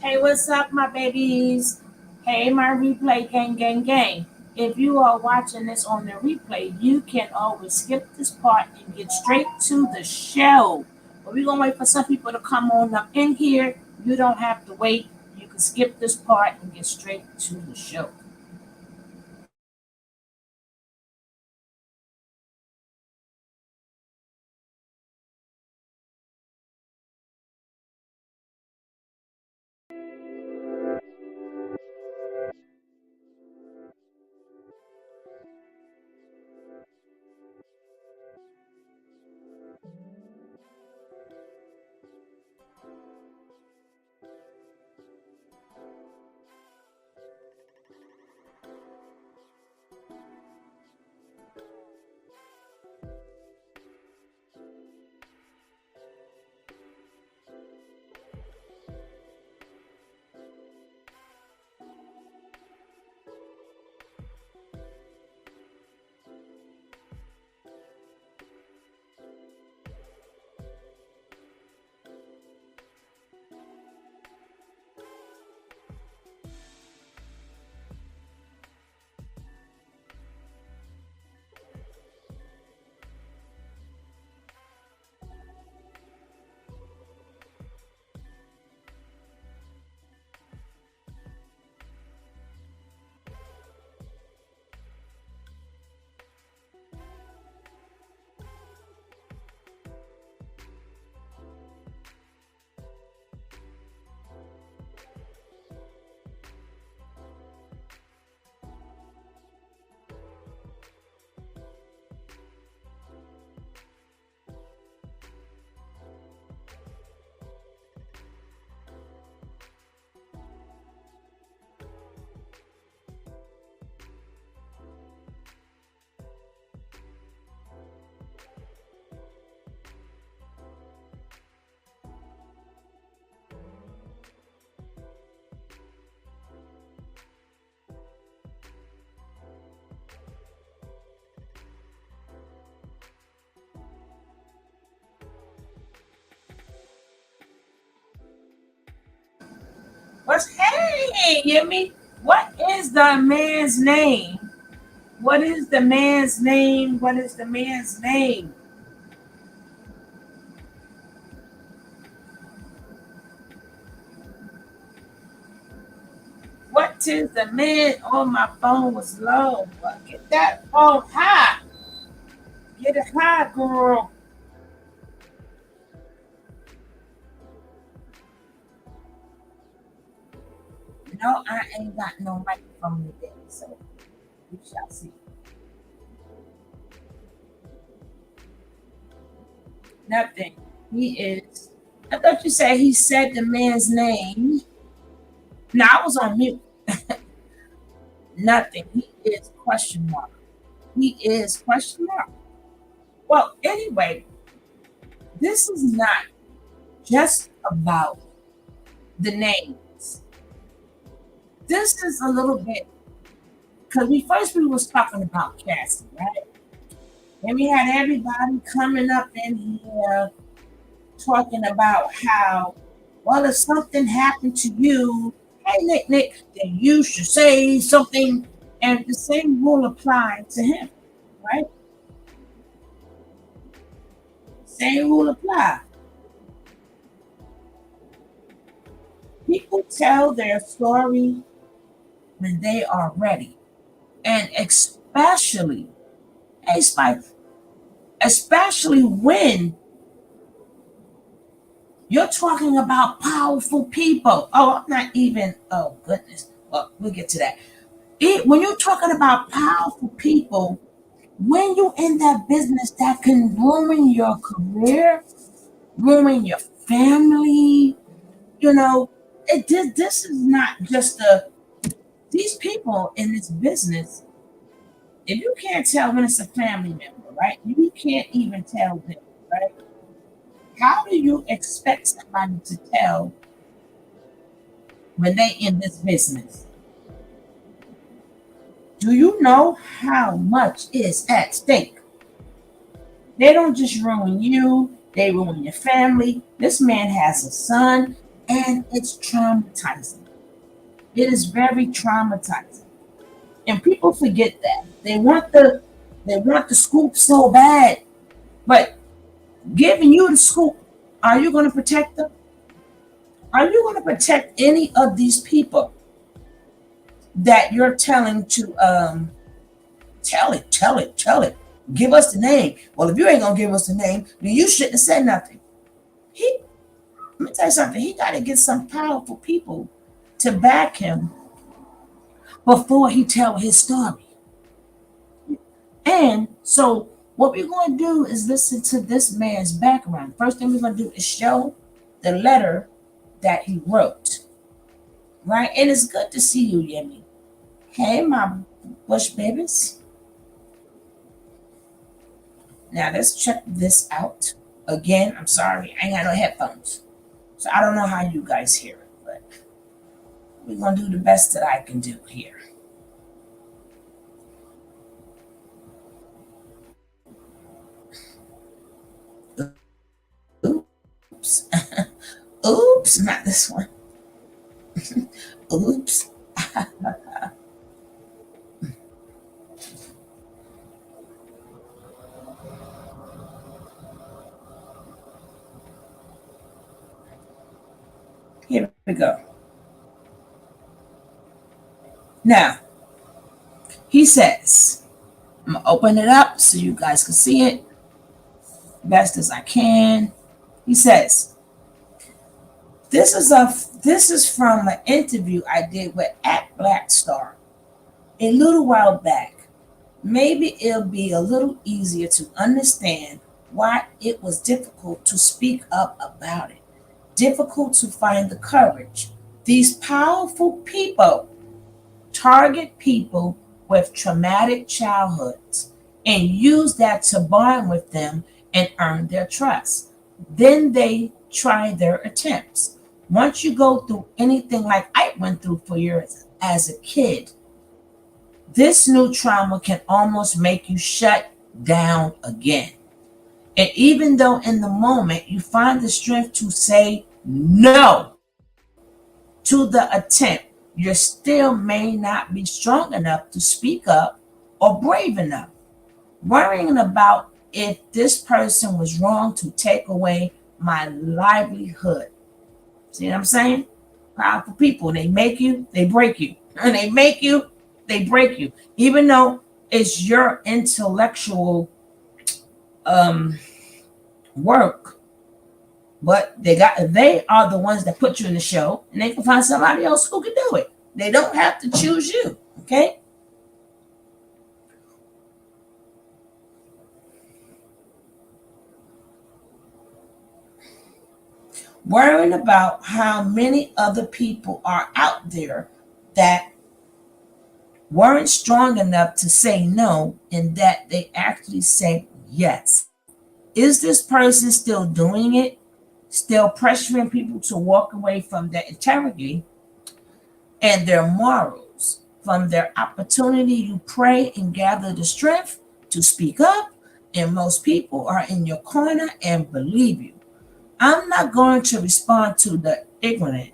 Hey, what's up, my babies? Hey, my replay gang, gang, gang. If you are watching this on the replay, you can always skip this part and get straight to the show. But we're going to wait for some people to come on up in here. You don't have to wait. You can skip this part and get straight to the show. What's hey, Yemi? What is the man's name? What is the man's name? What is the man's name? What is the man? Oh, my phone was low. But get that phone high. Get it high, girl. No, I ain't got no microphone today, so we shall see. Nothing. He is. I thought you said he said the man's name. No, I was on mute. Nothing. He is question mark. He is question mark. Well, anyway, this is not just about the names. This is a little bit because we was talking about Cassie, right? And we had everybody coming up in here talking about how, well, if something happened to you, hey Nick, then you should say something, and the same rule applied to him, right? Same rule apply. People tell their story when they are ready, and hey Spike, especially when you're talking about powerful people. Oh, I'm not even. Oh goodness. Well, we'll get to that. When you're talking about powerful people, when you're in that business, that can ruin your career, ruin your family. You know, this is not just a. These people in this business, if you can't tell when it's a family member, right? You can't even tell them, right? How do you expect somebody to tell when they in this business? Do you know how much is at stake? They don't just ruin you, they ruin your family. This man has a son. And it's traumatizing. It is very traumatizing. And people forget that. They want the scoop so bad, but giving you the scoop, are you going to protect them? Are you going to protect any of these people that you're telling to tell it, give us the name? Well, if you ain't gonna give us the name, then you shouldn't have said nothing. He Let me tell you something. He got to get some powerful people to back him before he tell his story. And so what we're going to do is listen to this man's background. First thing we're going to do is show the letter that he wrote. Right? And it's good to see you, Yemi. Hey, my bush babies. Now let's check this out. Again, I'm sorry, I ain't got no headphones. So I don't know how you guys hear it, but we're going to do the best that I can do here. Oops. Oops, not this one. Oops. Here we go. Now, he says, I'm going to open it up so you guys can see it best as I can. He says, this is from an interview I did with at Black Star a little while back. Maybe it'll be a little easier to understand why it was difficult to speak up about it, difficult to find the courage. These powerful people target people with traumatic childhoods and use that to bond with them and earn their trust. Then they try their attempts. Once you go through anything like I went through for years as a kid, this new trauma can almost make you shut down again. And even though in the moment you find the strength to say no to the attempt, you still may not be strong enough to speak up or brave enough. Worrying about if this person was wrong to take away my livelihood. See what I'm saying? Powerful people. They make you, they break you. And they make you, they break you. Even though it's your intellectual work, but they are the ones that put you in the show, and they can find somebody else who can do it. They don't have to choose you. Okay? Worrying about how many other people are out there that weren't strong enough to say no and that they actually say yes. Is this person still doing it? Still pressuring people to walk away from their integrity and their morals, from their opportunity? You pray and gather the strength to speak up, and most people are in your corner and believe you. I'm not going to respond to the ignorant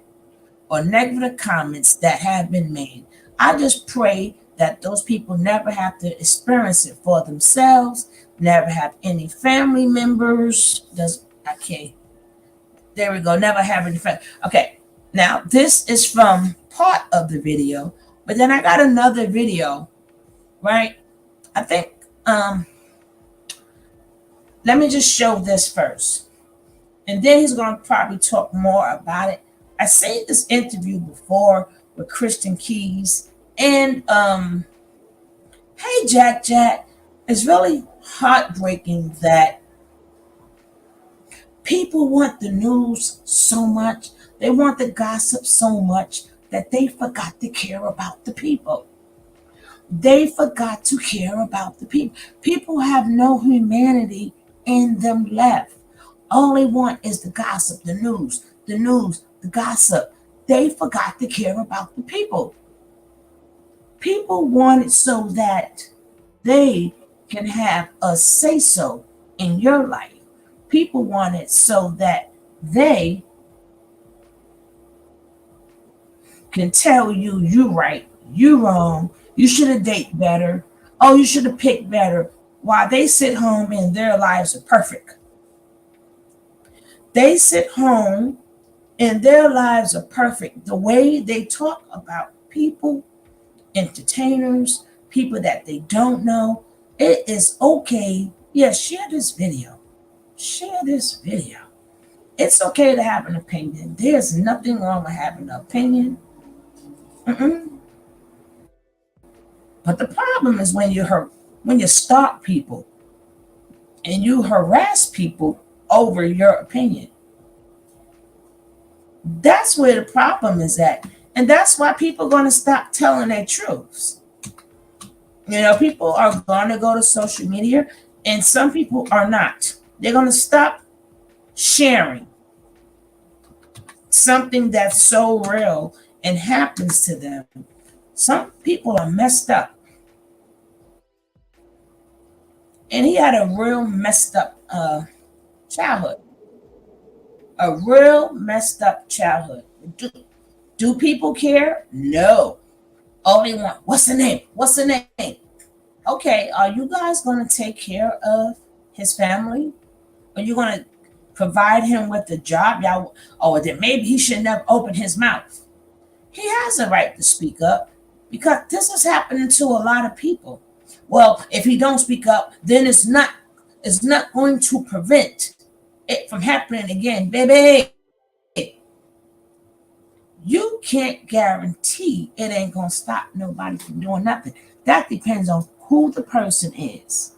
or negative comments that have been made. I just pray that those people never have to experience it for themselves, never have any family members. Does okay. There we go. Never have any friends. Okay. Now this is from part of the video, but then I got another video, right? I think let me just show this first. And then he's going to probably talk more about it. I seen this interview before with Christian Keys, and hey Jack, it's really heartbreaking that people want the news so much, they want the gossip so much that they forgot to care about the people. They forgot to care about the people. People have no humanity in them left. All they want is the gossip, the news, the gossip. They forgot to care about the people. People want it so that they can have a say so in your life. People want it so that they can tell you you right, you wrong, you should have dated better, oh, you should have picked better, while they sit home and their lives are perfect. They sit home and their lives are perfect. The way they talk about people, entertainers, people that they don't know, it is okay. Yeah, share this video. Share this video. It's okay to have an opinion. There's nothing wrong with having an opinion. Mm-mm. But the problem is when you stalk people and you harass people over your opinion. That's where the problem is at. And that's why people are going to stop telling their truths. People are going to go to social media and some people are not. They're going to stop sharing something that's so real and happens to them. Some people are messed up. And he had a real messed up childhood. A real messed up childhood. Do people care? No. All they want, what's the name? What's the name? Okay, are you guys going to take care of his family? Are you going to provide him with a job? Y'all, or that maybe he shouldn't have opened his mouth. He has a right to speak up because this is happening to a lot of people. Well, if he don't speak up, then it's not going to prevent it from happening again, baby. You can't guarantee it ain't gonna stop nobody from doing nothing. That depends on who the person is.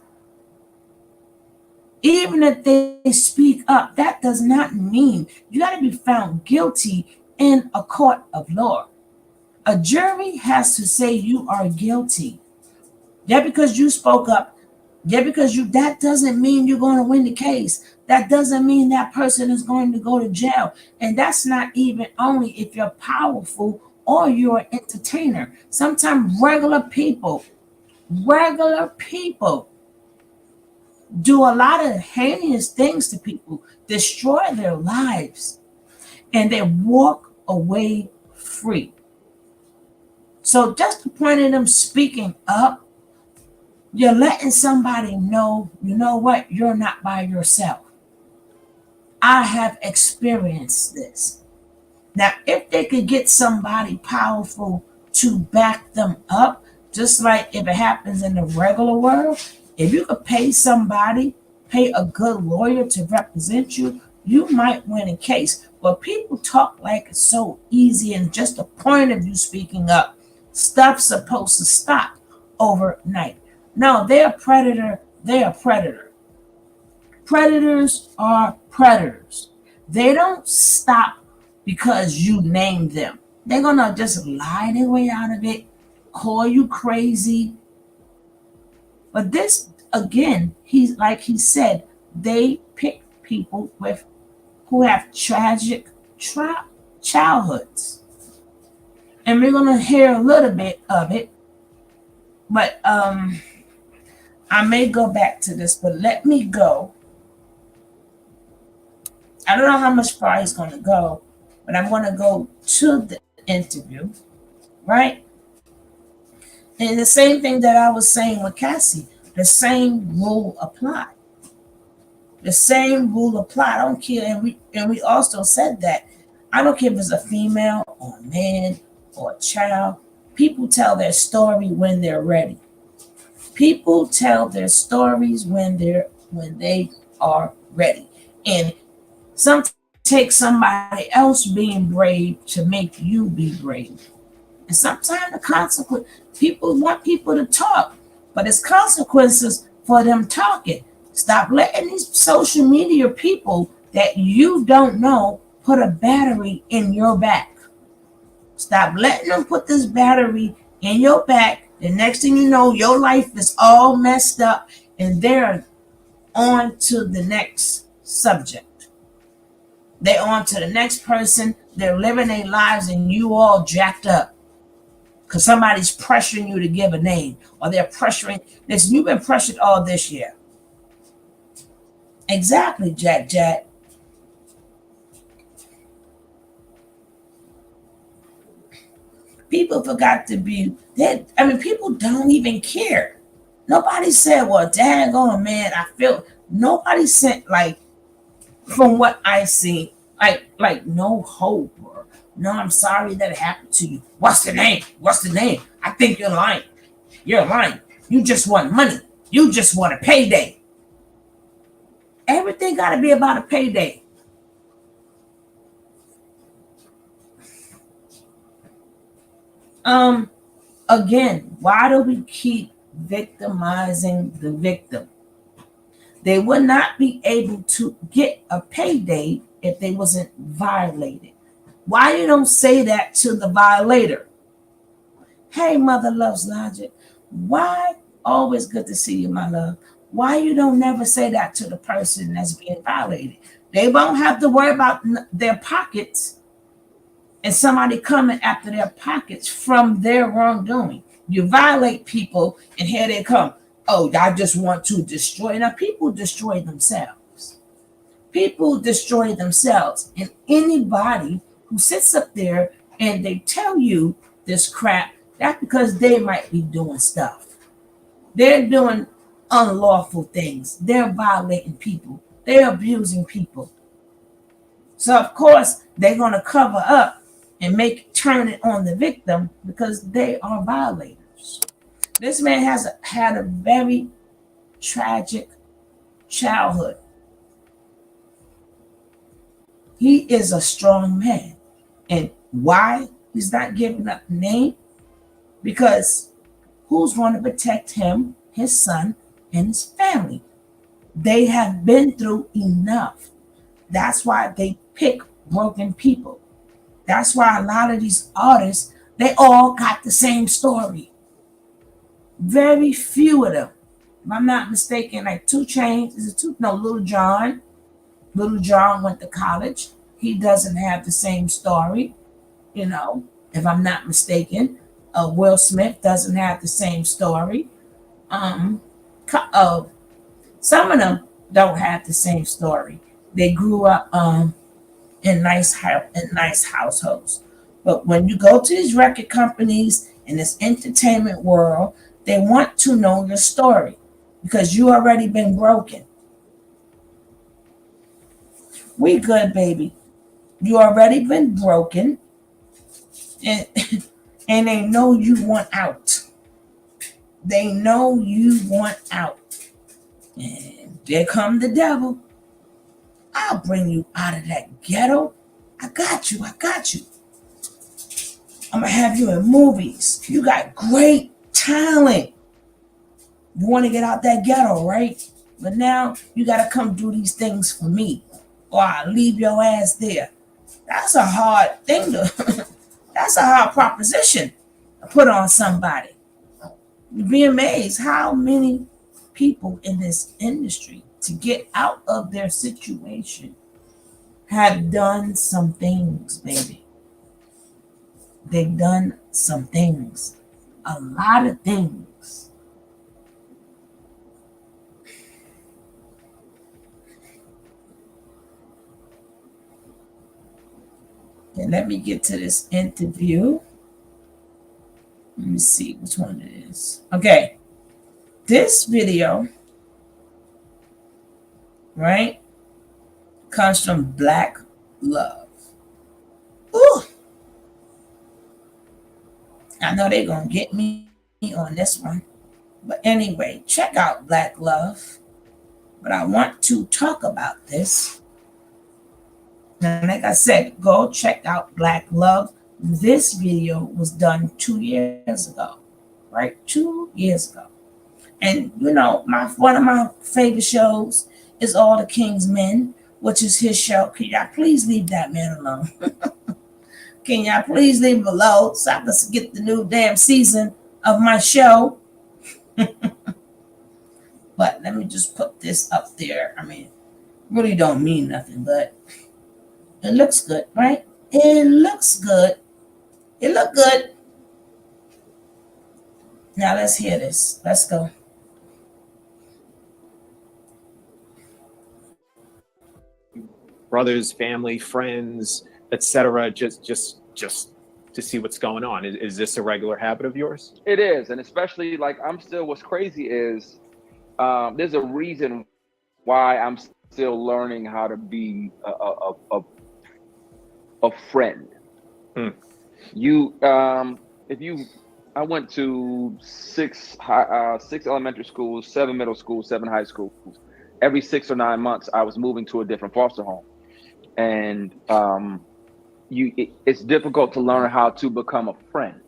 Even if they speak up, that does not mean you got to be found guilty in a court of law. A jury has to say you are guilty. Yeah, because you spoke up. Yeah, because that doesn't mean you're going to win the case. That doesn't mean that person is going to go to jail. And that's not even only if you're powerful or you're an entertainer. Sometimes regular people do a lot of heinous things to people, destroy their lives, and they walk away free. So just the point of them speaking up, you're letting somebody know, you know what, you're not by yourself. I have experienced this. Now, if they could get somebody powerful to back them up, just like if it happens in the regular world, if you could pay a good lawyer to represent you, you might win a case. But people talk like it's so easy and just the point of you speaking up. Stuff's supposed to stop overnight. No, they're a predator. They're a predator. Predators are predators. They don't stop because you named them. They're going to just lie their way out of it, call you crazy. But this, again, he's like he said, they pick people who have tragic childhoods. And we're going to hear a little bit of it. But I may go back to this, but let me go. I don't know how much far he's going to go, but I'm going to go to the interview, right? And the same thing that I was saying with Cassie, the same rule apply. The same rule apply. I don't care, and we also said that I don't care if it's a female or a man or a child. People tell their story when they're ready. People tell their stories when they are ready. And sometimes it takes somebody else being brave to make you be brave. And sometimes the consequence, people want people to talk, but it's consequences for them talking. Stop letting these social media people that you don't know put a battery in your back. Stop letting them put this battery in your back. The next thing you know, your life is all messed up and they're on to the next subject. They're on to the next person. They're living their lives and you all jacked up because somebody's pressuring you to give a name or they're pressuring this. You've been pressured all this year. Exactly, Jack. People forgot to be dead. I mean, people don't even care. Nobody said, well, dang on, man, I feel nobody said like from what I see, like no hope or no, I'm sorry that it happened to you. What's the name? What's the name? I think you're lying. You're lying. You just want money. You just want a payday. Everything got to be about a payday. Um, Again, why do we keep victimizing the victim? They would not be able to get a payday if they wasn't violated. Why you don't say that to the violator? Hey, Mother Loves Logic. Why? Always good to see you, my love. Why you don't never say that to the person that's being violated? They won't have to worry about their pockets and somebody coming after their pockets from their wrongdoing. You violate people, and here they come. Oh, I just want to destroy. Now, people destroy themselves. People destroy themselves. And anybody who sits up there and they tell you this crap, that's because they might be doing stuff. They're doing unlawful things. They're violating people. They're abusing people. So, of course, they're going to cover up and turn it on the victim because they are violators. This man has had a very tragic childhood. He is a strong man. And why he's not giving up the name? Because who's going to protect him, his son, and his family? They have been through enough. That's why they pick broken people. That's why a lot of these artists, they all got the same story. Very few of them. If I'm not mistaken, like 2 Chainz, is it two? No, Little John. Little John went to college. He doesn't have the same story, if I'm not mistaken. Will Smith doesn't have the same story. Um, some of them don't have the same story. They grew up in nice households. But when you go to these record companies in this entertainment world, they want to know your story because you already been broken. We good, baby. You already been broken, and and they know you want out. They know you want out. And there come the devil. I'll bring you out of that ghetto. I got you. I got you. I'm going to have you in movies. You got great talent. You want to get out that ghetto, right? But now you got to come do these things for me, or I'll leave your ass there. That's a hard thing to, that's a hard proposition to put on somebody. You'd be amazed how many people in this industry to get out of their situation have done some things, baby. They've done some things, a lot of things. And let me get to this interview. Let me see which one it is. Okay. This video, right, comes from Black Love. Ooh. I know they're going to get me on this one. But anyway, check out Black Love. But I want to talk about this. And like I said, go check out Black Love. This video was done 2 years ago, right? 2 years ago. And one of my favorite shows is All the King's Men, which is his show. Can y'all please leave that man alone? Can y'all please leave him alone so I can get the new damn season of my show? But let me just put this up there. I mean, really don't mean nothing, but it looks good, right? It looks good. It looked good. Now let's hear this. Let's go. Brothers, family, friends, etc. Just to see what's going on. Is this a regular habit of yours? It is, and especially like I'm still. What's crazy is there's a reason why I'm still learning how to be a friend. Hmm. You, if you, I went to six elementary schools, seven middle schools, seven high schools. Every 6 or 9 months, I was moving to a different foster home, and it's difficult to learn how to become a friend,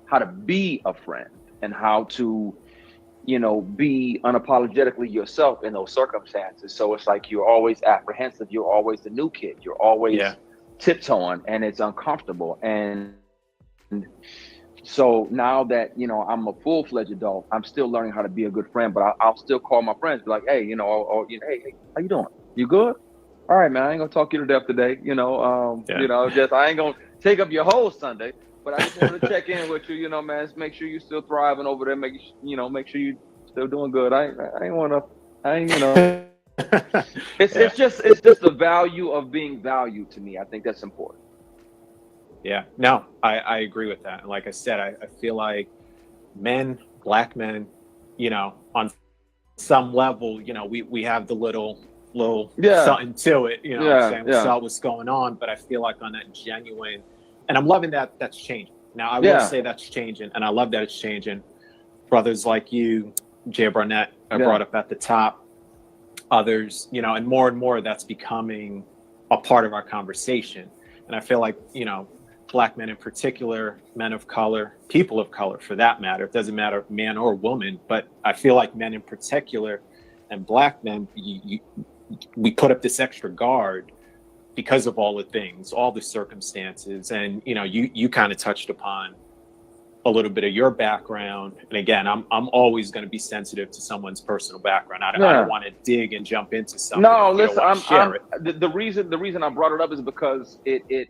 how to be a friend, and how to, be unapologetically yourself in those circumstances. So it's like you're always apprehensive. You're always the new kid. You're Yeah. always tiptoeing, and it's uncomfortable. And so now that, I'm a full-fledged adult, I'm still learning how to be a good friend, but I'll still call my friends, be like, hey, hey, how you doing? You good? All right, man. I ain't gonna talk you to death today. Yeah. Just I ain't gonna take up your whole Sunday, but I just wanted to check in with you. Man, just make sure you still thriving over there. Make sure you still doing good. I ain't wanna. I ain't. Yeah. It's just the value of being valued to me. I think that's important. Yeah. No, I agree with that. And like I said, I feel like black men, on some level, we have the little Yeah, something to it, what I'm yeah, saying, we yeah, saw what's going on, but I feel like on that genuine, and I'm loving that's changing. Now I will yeah, say that's changing, and I love that it's changing. Brothers like you, Jay Barnett, I yeah. brought up at the top, others, and more that's becoming a part of our conversation. And I feel like, black men in particular, men of color, people of color for that matter, it doesn't matter man or woman, but I feel like men in particular and black men, we put up this extra guard because of all the things, all the circumstances. And, you kind of touched upon a little bit of your background. And again, I'm always going to be sensitive to someone's personal background. I don't Yeah. want to dig and jump into something No, if you don't listen, want to share it. the reason I brought it up is because it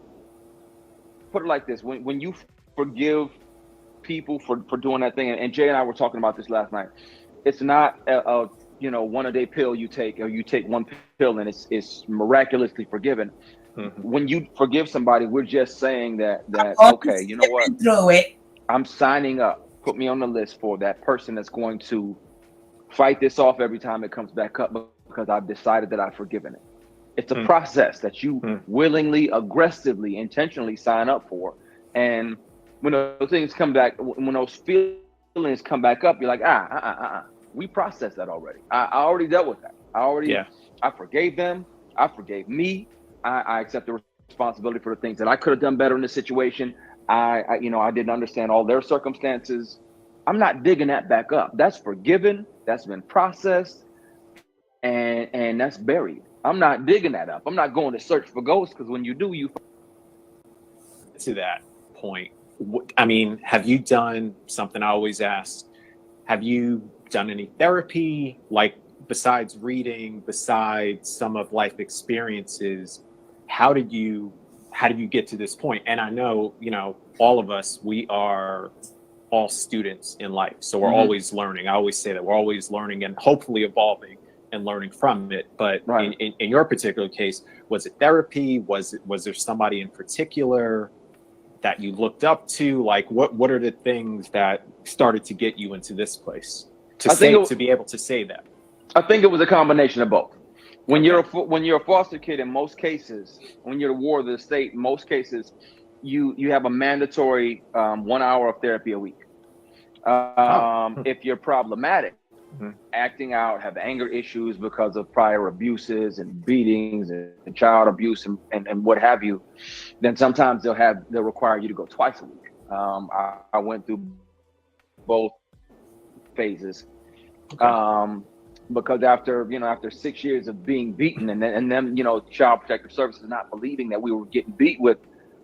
put it like this: when you forgive people for doing that thing, and Jay and I were talking about this last night. It's not a one a day pill you take, or you take one pill and it's miraculously forgiven. Mm-hmm. When you forgive somebody, we're just saying that I'm okay, you know what? slipping through it. I'm signing up. Put me on the list for that person that's going to fight this off every time it comes back up because I've decided that I've forgiven it. It's a process that you willingly, aggressively, intentionally sign up for. And when those things come back, when those feelings come back up, you're like, we processed that already. I already dealt with that. Yeah. I forgave them. I forgave me. I accept the responsibility for the things that I could have done better in this situation. I didn't understand all their circumstances. I'm not digging that back up. That's forgiven. That's been processed, and that's buried. I'm not digging that up. I'm not going to search for ghosts because when you do, you. To that point, I mean, have you done something I always ask? Have you done any therapy, like besides reading, besides some of life experiences? How did you get to this point? And I know, all of us, we are all students in life. So we're Mhm. always learning. I always say that we're always learning and hopefully evolving and learning from it. But Right. in your particular case, was it therapy? Was there somebody in particular that you looked up to? Like what are the things that started to get you into this place I think it, to be able to say that? I think it was a combination of both. Okay. When you're a foster kid, in most cases, when you're the ward of the state, in most cases, you have a mandatory 1 hour of therapy a week. Oh. If you're problematic, Mhm. acting out, have anger issues because of prior abuses and beatings and child abuse and what have you, then sometimes they'll require you to go twice a week. I went through both phases. Okay. Because after 6 years of being beaten, and then Child Protective Services not believing that we were getting beat with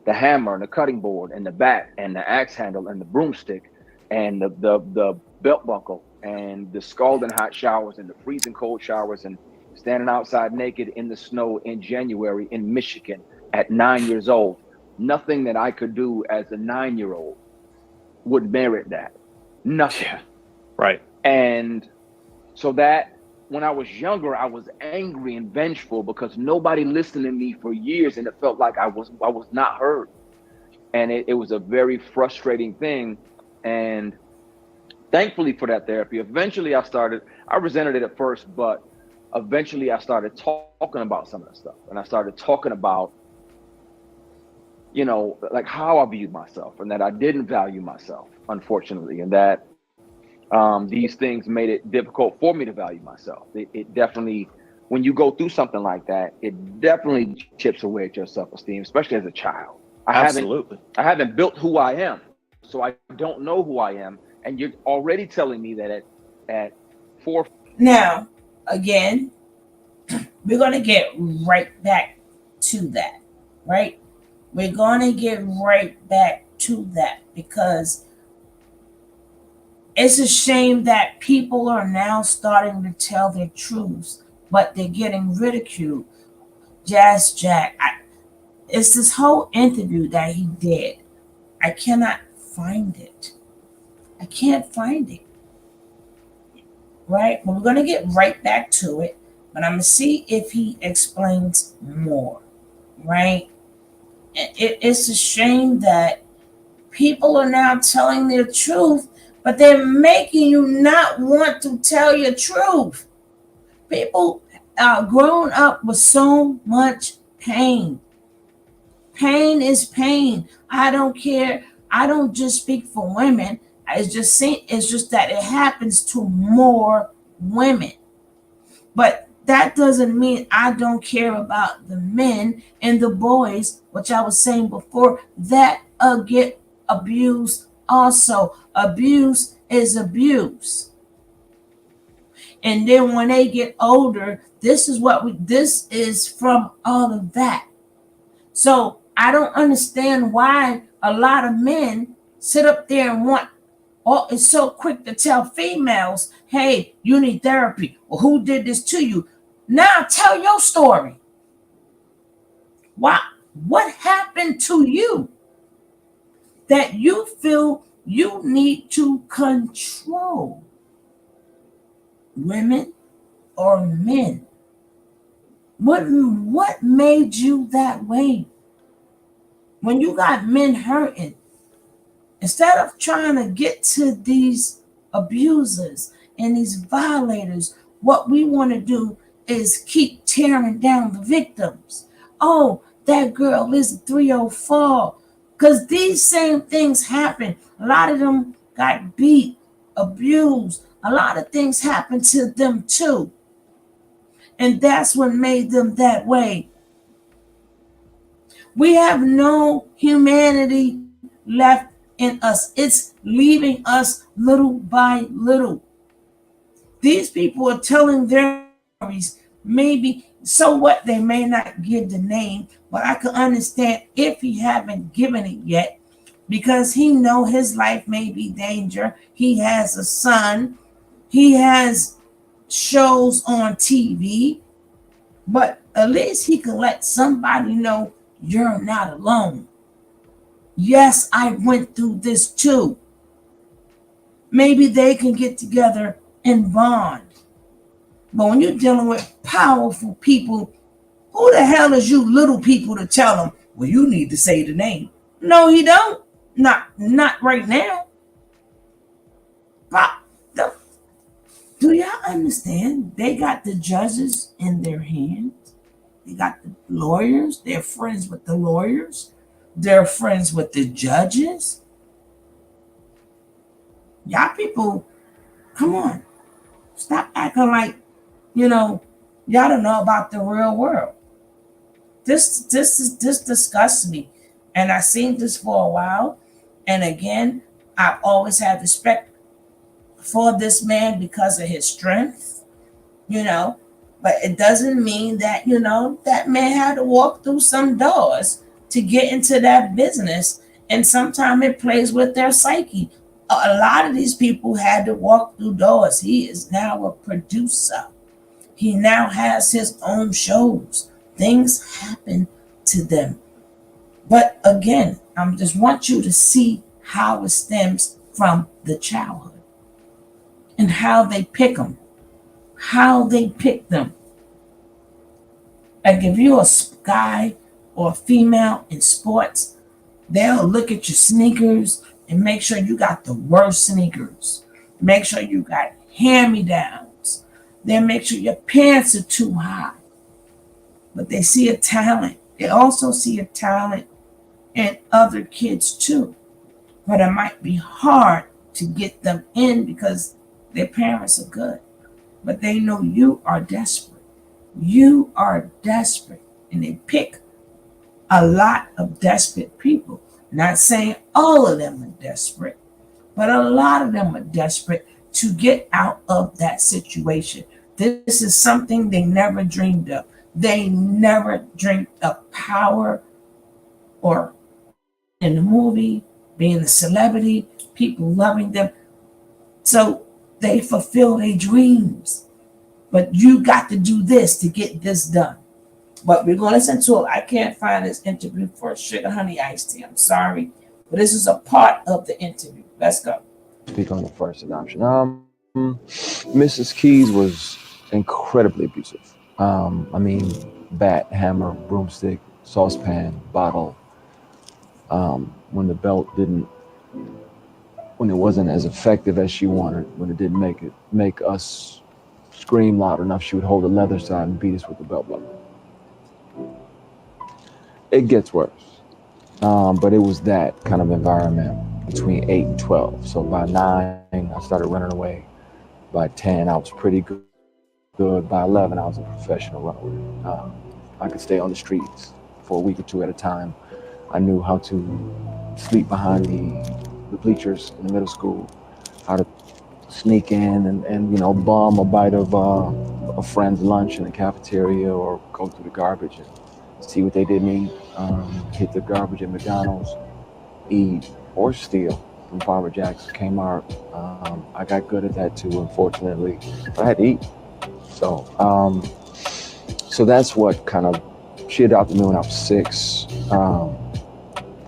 the hammer and the cutting board and the bat and the axe handle and the broomstick and the belt buckle and the scalding hot showers and the freezing cold showers and standing outside naked in the snow in January in Michigan at 9 years old. Nothing that I could do as a 9 year old would merit that. Yeah. Nothing. Right. And so that when I was younger, I was angry and vengeful because nobody listened to me for years, and it felt like I was not heard. And it was a very frustrating thing. And thankfully for that therapy, eventually I resented it at first, but eventually I started talking about some of that stuff. And I started talking about, like how I viewed myself and that I didn't value myself, unfortunately, and that these things made it difficult for me to value myself. It definitely, when you go through something like that, it definitely chips away at your self-esteem, especially as a child. Absolutely. I haven't built who I am, so I don't know who I am. And you're already telling me that at 4. Now, again, we're going to get right back to that, right? We're going to get right back to that because it's a shame that people are now starting to tell their truths, but they're getting ridiculed. Jazz Jack, it's this whole interview that he did. I cannot find it. I can't find it. Right? But we're going to get right back to it, but I'm going to see if he explains more. Right? It's a shame that people are now telling their truth, but they're making you not want to tell your truth. People are growing up with so much pain. Pain is pain. I don't care. I don't just speak for women. It's just that it happens to more women. But that doesn't mean I don't care about the men and the boys, which I was saying before, that get abused also. Abuse is abuse. And then when they get older, this is from all of that. So I don't understand why a lot of men sit up there and it's so quick to tell females, hey, you need therapy, or who did this to you? Now tell your story. What happened to you that you feel you need to control women or men? What made you that way? When you got men hurting, instead of trying to get to these abusers and these violators, what we want to do is keep tearing down the victims. Oh, that girl is a 304. Because these same things happen. A lot of them got beat, abused. A lot of things happened to them too. And that's what made them that way. We have no humanity left in us. It's leaving us little by little. These people are telling their stories. Maybe, so what, they may not give the name, but I can understand if he haven't given it yet, because he know his life may be danger. He has a son. He has shows on TV, but at least he can let somebody know you're not alone. Yes, I went through this too. Maybe they can get together and bond. But when you're dealing with powerful people, who the hell is you little people to tell them, well, you need to say the name? No, he don't. Not right now. But do y'all understand? They got the judges in their hands. They got the lawyers. They're friends with the lawyers. They're friends with the judges. Y'all people, come on. Stop acting like, y'all don't know about the real world. This disgusts me. And I've seen this for a while. And again, I've always had respect for this man because of his strength, But it doesn't mean that, that man had to walk through some doors to get into that business. And sometimes it plays with their psyche. A lot of these people had to walk through doors. He is now a producer. He now has his own shows. Things happen to them. But again, I just want you to see how it stems from the childhood and how they pick them, how they pick them. Like if you're a guy or a female in sports, They'll look at your sneakers and make sure you got the worst sneakers. Make sure you got hand-me-downs. They'll make sure your pants are too high. But they see a talent. They also see a talent in other kids too. But it might be hard to get them in because their parents are good. But they know you are desperate. You are desperate. And they pick a lot of desperate people. Not saying all of them are desperate, but a lot of them are desperate to get out of that situation. This is something they never dreamed of. They never dreamed of power or in the movie, being a celebrity, people loving them. So they fulfill their dreams. But you got to do this to get this done. But we're going to listen to it. I can't find this interview for Sugar Honey Iced Tea. I'm sorry. But this is a part of the interview. Let's go. Speak on the first adoption. Mrs. Keys was incredibly abusive. I mean, bat, hammer, broomstick, saucepan, bottle. When the belt didn't, when it wasn't as effective as she wanted, when it didn't make us scream loud enough, she would hold the leather side and beat us with the belt buckle. It gets worse. But it was that kind of environment between 8 and 12. So by 9, I started running away. By 10, I was pretty good. By 11, I was a professional runaway. I could stay on the streets for a week or two at a time. I knew how to sleep behind the bleachers in the middle school, how to sneak in and bum a bite of a friend's lunch in the cafeteria or go through the garbage and see what they didn't eat, hit the garbage at McDonald's, eat or steal from Farmer Jack's, Kmart. I got good at that too, unfortunately, but I had to eat. So that's what kind of, she adopted me when I was 6.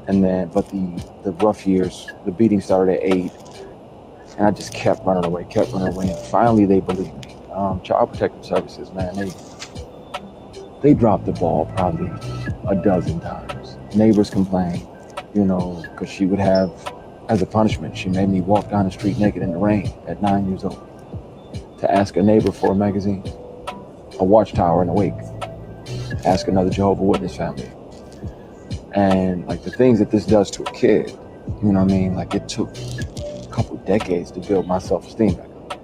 But the rough years, the beating started at 8. And I just kept running away. And finally they believed me. Child Protective Services, man, they dropped the ball probably a dozen times. Neighbors complained, because she would have, as a punishment, she made me walk down the street naked in the rain at 9 years old to ask a neighbor for a magazine, a watchtower in a wake, ask another Jehovah's Witness family. And like the things that this does to a kid, you know what I mean? Like it took a couple decades to build my self-esteem back up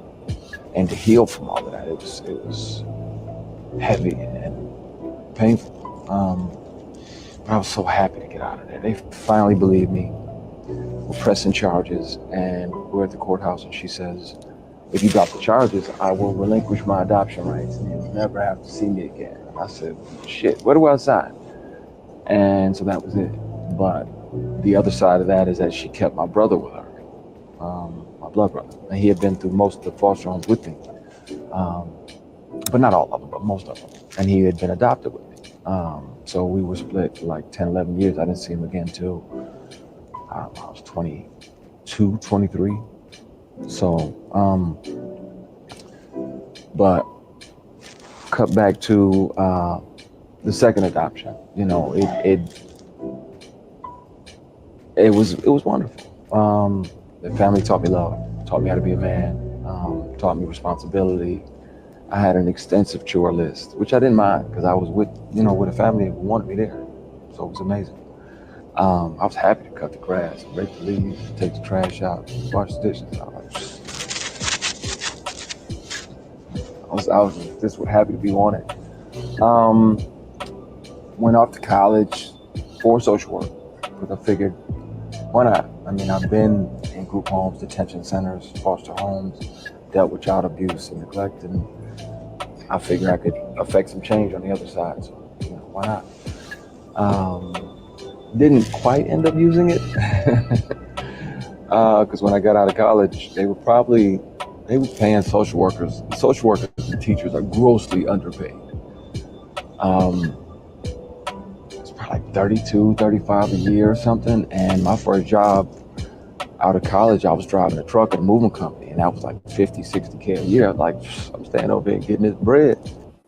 and to heal from all of that. It was heavy and painful. But I was so happy to get out of there. They finally believed me. We're pressing charges and we're at the courthouse and she says, if you drop the charges, I will relinquish my adoption rights and you'll never have to see me again. And I said, shit, where do I sign? And so that was it. But the other side of that is that she kept my brother with her, my blood brother. And he had been through most of the foster homes with me. But not all of them, but most of them. And he had been adopted with me. So we were split for like 10, 11 years. I didn't see him again till, I don't know, I was 22, 23. So, but cut back to the second adoption. It was wonderful. The family taught me love, taught me how to be a man, taught me responsibility. I had an extensive chore list, which I didn't mind because I was with a family who wanted me there. So it was amazing. I was happy to cut the grass, rake the leaves, take the trash out, wash the dishes. I was just happy to be wanted. Went off to college for social work because I figured, why not? I mean, I've been in group homes, detention centers, foster homes, dealt with child abuse and neglect, and I figured I could affect some change on the other side. So, why not? Didn't quite end up using it because when I got out of college, they were paying social workers. Social workers and teachers are grossly underpaid. It's probably like 32, 35 a year or something. And my first job out of college, I was driving a truck at a moving company, and that was like 50, 60K a year. Like, I'm staying over here getting this bread.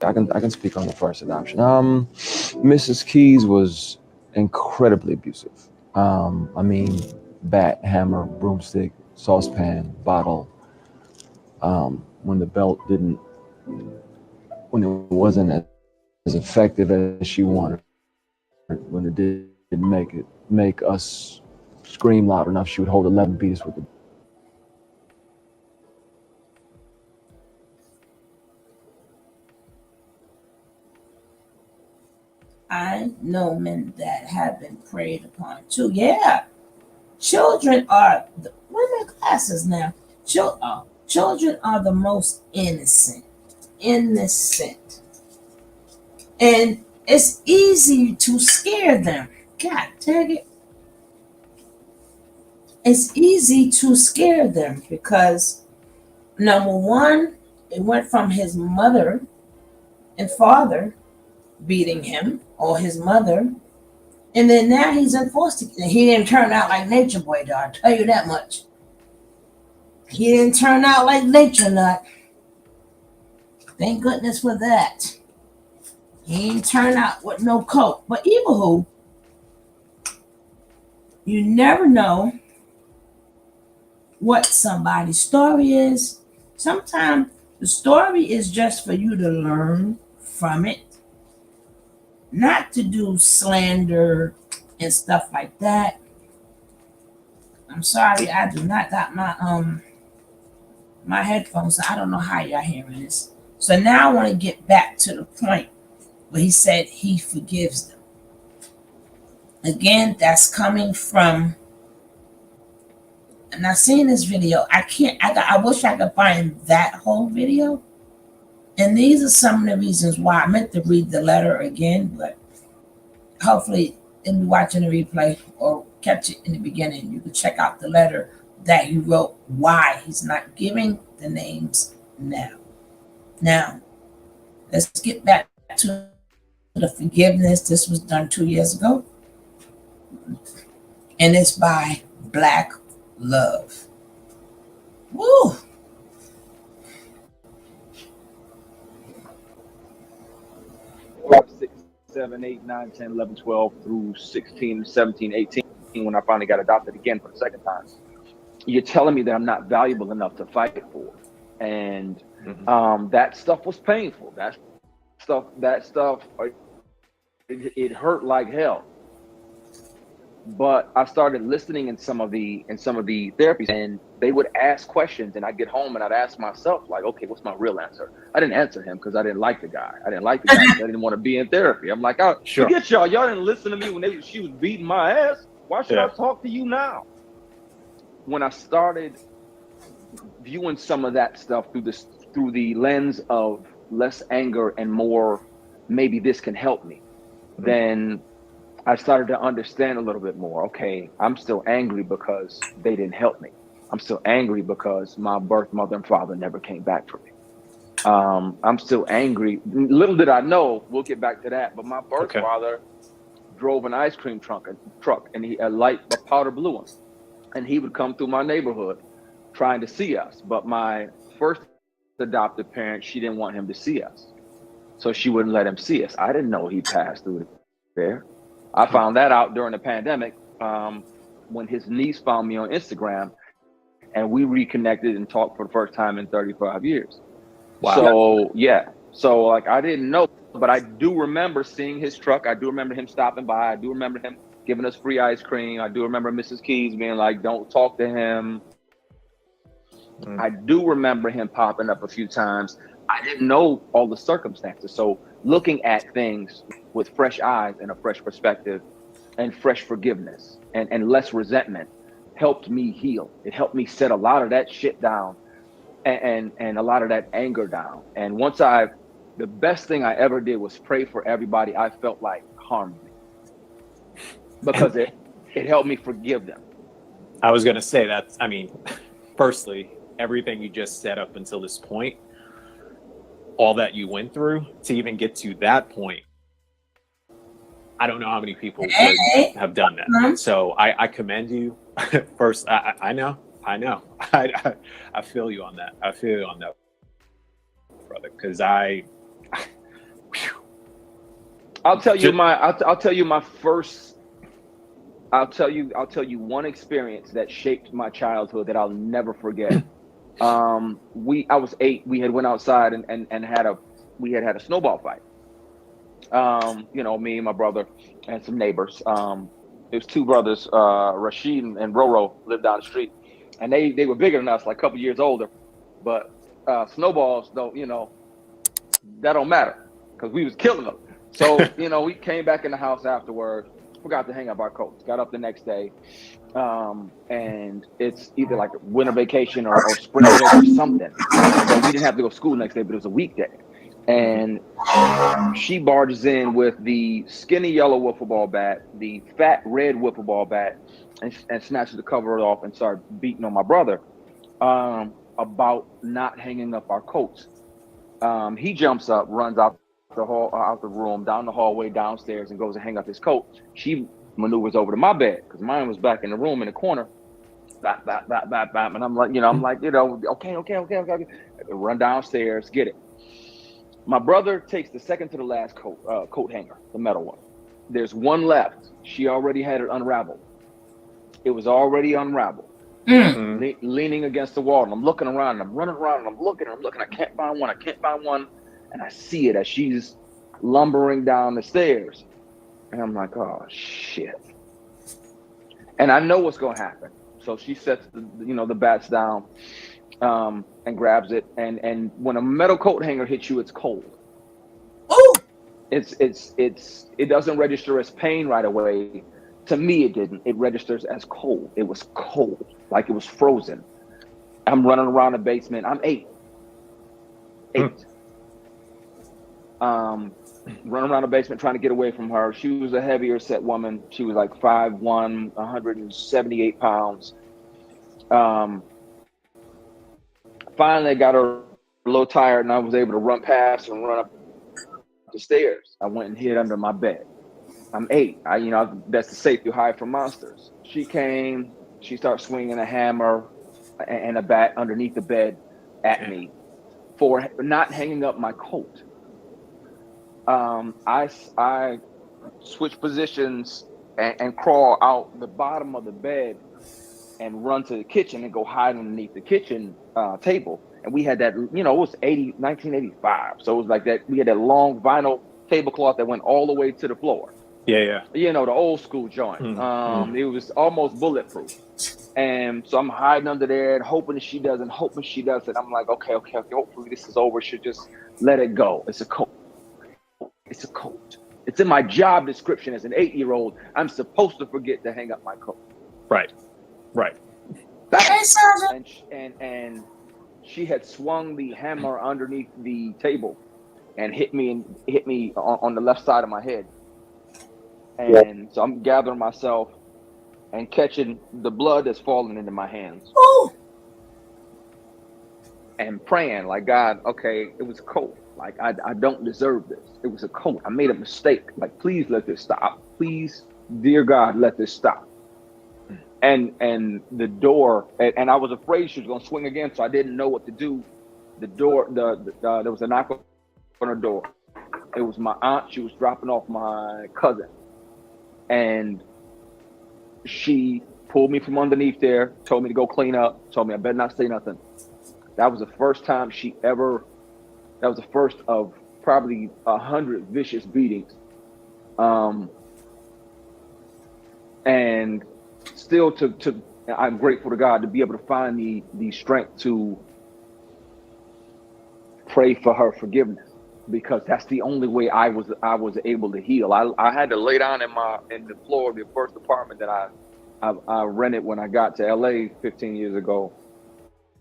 I can speak on the first adoption. Mrs. Keys was incredibly abusive. I mean, bat, hammer, broomstick, saucepan, bottle. When the belt didn't, when it wasn't as effective as she wanted, when it didn't make us scream loud enough, she would hold 11 beat us with the. I know men that have been preyed upon too. Yeah, children are. Women classes now. Children are the most innocent. Innocent. And it's easy to scare them. God dang it. It's easy to scare them because, number one, it went from his mother and father beating him or his mother, and then now he's in foster care. He didn't turn out like Nature Boy, though, I'll tell you that much. He didn't turn out like Nature Nut. Thank goodness for that. He didn't turn out with no coat. But even who, you never know what somebody's story is. Sometimes the story is just for you to learn from it, not to do slander and stuff like that. I'm sorry, I do not got my headphones, so I don't know how y'all hearing this. So now I want to get back to the point where he said he forgives them. Again, that's coming from, and I seen this video. I wish I could find that whole video. And these are some of the reasons why I meant to read the letter again, but hopefully in watching the replay or catch it in the beginning, you can check out the letter that he wrote, why he's not giving the names now. Now, let's get back to the forgiveness. This was done 2 years ago. And it's by Black Love. Woo! 6, 7, 8, 9, 10, 11, 12 through 16, 17, 18, when I finally got adopted again for the second time. You're telling me that I'm not valuable enough to fight for. And that stuff was painful. That stuff, it hurt like hell. But I started listening in some of the therapies, and they would ask questions, and I'd get home and I'd ask myself, like, okay, what's my real answer? I didn't answer him because I didn't like the guy. I didn't like the guy because I didn't want to be in therapy. I'm like, Sure. Forget y'all. Y'all didn't listen to me when she was beating my ass. Why should I talk to you now? When I started viewing some of that stuff through the lens of less anger and more, maybe this can help me, then I started to understand a little bit more. Okay, I'm still angry because they didn't help me. I'm still angry because my birth mother and father never came back for me. I'm still angry. Little did I know, we'll get back to that, but my birth father drove an ice cream truck, and a powder blue one. And he would come through my neighborhood trying to see us. But my first adopted parent, she didn't want him to see us. So she wouldn't let him see us. I didn't know he passed through there. I found that out during the pandemic when his niece found me on Instagram, and we reconnected and talked for the first time in 35 years. Wow. So, yeah. So, like, I didn't know, but I do remember seeing his truck. I do remember him stopping by. I do remember him giving us free ice cream. I do remember Mrs. Keys being like, don't talk to him. I do remember him popping up a few times. I didn't know all the circumstances. So looking at things with fresh eyes and a fresh perspective and fresh forgiveness and less resentment helped me heal. It helped me set a lot of that shit down and a lot of that anger down. And the best thing I ever did was pray for everybody I felt like harmed me, because it helped me forgive them. I was going to say that, firstly, everything you just said up until this point, all that you went through to even get to that point, I don't know how many people would have done that. So I commend you. First, I know. I feel you on that. I feel you on that, brother, because I'll tell you my first I'll tell you one experience that shaped my childhood that I'll never forget. I was 8. We had went outside and had a snowball fight. Me and my brother and some neighbors. It was two brothers, Rashid and Roro, lived down the street, and they were bigger than us, like a couple years older. But snowballs don't, that don't matter because we was killing them. So we came back in the house afterward. Forgot to hang up our coats. Got up the next day, and it's either like a winter vacation or spring break or something. So we didn't have to go to school the next day, but it was a weekday. And she barges in with the skinny yellow wiffle ball bat, the fat red wiffle ball bat, and snatches the cover off and started beating on my brother about not hanging up our coats. He jumps up, runs out the room, down the hallway, downstairs, and goes to hang up his coat. She maneuvers over to my bed because mine was back in the room in the corner. Bap, bap, bap, bap, bap. And I'm like, okay. Run downstairs, get it. My brother takes the second to the last coat hanger, the metal one. There's one left. She already had it unraveled. It was already unraveled. Leaning against the wall. And I'm looking around and I'm running around and I'm looking. I can't find one. And I see it as she's lumbering down the stairs. And I'm like, oh, shit. And I know what's going to happen. So she sets the bats down. And grabs it, and when a metal coat hanger hits you, it's cold. Oh, it doesn't register as pain right away. To me, it didn't. It registers as cold. It was cold, like it was frozen. I'm running around the basement. I'm 8. Running around the basement trying to get away from her. She was a heavier set woman. She was like 5'1", 178 pounds. Finally, I got her a little tired, and I was able to run past and run up the stairs. I went and hid under my bed. I'm 8. That's the safe you hide from monsters. She came. She started swinging a hammer and a bat underneath the bed at me for not hanging up my coat. I switch positions and crawl out the bottom of the bed and run to the kitchen and go hide underneath the kitchen table. And we had that, it was 1985. So it was like that. We had that long vinyl tablecloth that went all the way to the floor. Yeah. The old school joint. It was almost bulletproof. And so I'm hiding under there and hoping she doesn't. I'm like, okay. Hopefully this is over. Should just let it go. It's a coat. It's in my job description as an 8-year-old. I'm supposed to forget to hang up my coat. Right. And she had swung the hammer underneath the table and hit me on the left side of my head. And so I'm gathering myself and catching the blood that's falling into my hands. oh, And praying like, God, okay, it was cold. Like I don't deserve this. It was a coat. I made a mistake. Like, please let this stop. Please, dear God, let this stop. And the door, and I was afraid she was going to swing again, so I didn't know what to do. The door, there was a knock on her door. It was my aunt. She was dropping off my cousin. And she pulled me from underneath there, told me to go clean up, told me I better not say nothing. That was the first time that was the first of probably 100 vicious beatings. And still I'm grateful to God to be able to find the strength to pray for her forgiveness, because that's the only way I was able to heal. I had to lay down in the floor of the first apartment that I rented when I got to LA 15 years ago.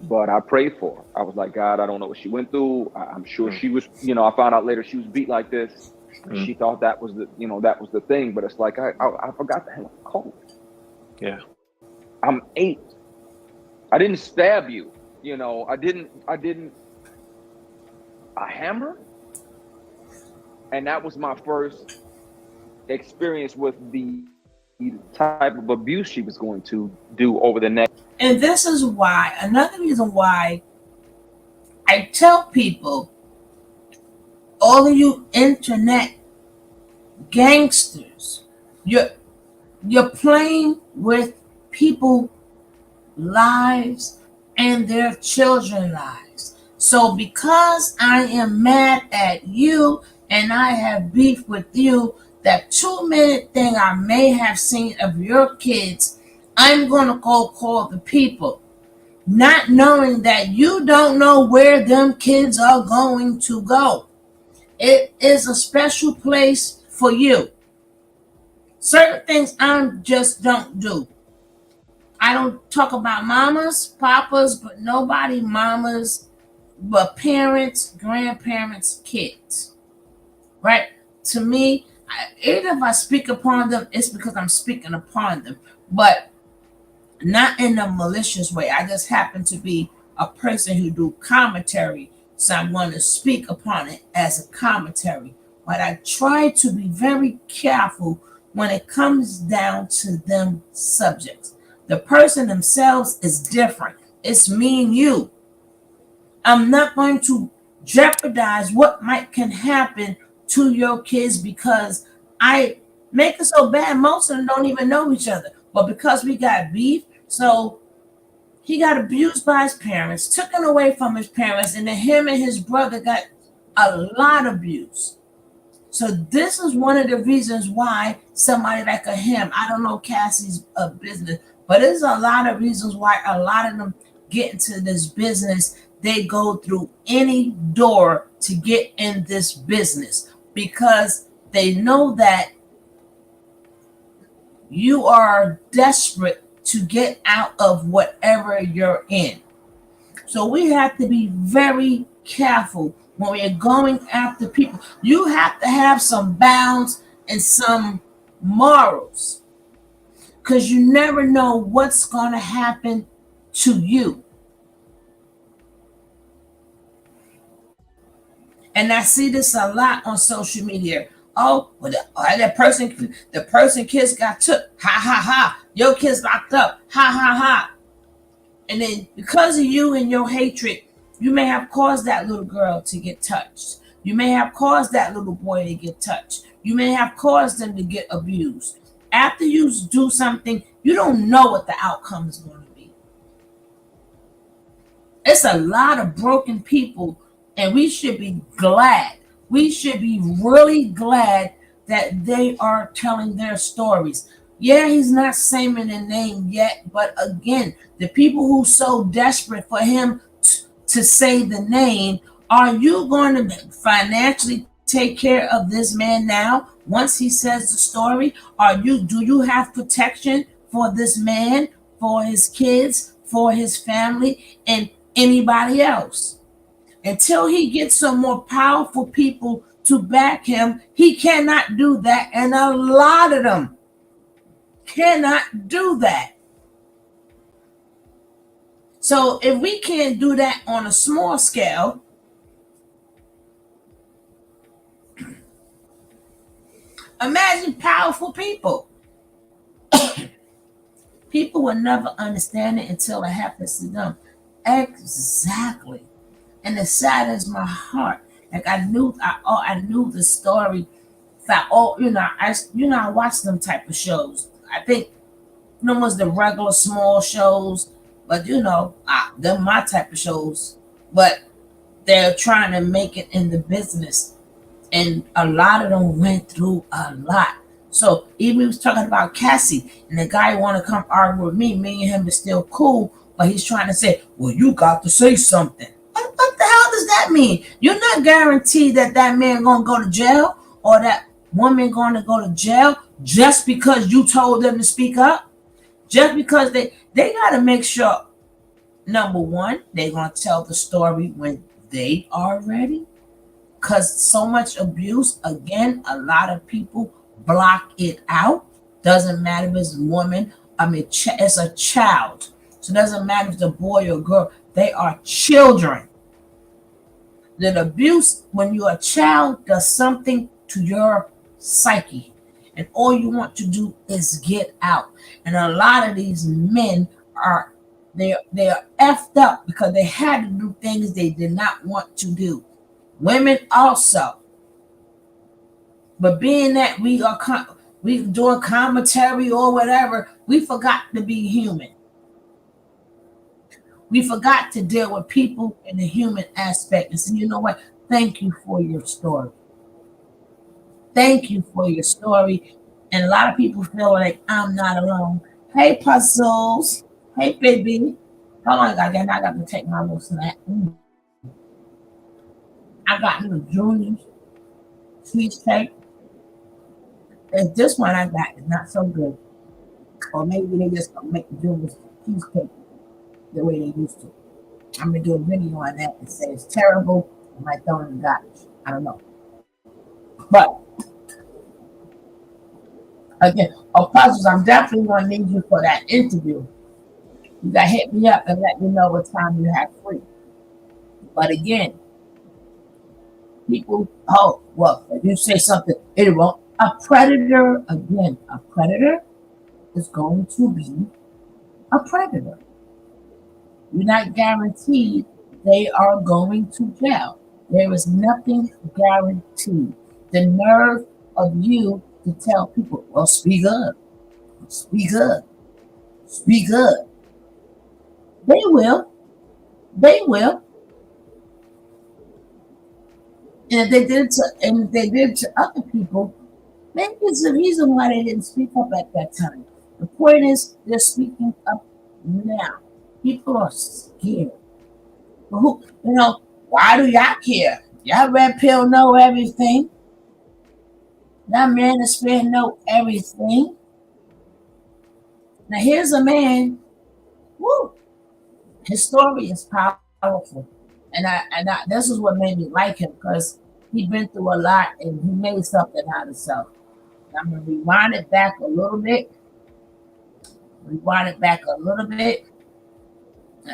But I prayed for her. I was like, God, I don't know what she went through. I'm sure she was, I found out later she was beat like this. She thought that was the thing. But it's like, I forgot to hang up the coat. Yeah. I'm 8. I didn't stab you. I didn't a hammer. And that was my first experience with the type of abuse she was going to do over the next. and this is why, another reason why I tell people, all of you internet gangsters, You're playing with people lives and their children's lives. So because I am mad at you and I have beef with you, that 2 minute thing I may have seen of your kids, I'm going to go call the people, not knowing that you don't know where them kids are going to go. It is a special place for you. Certain things I just don't do. I don't talk about mamas, papas, but nobody mamas, but parents, grandparents, kids. Right? To me, even if I speak upon them, it's because I'm speaking upon them, but not in a malicious way. I just happen to be a person who do commentary, so I want to speak upon it as a commentary. But I try to be very careful when it comes down to them subjects. The person themselves is different. It's me and you. I'm not going to jeopardize what might can happen to your kids because I make it so bad. Most of them don't even know each other. But because we got beef, so he got abused by his parents, taken away from his parents, and then him and his brother got a lot of abuse. So this is one of the reasons why somebody like a him, I don't know Cassie's business, but there's a lot of reasons why a lot of them get into this business. They go through any door to get in this business because they know that you are desperate to get out of whatever you're in. So we have to be very careful when we're going after people. You have to have some bounds and some morals because you never know what's going to happen to you. And I see this a lot on social media. Oh, well, the person kids got took. Ha ha ha. Your kids locked up. Ha ha ha. And then because of you and your hatred, you may have caused that little girl to get touched. You may have caused that little boy to get touched. You may have caused them to get abused. After you do something, you don't know what the outcome is going to be. It's a lot of broken people, and we should be glad. We should be really glad that they are telling their stories. Yeah, he's not saying the name yet, but again, the people who so desperate for him to say the name, are you going to financially take care of this man now once he says the story? Do you have protection for this man, for his kids, for his family, and anybody else? Until he gets some more powerful people to back him, he cannot do that, and a lot of them cannot do that. So if we can't do that on a small scale, imagine powerful people. People will never understand it until it happens to them. Exactly. And it saddens my heart. Like I knew the story. That I watch them type of shows. I think was the regular small shows, but they're my type of shows. But they're trying to make it in the business, and a lot of them went through a lot. So even we was talking about Cassie, and the guy want to come argue with me. Me and him is still cool, but he's trying to say, "Well, you got to say something." What the hell does that mean? You're not guaranteed that man gonna go to jail or that woman gonna go to jail just because you told them to speak up. Just because they got to make sure, number one, they're going to tell the story when they are ready. Because so much abuse, again, a lot of people block it out. Doesn't matter if it's a woman. I mean, it's a child. So it doesn't matter if it's a boy or girl. They are children. The abuse, when you're a child, does something to your psyche. And all you want to do is get out. And a lot of these men are effed up because they had to do things they did not want to do. Women also. But being that we doing commentary or whatever. We forgot to be human. We forgot to deal with people in the human aspect. And say, you know what? Thank you for your story. Thank you for your story. And a lot of people feel like I'm not alone. Hey, puzzles. Hey, baby. Hold on, again. I got to take my little snack. I got little juniors, cheesecake. And this one I got is not so good. Or maybe they just don't make the juniors cheesecake the way they used to. I'm gonna do a video on that and say it's terrible. I might throw it in the garbage. I don't know. But again, puzzles, I'm definitely gonna need you for that interview. You gotta hit me up and let me know what time you have free. But again, people, oh, well, if you say something, it won't. A predator, again, a predator is going to be a predator. You're not guaranteed they are going to jail. There is nothing guaranteed. The nerve of you to tell people, well, speak up, speak up, speak up. They will. They will. And if they did it to other people, maybe it's the reason why they didn't speak up at that time. The point is, they're speaking up now. People are scared. But who, why do y'all care? Y'all red pill know everything. That manosphere know everything. Now here's a man, woo, his story is powerful. And this is what made me like him, because he's been through a lot and he made something out of himself. I'm going to rewind it back a little bit.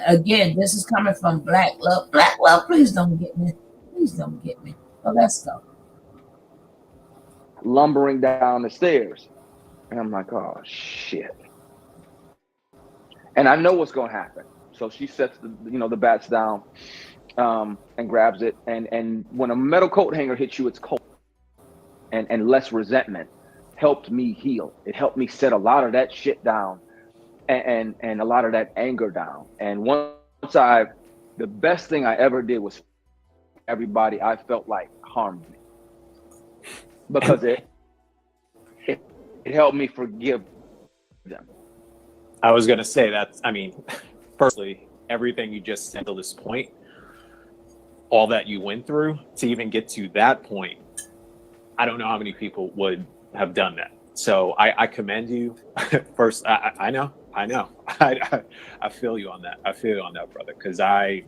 Again, this is coming from Black Love. Black Love, please don't get me. Please don't get me. But let's go. Lumbering down the stairs. And I'm like, oh, shit. And I know what's going to happen. So she sets the bats down and grabs it. And when a metal coat hanger hits you, it's cold. And less resentment helped me heal. It helped me set a lot of that shit down and a lot of that anger down. And once the best thing I ever did was everybody I felt like harmed me, because it helped me forgive them. I was going to say that, personally, everything you just said to this point, all that you went through to even get to that point, I don't know how many people would have done that. So I commend you. First, I know. I feel you on that. I feel you on that, brother. Because I'll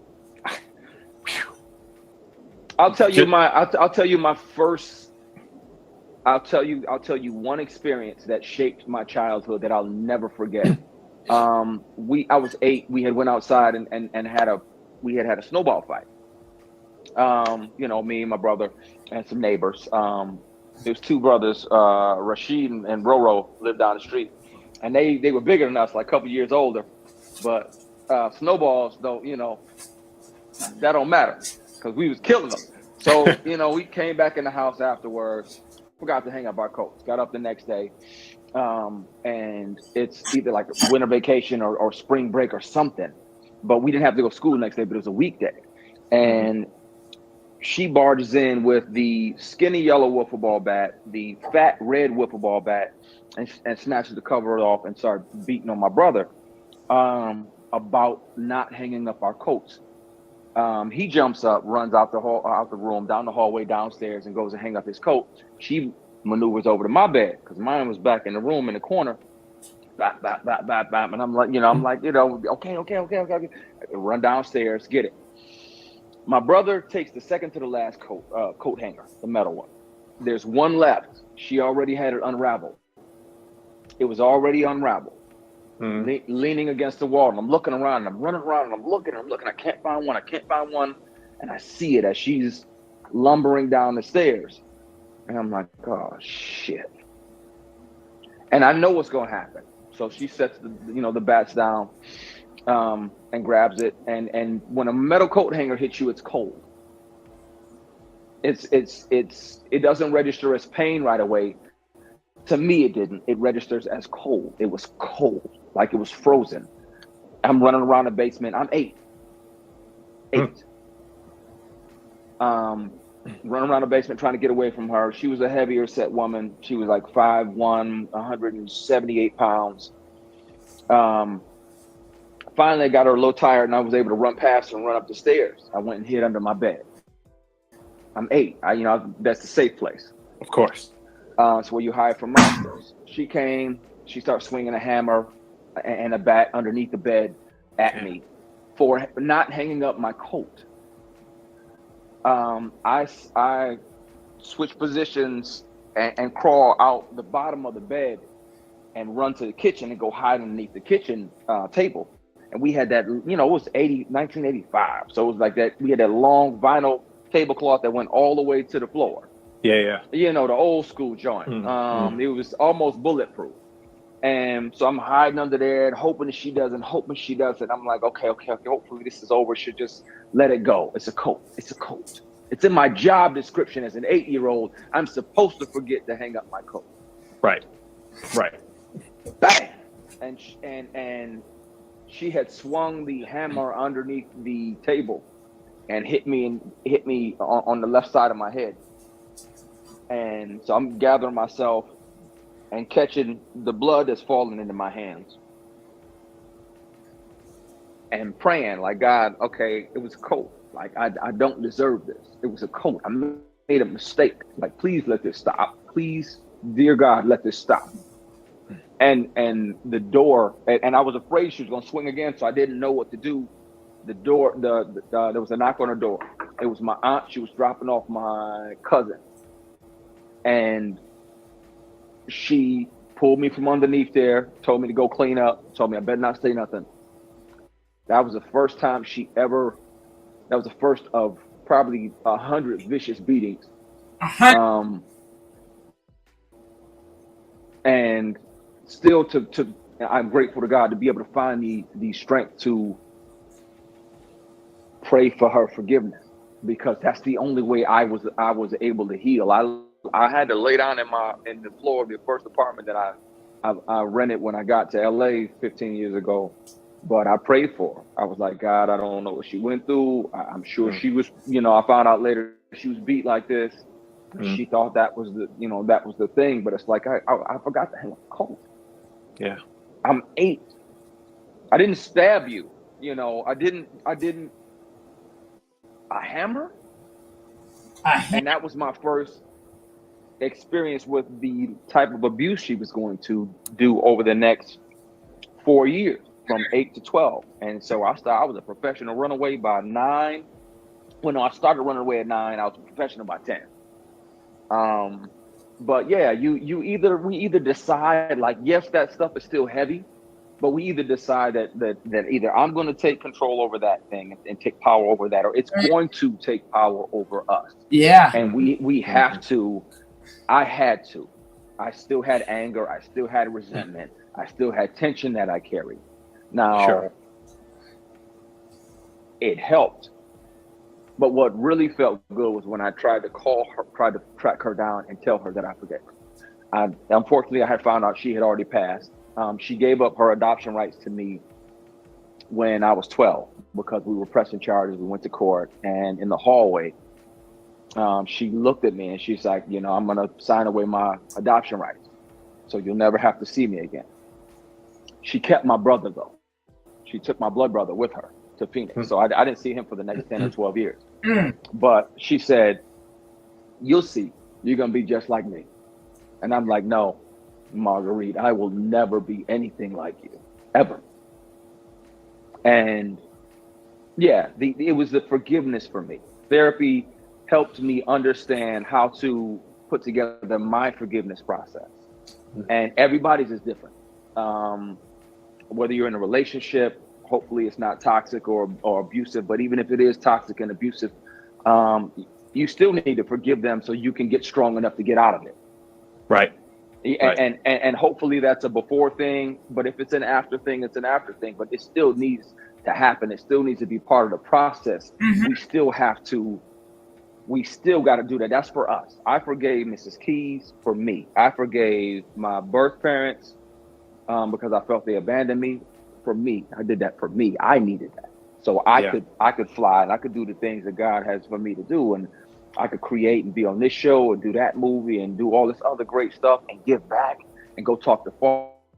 tell you one experience that shaped my childhood that I'll never forget. I was 8. We had went outside and had a snowball fight. Me and my brother and some neighbors. There's 2 brothers, Rashid and Roro, lived down the street, and they were bigger than us, like a couple years older. But snowballs, though, that don't matter, because we was killing them. So we came back in the house afterwards, forgot to hang up our coats, got up the next day, and it's either like a winter vacation or spring break or something, but we didn't have to go to school the next day, but it was a weekday. And she barges in with the skinny yellow wiffle ball bat, the fat red wiffle ball bat, and snatches the cover off and starts beating on my brother about not hanging up our coats. He jumps up, runs out the room, down the hallway, downstairs, and goes to hang up his coat. She maneuvers over to my bed, because mine was back in the room in the corner. Bap, bap, bap, bap, bap. And I'm like, okay. Run downstairs, get it. My brother takes the second to the last coat hanger, the metal one. There's one left. She already had it unraveled. It was already unraveled. Leaning against the wall. And I'm looking around, and I'm running around, and I'm looking. I can't find one. And I see it as she's lumbering down the stairs. And I'm like, oh, shit. And I know what's going to happen. So she sets the bats down. And grabs it, and when a metal coat hanger hits you, it's cold. It doesn't register as pain right away, To me, it didn't. It registers as cold. It was cold, like it was frozen. I'm running around the basement. I'm 8. Running around the basement trying to get away from her. She was a heavier set woman. She was like 5'1", 178 pounds. Finally, I got her a little tired, and I was able to run past her and run up the stairs. I went and hid under my bed. I'm 8. That's the safe place. Of course. It's where you hide from monsters. She came. She started swinging a hammer and a bat underneath the bed at me for not hanging up my coat. I switch positions and crawl out the bottom of the bed and run to the kitchen and go hide underneath the kitchen table. And we had that, it was 1985. So it was like that. We had that long vinyl tablecloth that went all the way to the floor. Yeah. The old school joint. It was almost bulletproof. And so I'm hiding under there and hoping that she doesn't. I'm like, okay. Hopefully this is over. Should just let it go. It's a coat. It's in my job description as an 8-year-old. I'm supposed to forget to hang up my coat. Right. Bang! And she had swung the hammer underneath the table and hit me on the left side of my head. And so I'm gathering myself and catching the blood that's falling into my hands and praying like, God, okay, it was a coat. Like, I don't deserve this. It was a coat. I made a mistake. Like, please let this stop. Please, dear God, let this stop. And the door, and I was afraid she was going to swing again, so I didn't know what to do. The door, there was a knock on the door. It was my aunt. She was dropping off my cousin. And she pulled me from underneath there, told me to go clean up, told me I better not say nothing. That was the first time that was the first of probably 100 vicious beatings. And still I'm grateful to God to be able to find the strength to pray for her forgiveness, because that's the only way I was able to heal. I had to lay down in the floor of the first apartment that I rented when I got to LA 15 years ago. But I prayed for her. I was like, God, I don't know what she went through. I'm sure she was, I found out later she was beat like this. She thought that was the thing. But it's like, I forgot to hang up the coat. Yeah. I'm 8. I didn't stab you. I didn't. A hammer? And that was my first experience with the type of abuse she was going to do over the next 4 years, from 8 to 12. And so I was a professional runaway by 9. Well, no, I started running away at 9. I was a professional by 10. But yeah, we either decide, like, yes, that stuff is still heavy, but we either decide that either I'm going to take control over that thing and take power over that, or it's going to take power over us. Yeah. And we have to. I had to. I still had anger. I still had resentment. I still had tension that I carried. Now, it helped. But what really felt good was when I tried to call her, tried to track her down and tell her that I forgave her. Unfortunately, I had found out she had already passed. She gave up her adoption rights to me when I was 12 because we were pressing charges. We went to court, and in the hallway, she looked at me and she's like, I'm going to sign away my adoption rights, so you'll never have to see me again. She kept my brother, though. She took my blood brother with her to Phoenix. So I didn't see him for the next 10 or 12 years. But she said, you'll see, you're going to be just like me. And I'm like, no, Marguerite, I will never be anything like you, ever. And yeah, it was the forgiveness for me. Therapy helped me understand how to put together my forgiveness process. And everybody's is different. Whether you're in a relationship, hopefully it's not toxic or abusive, but even if it is toxic and abusive, you still need to forgive them so you can get strong enough to get out of it. Right. And hopefully that's a before thing, but if it's an after thing, it's an after thing, but it still needs to happen. It still needs to be part of the process. We still have to we still got to do that. That's for us. I forgave Mrs. Keys for me. I forgave my birth parents because I felt they abandoned me. For me, I did that for me. I needed that, so I could fly and I could do the things that God has for me to do, and I could create and be on this show and do that movie and do all this other great stuff and give back and go talk to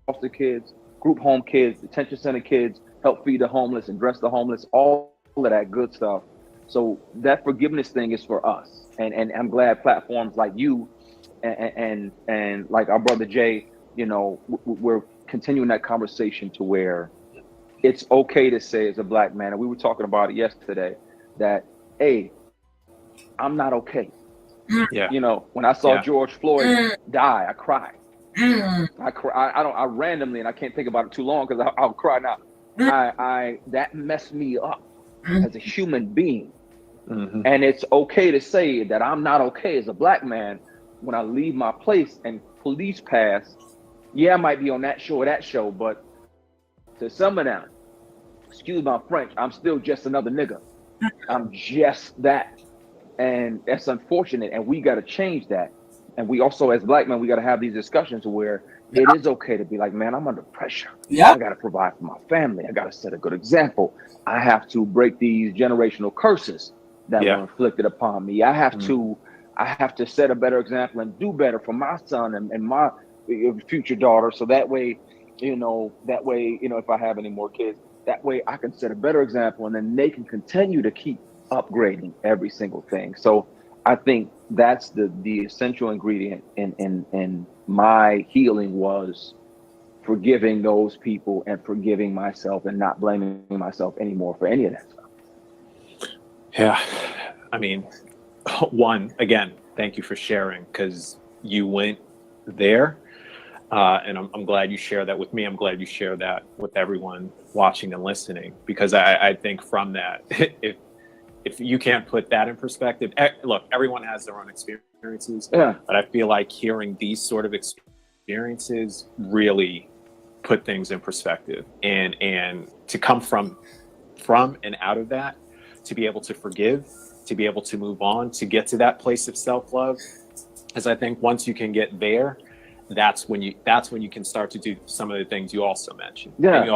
foster kids, group home kids, detention center kids, help feed the homeless and dress the homeless, all of that good stuff. So that forgiveness thing is for us, and I'm glad platforms like you and like our brother Jay, you know, we're continuing that conversation to where it's okay to say as a Black man, and we were talking about it yesterday, that hey, I'm not okay. Yeah. You know, when I saw George Floyd die, I cried. I randomly, and I can't think about it too long because I'll cry now. That messed me up as a human being. And it's okay to say that I'm not okay as a Black man when I leave my place and police pass. Yeah, I might be on that show or that show, but to some of them, excuse my French, I'm still just another nigga. I'm just that. And that's unfortunate. And we got to change that. And we also, as Black men, we got to have these discussions where it is okay to be like, man, I'm under pressure. I got to provide for my family. I got to set a good example. I have to break these generational curses that were inflicted upon me. I have to set a better example and do better for my son and my future daughter. So that way, if I have any more kids, that way I can set a better example, and then they can continue to keep upgrading every single thing. So I think that's the essential ingredient in my healing was forgiving those people and forgiving myself and not blaming myself anymore for any of that stuff. Yeah. I mean, again, thank you for sharing, because you went there. And I'm glad you share that with me. I'm glad you share that with everyone watching and listening, because I think from that, if you can't put that in perspective, look, everyone has their own experiences, but I feel like hearing these sort of experiences really put things in perspective, and to come from and out of that, to be able to forgive, to be able to move on, to get to that place of self-love, because I think once you can get there, that's when you can start to do some of the things you also mentioned. Yeah. And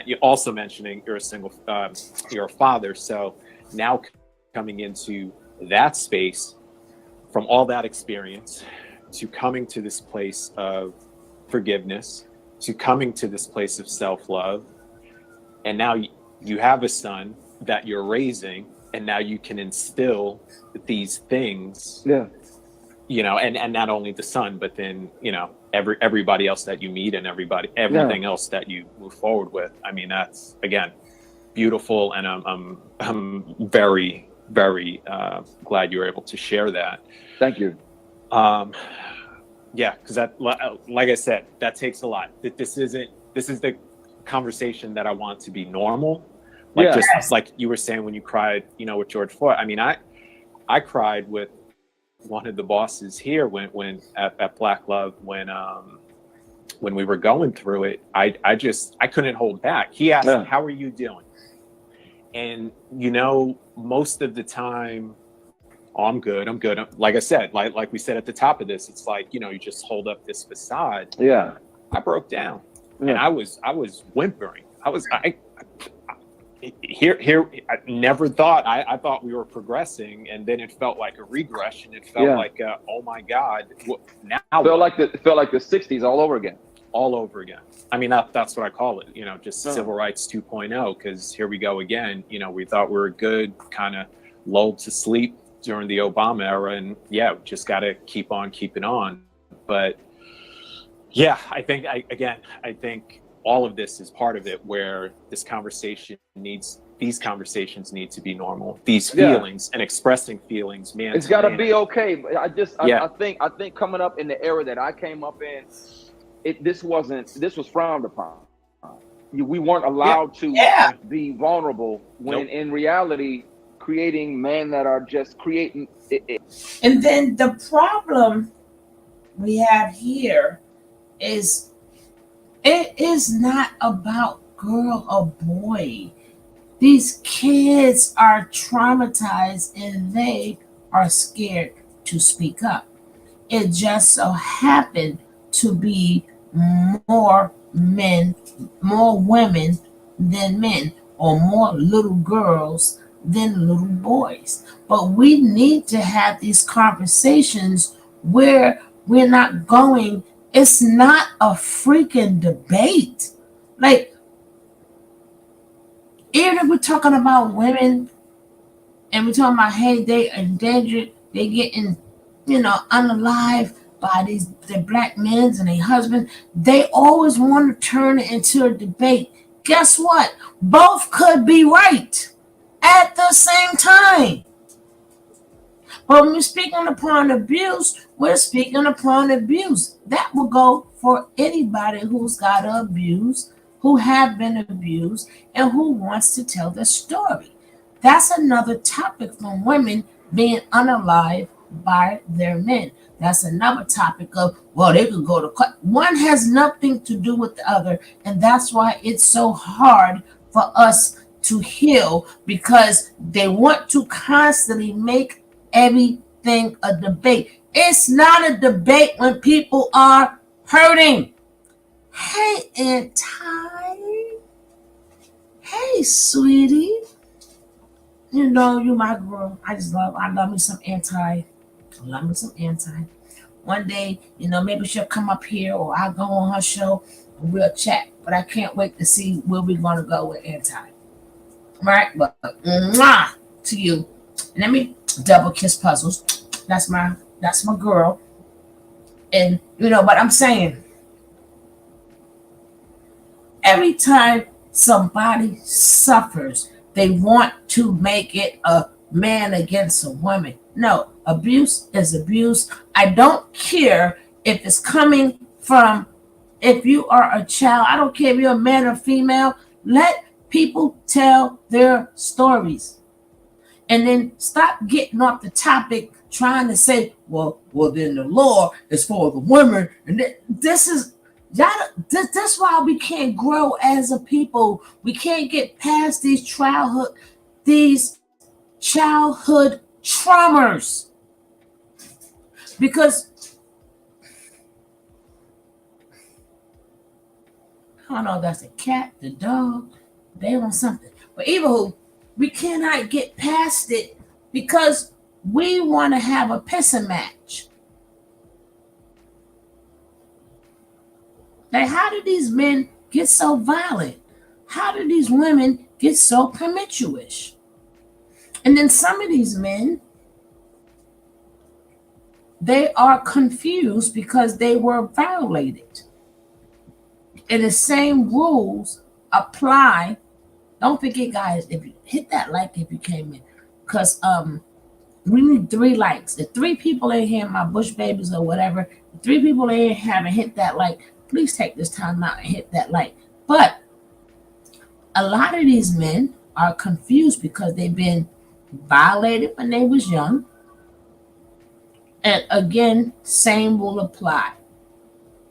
you also mentioning you're a father. So now coming into that space, from all that experience, to coming to this place of forgiveness, to coming to this place of self-love, and now you have a son that you're raising, and now you can instill these things. And not only the son, but then everybody else that you meet, and everything else that you move forward with. I mean, that's, again, beautiful, and I'm very, very glad you were able to share that. Thank you. Because that, like I said, that takes a lot. This is the conversation that I want to be normal. Just like you were saying when you cried, with George Floyd. I mean, I cried with one of the bosses here when at Black Love, when we were going through it. I couldn't hold back. He asked, "How are you doing?" And most of the time, "Oh, I'm good. I'm good." Like I said, like we said at the top of this, it's like, you just hold up this facade. Yeah. I broke down, and I was whimpering. I never thought, I thought we were progressing, and then it felt like a regression. It felt like, oh my God, now it felt like the 60s all over again. I mean, that's what I call it, just civil rights 2.0, because here we go again. We thought we were good, kind of lulled to sleep during the Obama era, and just got to keep on keeping on. But I think all of this is part of it, where these conversations need to be normal. These feelings and expressing feelings, man. It's got to be okay. I think coming up in the era that I came up in, this was frowned upon. We weren't allowed to be vulnerable, when in reality, creating men that are just creating it. And then the problem we have here is, it is not about girl or boy. These kids are traumatized, and they are scared to speak up. It just so happened to be more men, more women than men, or more little girls than little boys. But we need to have these conversations where we're not going, it's not a freaking debate. Like, even if we're talking about women and we're talking about, hey, they endangered, they getting, unalive by these the black men and their husbands, they always want to turn it into a debate. Guess what? Both could be right at the same time. But when we're speaking upon abuse, we're speaking upon abuse. That will go for anybody who's got abused, who have been abused, and who wants to tell their story. That's another topic from women being unalive by their men. That's another topic of, well, they could go to court. One has nothing to do with the other, and that's why it's so hard for us to heal, because they want to constantly make everything a debate. It's not a debate when people are hurting. Hey, Aunt Ty. Hey, sweetie. You my girl. I love me some Anti. Love me some Anti. One day, maybe she'll come up here or I'll go on her show and we'll chat. But I can't wait to see where we're going to go with Anti. Right? But mwah, to you. And let me double kiss Puzzles. That's my girl. And what I'm saying, every time somebody suffers, they want to make it a man against a woman. No, abuse is abuse. I don't care if it's coming from, if you are a child, I don't care if you're a man or female. Let people tell their stories. And then stop getting off the topic trying to say, well, then the law is for the women. And that's why we can't grow as a people. We can't get past these childhood traumas. Because I don't know if that's the cat, the dog, they want something. But even who, we cannot get past it because we want to have a pissing match. Like, how do these men get so violent? How do these women get so promiscuous? And then some of these men, they are confused because they were violated. And the same rules apply. Don't forget, guys, if you hit that like if you came in, because we need 3 likes. If 3 people in here, my bush babies or whatever, if 3 people in here haven't hit that like, please take this time out and hit that like. But a lot of these men are confused because they've been violated when they was young. And again, same will apply.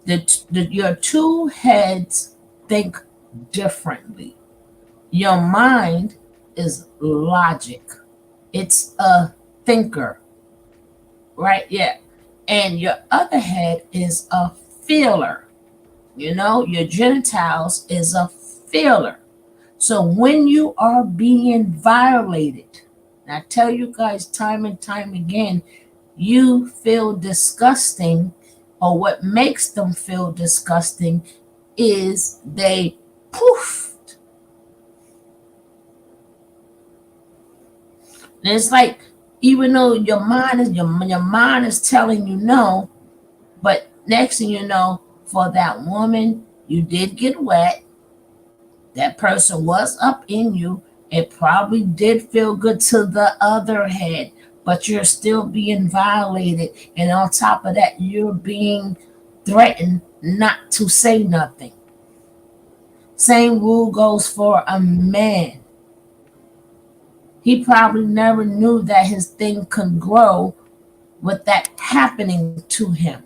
Your 2 heads think differently. Your mind is logic. It's a thinker, right? Yeah. And your other head is a feeler. Your genitals is a feeler. So when you are being violated, and I tell you guys time and time again, you feel disgusting, or what makes them feel disgusting is they poof. And it's like, even though your mind is telling you no, but next thing you know, for that woman, you did get wet. That person was up in you. It probably did feel good to the other head, but you're still being violated. And on top of that, you're being threatened not to say nothing. Same rule goes for a man. He probably never knew that his thing could grow with that happening to him.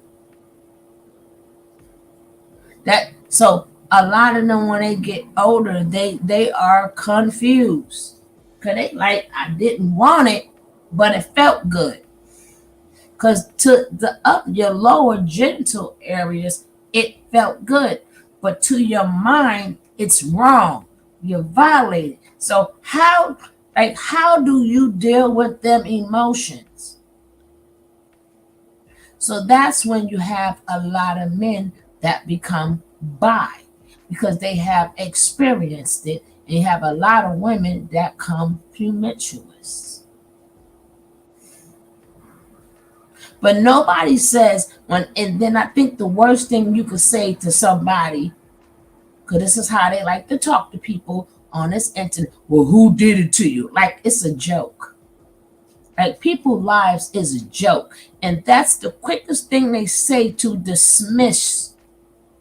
So a lot of them, when they get older, they are confused. Because they like, I didn't want it, but it felt good. Because to the up your lower genital areas, it felt good, but to your mind, it's wrong. You're violated. So how do you deal with them emotions? So that's when you have a lot of men that become bi because they have experienced it, and you have a lot of women that come promiscuous. But nobody says when, and then I think the worst thing you could say to somebody, because this is how they like to talk to people on this internet. Well, who did it to you? Like it's a joke. Like people's lives is a joke. And that's the quickest thing they say to dismiss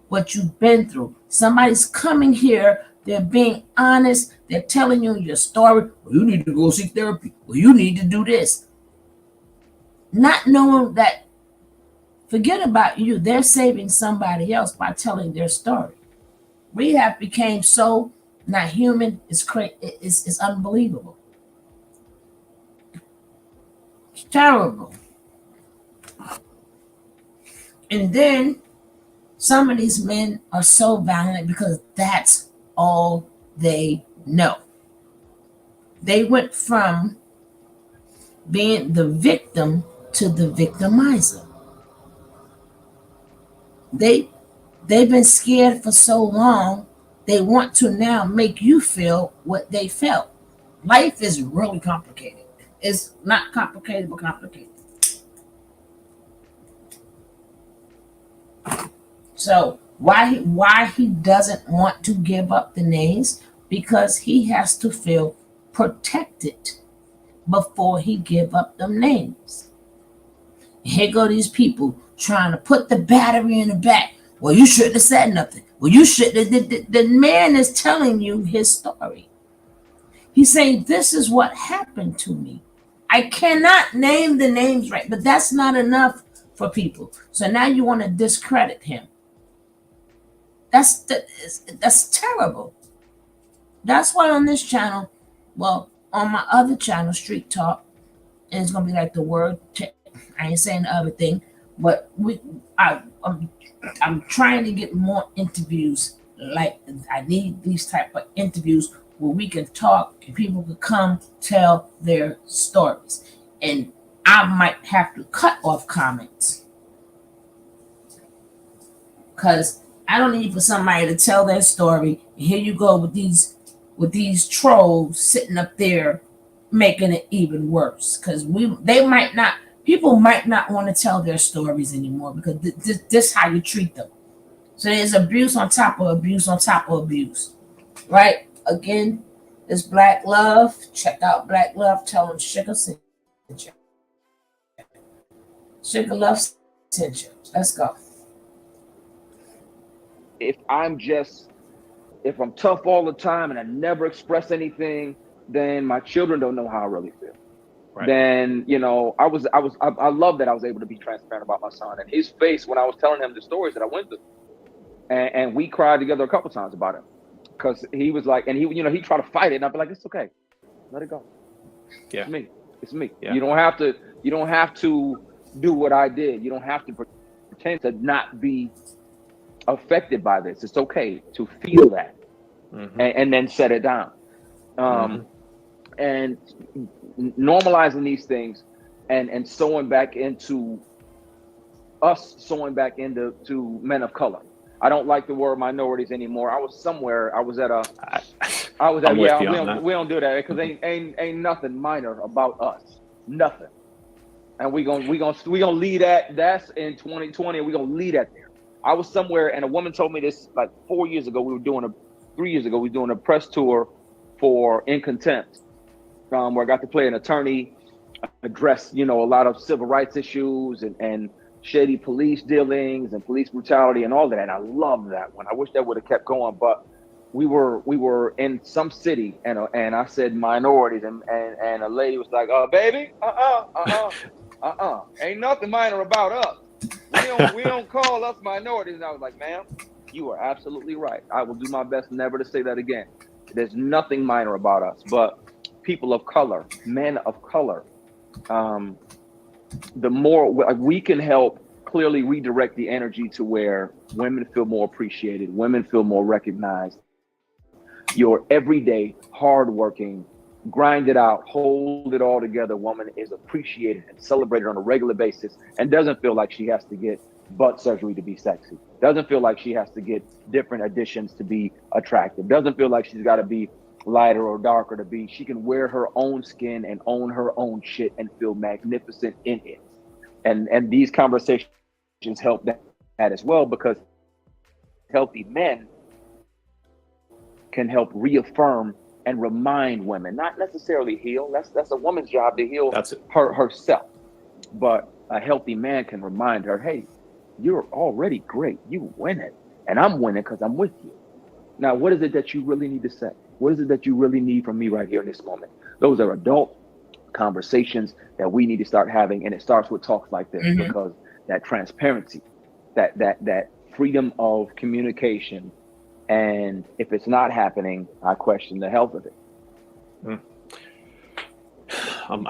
what you've been through. Somebody's coming here, they're being honest, they're telling you your story. Well, you need to go seek therapy. Well, you need to do this. Not knowing that, forget about you, they're saving somebody else by telling their story. Rehab became so not human, it's unbelievable. It's terrible. And then some of these men are so violent because that's all they know. They went from being the victim to the victimizer. They've been scared for so long, they want to now make you feel what they felt. Life is really complicated. It's not complicated, but complicated. So why he doesn't want to give up the names? Because he has to feel protected before he give up them names. Here go these people trying to put the battery in the back. Well, you shouldn't have said nothing. Well, you should. The man is telling you his story. He's saying, this is what happened to me. I cannot name the names right, but that's not enough for people. So now you want to discredit him. That's terrible. That's why on this channel, well, on my other channel, Street Talk, and it's gonna be like the word. I ain't saying the other thing, but I'm trying to get more interviews. Like I need these type of interviews where we can talk and people can come tell their stories. And I might have to cut off comments because I don't need for somebody to tell their story. And here you go with these trolls sitting up there making it even worse. Because people might not want to tell their stories anymore because this is how you treat them. So there's abuse on top of abuse on top of abuse. Right? Again, it's Black Love. Check out Black Love. Tell them Sugar sent you. Sugar Love sent you. Let's go. If I'm tough all the time and I never express anything, then my children don't know how I really feel. Right. Then, I love that I was able to be transparent about my son and his face when I was telling him the stories that I went through. And we cried together a couple times about it. Because he was like, and he tried to fight it, and I'd be like, it's okay. Let it go. Yeah. It's me. Yeah. You don't have to do what I did. You don't have to pretend to not be affected by this. It's okay to feel that. Mm-hmm. and then set it down. And normalizing these things and sewing back into men of color. I don't like the word minorities anymore. We don't do that because ain't nothing minor about us. Nothing. And we gonna lead that. That's in 2020. And we gonna lead that there. I was somewhere and a woman told me this like 3 years ago. We were doing a press tour for In Contempt, where I got to play an attorney, address a lot of civil rights issues and shady police dealings and police brutality and all that. And I love that one. I wish that would have kept going, but we were in some city and I said minorities and a lady was like, baby, ain't nothing minor about us. We don't call us minorities. And I was like, ma'am, you are absolutely right. I will do my best never to say that again. There's nothing minor about us, but people of color, men of color, the more we can help clearly redirect the energy to where women feel more appreciated, women feel more recognized. Your everyday, hardworking, grind it out, hold it all together woman is appreciated and celebrated on a regular basis and doesn't feel like she has to get butt surgery to be sexy. Doesn't feel like she has to get different additions to be attractive. Doesn't feel like she's got to be lighter or darker to be. She can wear her own skin and own her own shit and feel magnificent in it. And these conversations help that as well, because healthy men can help reaffirm and remind women, not necessarily heal. That's a woman's job to heal herself. But a healthy man can remind her, hey, you're already great. You winning. And I'm winning because I'm with you. Now, what is it that you really need to say? What is it that you really need from me right here in this moment? Those are adult conversations that we need to start having. And it starts with talks like this, because that transparency, that freedom of communication. And if it's not happening, I question the health of it. I'm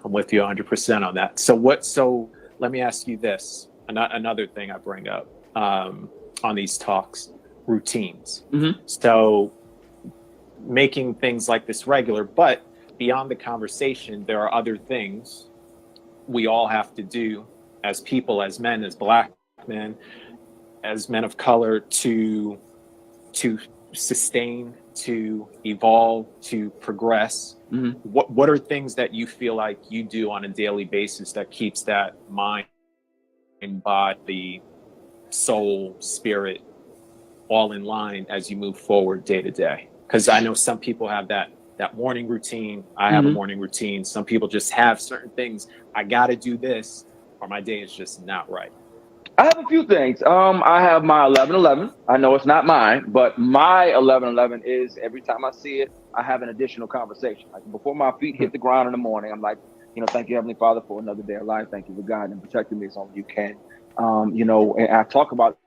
with you 100% on that. So let me ask you this. Another thing I bring up on these talks, routines. So making things like this regular, but beyond the conversation, there are other things we all have to do as people, as men, as Black men, as men of color, to sustain, to evolve, to progress. What are things that you feel like you do on a daily basis that keeps that mind, body, soul, spirit all in line as you move forward day to day? Because I know some people have that morning routine. I have a morning routine. Some people just have certain things. I got to do this or my day is just not right. I have a few things. I have my 11:11. I know it's not mine, but my 11:11 is every time I see it, I have an additional conversation. Like before my feet hit the ground in the morning, I'm like, thank you, Heavenly Father, for another day of life. Thank you for guiding and protecting me as only you can. And I talk about,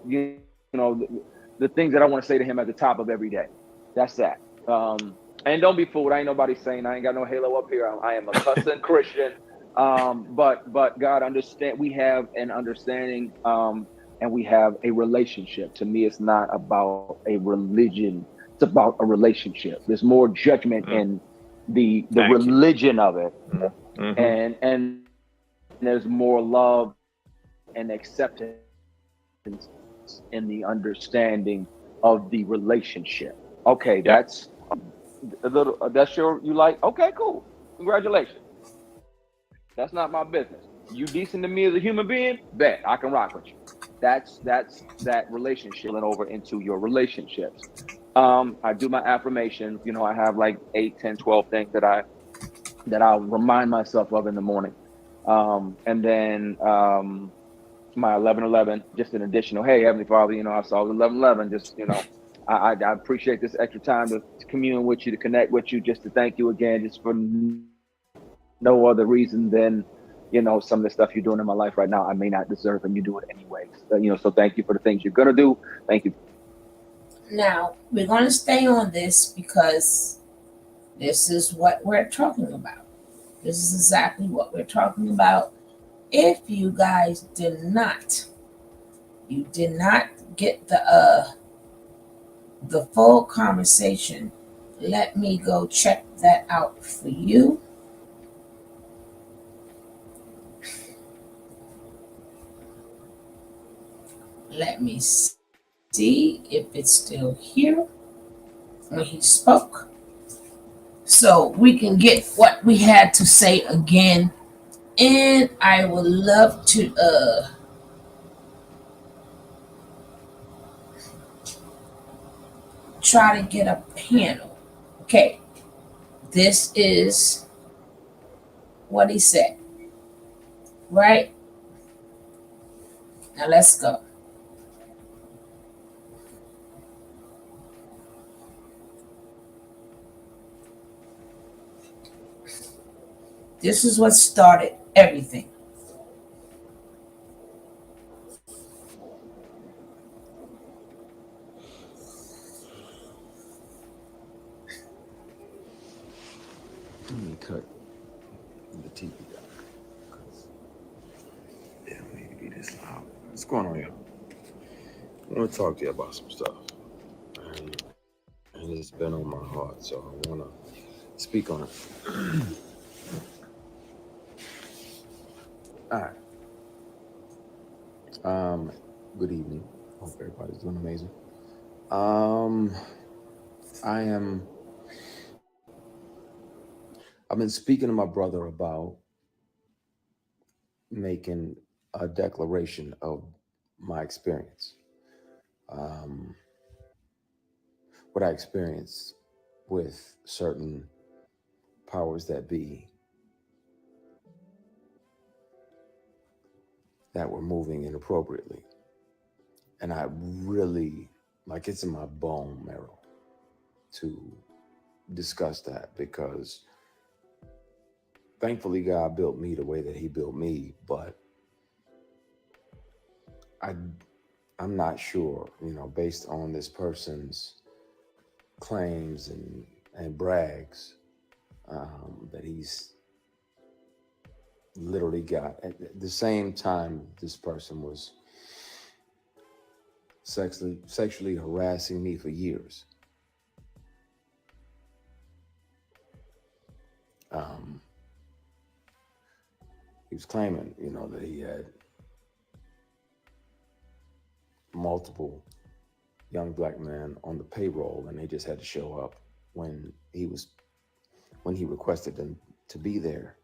the things that I want to say to him at the top of every day. That's that. And don't be fooled. I ain't nobody saying I ain't got no halo up here. I am a cussing Christian. But God, understand, we have an understanding, and we have a relationship. To me, it's not about a religion. It's about a relationship. There's more judgment in the religion of it. And there's more love and acceptance in the understanding of the relationship. Okay, that's a little, you like, okay, cool. Congratulations. That's not my business. You decent to me as a human being? Bet I can rock with you. That's that relationship and over into your relationships. I do my affirmations. I have like 8, 10, 12 things that I'll remind myself of in the morning. And then my 11:11, just an additional, hey, Heavenly Father, I saw the 11:11, just, I appreciate this extra time to commune with you, to connect with you, just to thank you again, just for no other reason than, some of the stuff you're doing in my life right now, I may not deserve, and you do it anyways. So thank you for the things you're going to do. Thank you. Now, we're going to stay on this because this is what we're talking about. This is exactly what we're talking about. If you guys did not get the full conversation, let me go check that out for you. Let me see if it's still here when he spoke, so we can get what we had to say again. And I would love to try to get a panel. Okay, this is what he said, right? Now let's go. This is what started everything. Let me cut the TV down. What's going on, y'all? I want to talk to you about some stuff, and it's been on my heart, so I want to speak on it. All right. Um, Good evening. Hope everybody's doing amazing. Um, I am. I've been speaking to my brother about making a declaration of my experience. Um, what I experienced with certain powers that be that were moving inappropriately. And I really, like, it's in my bone marrow to discuss that because thankfully God built me the way that he built me, but I, I'm not sure, based on this person's claims and brags, that he's literally got at the same time this person was sexually harassing me for years. Um, he was claiming, that he had multiple young black men on the payroll, and they just had to show up when he requested them to be there.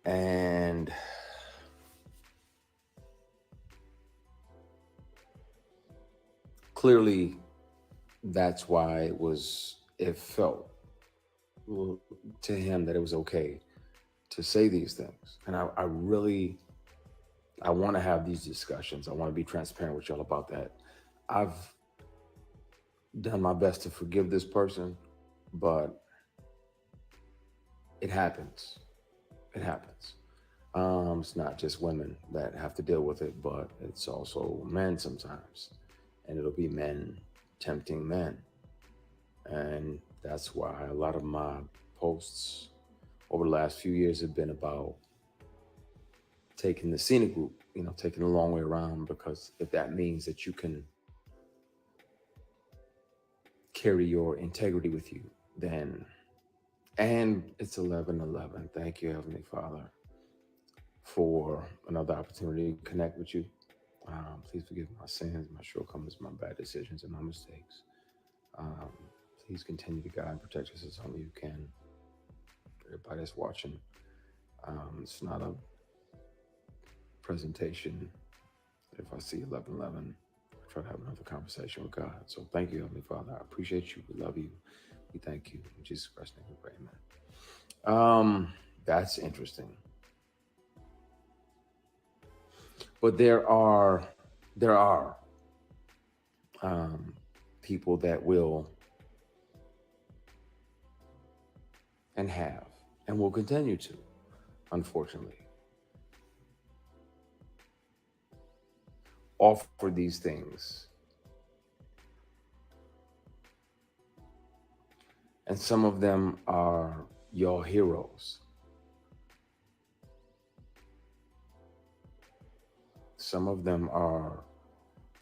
And clearly, that's why it felt to him that it was okay to say these things. And I want to have these discussions. I want to be transparent with y'all about that. I've done my best to forgive this person, but it happens. It happens. It's not just women that have to deal with it, but it's also men sometimes. And it'll be men tempting men. And that's why a lot of my posts over the last few years have been about taking the scenic route, taking the long way around, because if that means that you can carry your integrity with you, then, and it's 11:11. Thank you, Heavenly Father, for another opportunity to connect with you. Please forgive my sins, my shortcomings, my bad decisions, and my mistakes. Please continue to guide and protect us as only you can. Everybody that's watching, it's not a presentation. If I see 11:11, I try to have another conversation with God. So thank you, Heavenly Father. I appreciate you. We love you. We thank you. In Jesus Christ's name we pray, amen. That's interesting. But there are people that will and have and will continue to, unfortunately, offer these things. And some of them are your heroes. Some of them are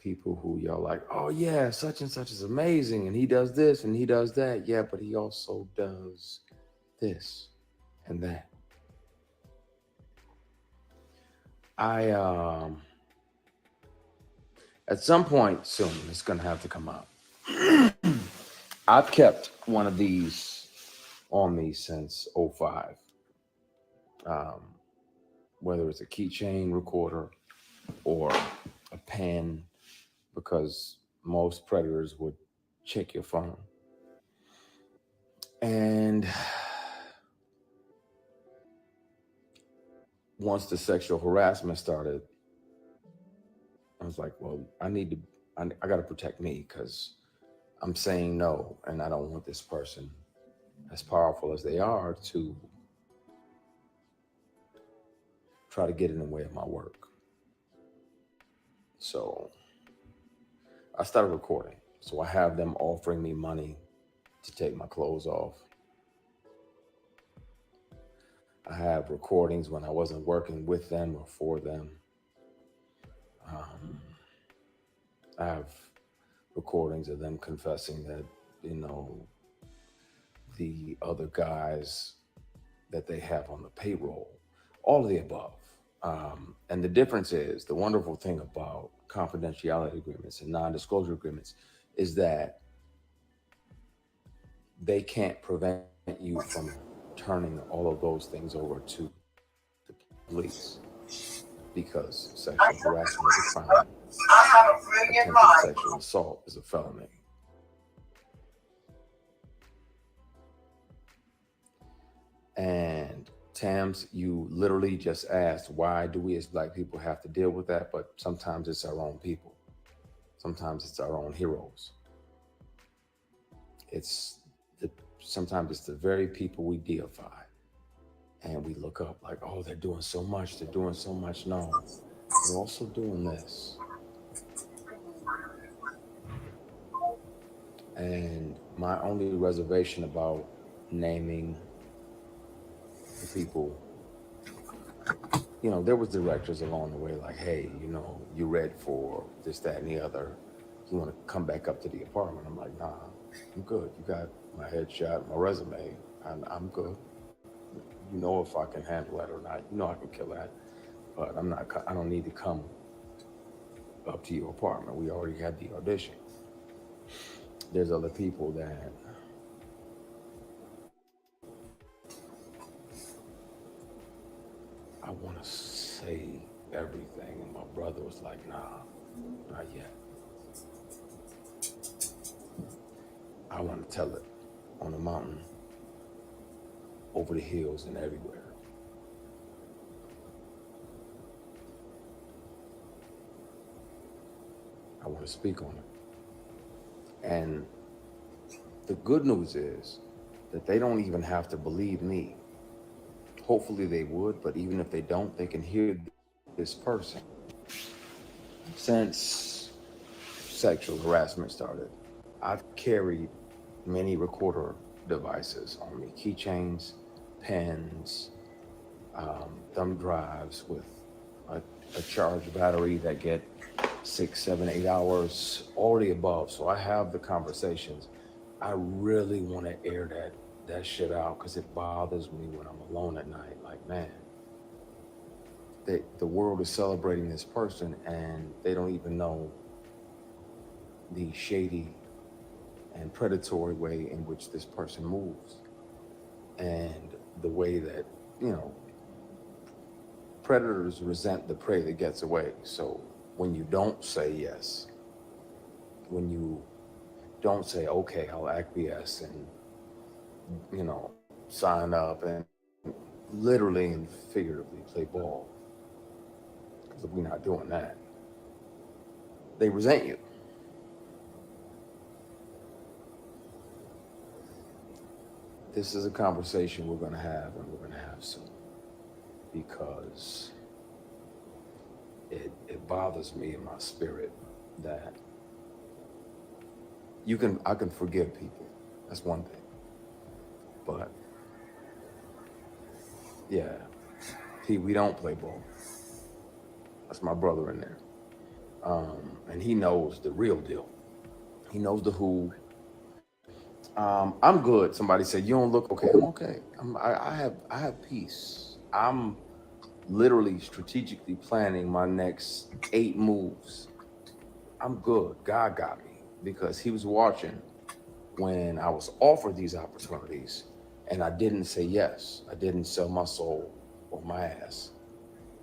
people who y'all like, oh yeah, such and such is amazing, and he does this and he does that. Yeah, but he also does this and that. At some point soon, it's gonna have to come out. I've kept one of these on me since 05. Whether it's a keychain recorder or a pen, because most predators would check your phone. And once the sexual harassment started, I was like, well, I got to protect me, because I'm saying no, and I don't want this person, as powerful as they are, to try to get in the way of my work. So I started recording. So I have them offering me money to take my clothes off. I have recordings when I wasn't working with them or for them. I have recordings of them confessing that, you know, the other guys that they have on the payroll, all of the above. And the difference is the wonderful thing about confidentiality agreements and non disclosure agreements is that they can't prevent you from turning all of those things over to the police because I sexual have harassment is a crime, a brilliant attempted mind. sexual assault is a felony. And Tams, you literally just asked, why do we as Black people have to deal with that? But sometimes it's our own people. Sometimes it's our own heroes. It's the sometimes it's the very people we deify, and we look up like, oh, they're doing so much. They're doing so much. No, they're also doing this. And my only reservation about naming the people, you know, there was directors along the way like, hey, you know, you read for this, that, and the other. You want to come back up to the apartment? I'm like, nah, I'm good. You got my headshot, my resume, and I'm good. You know if I can handle that or not. You know I can kill that, but I'm not. I don't need to come up to your apartment. We already had the audition. There's other people that I want to say everything, and my brother was like, nah, not yet. I want to tell it on the mountain, over the hills, and everywhere. I want to speak on it. And the good news is that they don't even have to believe me. Hopefully they would, but even if they don't, they can hear this person. Since sexual harassment started, I've carried many recorder devices on me, keychains, pens, thumb drives with a charged battery that get 6, 7, 8 hours, all the above. So I have the conversations. I really want to air that shit out because it bothers me when I'm alone at night. Like, man, the world is celebrating this person and they don't even know the shady and predatory way in which this person moves, and the way that, you know, predators resent the prey that gets away. So when you don't say yes, when you don't say, okay, I'll acquiesce and, you know, sign up and literally and figuratively play ball, because if we're not doing that, they resent you. This is a conversation we're going to have, and we're going to have soon, because it bothers me in my spirit that I can forgive people. That's one thing. But yeah, we don't play ball. That's my brother in there. And he knows the real deal. He knows the who. I'm good. Somebody said, you don't look okay. I'm okay. I have peace. I'm literally strategically planning my next 8 moves. I'm good. God got me because he was watching when I was offered these opportunities and I didn't say yes. I didn't sell my soul or my ass.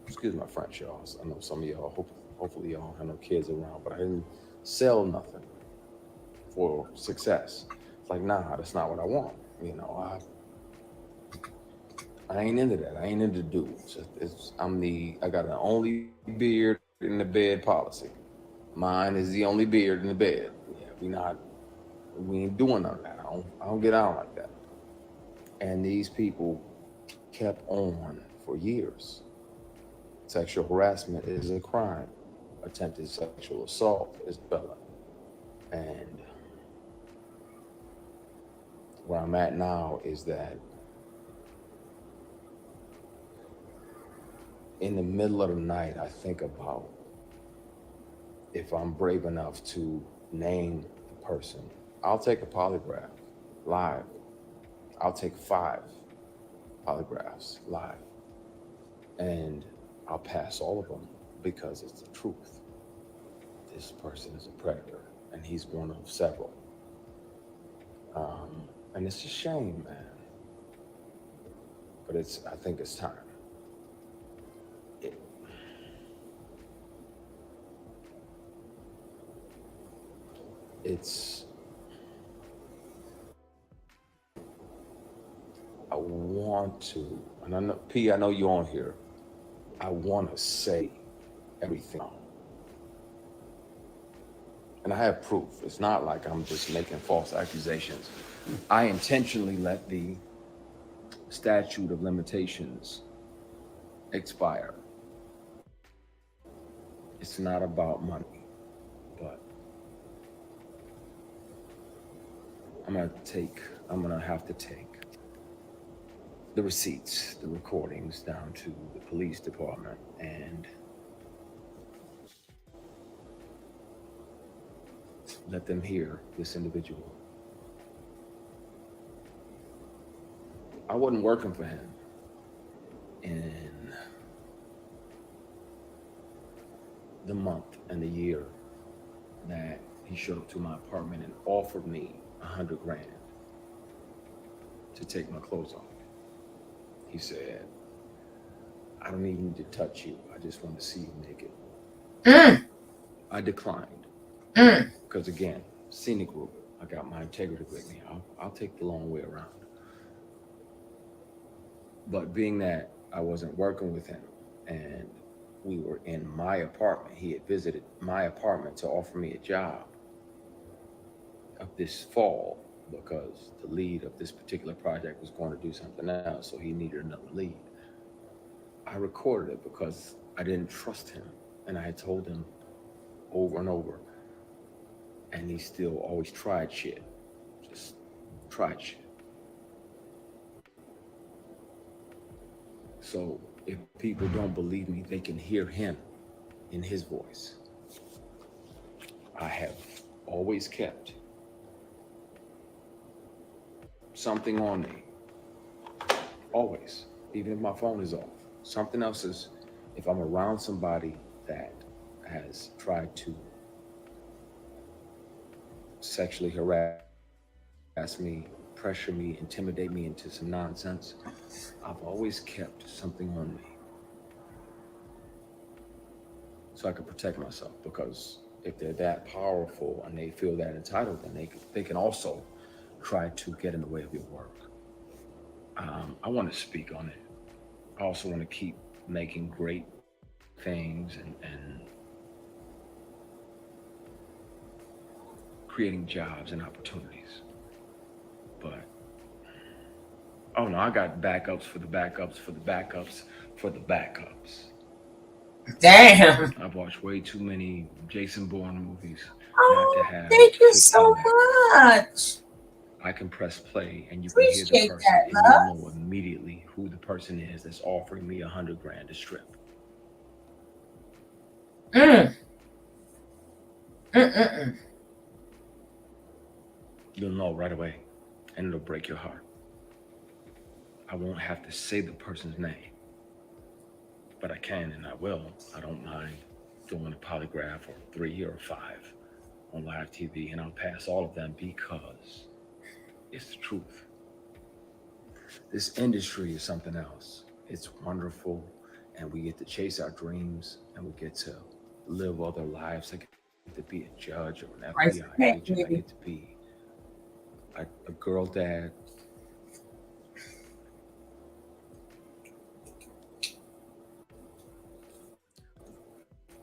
Excuse my French, y'all. I know some of y'all, hopefully y'all have no kids around, but I didn't sell nothing for success. It's like, nah, that's not what I want. You know, I ain't into that. I ain't into dudes. I got an only beard in the bed policy. Mine is the only beard in the bed. Yeah, we ain't doing none of that. I don't get out like that. And these people kept on for years. Sexual harassment is a crime. Attempted sexual assault is a felony. And where I'm at now is that in the middle of the night, I think about if I'm brave enough to name the person, I'll take a polygraph live. I'll take 5 polygraphs live, and I'll pass all of them because it's the truth. This person is a predator, and he's one of several. And it's a shame, man. But I think it's time. It, it's, I want to, and I know, P, I know you're on here. I want to say everything. And I have proof. It's not like I'm just making false accusations. I intentionally let the statute of limitations expire. It's not about money, but I'm gonna have to take the receipts, the recordings down to the police department and let them hear this individual. I wasn't working for him in the month and the year that he showed up to my apartment and offered me $100 grand to take my clothes off. He said, I don't even need to touch you. I just want to see you naked. I declined. Because again, scenic route. I got my integrity with me. I'll take the long way around. But being that I wasn't working with him and we were in my apartment, he had visited my apartment to offer me a job of this fall because the lead of this particular project was going to do something else, so he needed another lead. I recorded it because I didn't trust him, and I had told him over and over, and he still always tried shit. Just tried shit. So if people don't believe me, they can hear him in his voice. I have always kept something on me. Always. Even if my phone is off. Something else is, if I'm around somebody that has tried to sexually harass me, pressure me, intimidate me into some nonsense, I've always kept something on me so I can protect myself, because if they're that powerful and they feel that entitled, then they can also try to get in the way of your work. I want to speak on it. I also want to keep making great things and creating jobs and opportunities. But, oh no, I got backups for the backups for the backups for the backups. Damn. I've watched way too many Jason Bourne movies Oh, not to have. thank you so much. I can press play and you Appreciate can hear the person that, and love. you'll know immediately who the person is that's offering me $100 grand to strip. You'll know right away, and it'll break your heart. I won't have to say the person's name, but I can and I will. I don't mind doing a polygraph or 3 or 5 on live TV, and I'll pass all of them because it's the truth. This industry is something else. It's wonderful, and we get to chase our dreams, and we get to live other lives. I get to be a judge or an Price FBI check, agent. I baby. get to be a girl dad.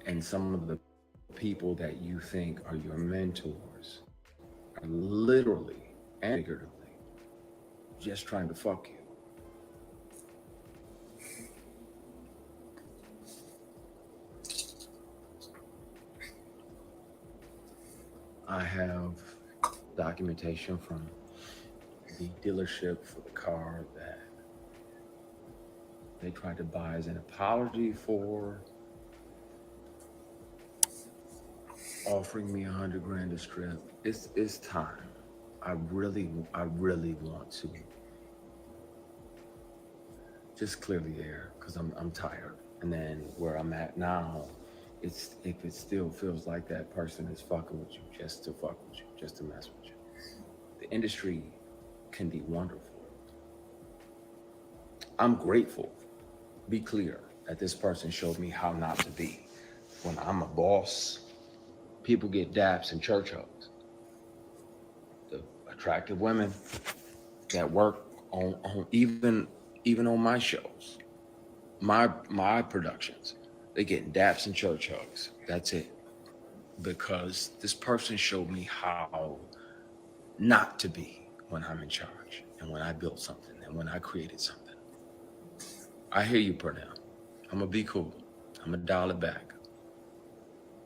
And some of the people that you think are your mentors are literally and figuratively just trying to fuck you. I have documentation from the dealership for the car that they tried to buy as an apology for offering me 100 grand a strip. It's time. I really want to just clear the air because I'm tired. And then where I'm at now, it's if it still feels like that person is fucking with you just to fuck with you, just to mess with you. The industry can be wonderful. I'm grateful, be clear, that this person showed me how not to be. When I'm a boss, people get daps and church hugs. The attractive women that work on even on my shows, my productions, they get daps and church hugs. That's it. Because this person showed me how not to be when I'm in charge and when I built something and when I created something. I hear you, Pernell. I'm gonna be cool. I'm gonna dial it back.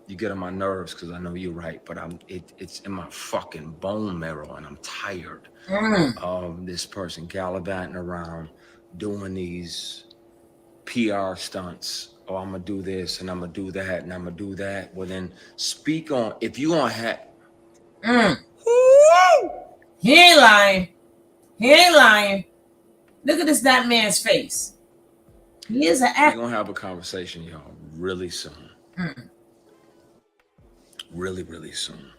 You get on my nerves because I know you're right, but it's in my fucking bone marrow and I'm tired of this person gallivanting around doing these PR stunts. Oh, I'm gonna do this and I'm gonna do that and I'm gonna do that. Well, then speak on if you gonna have. He ain't lying. He ain't lying. Look at that man's face. He is an actor. We're gonna have a conversation, y'all, really soon. Really, really soon.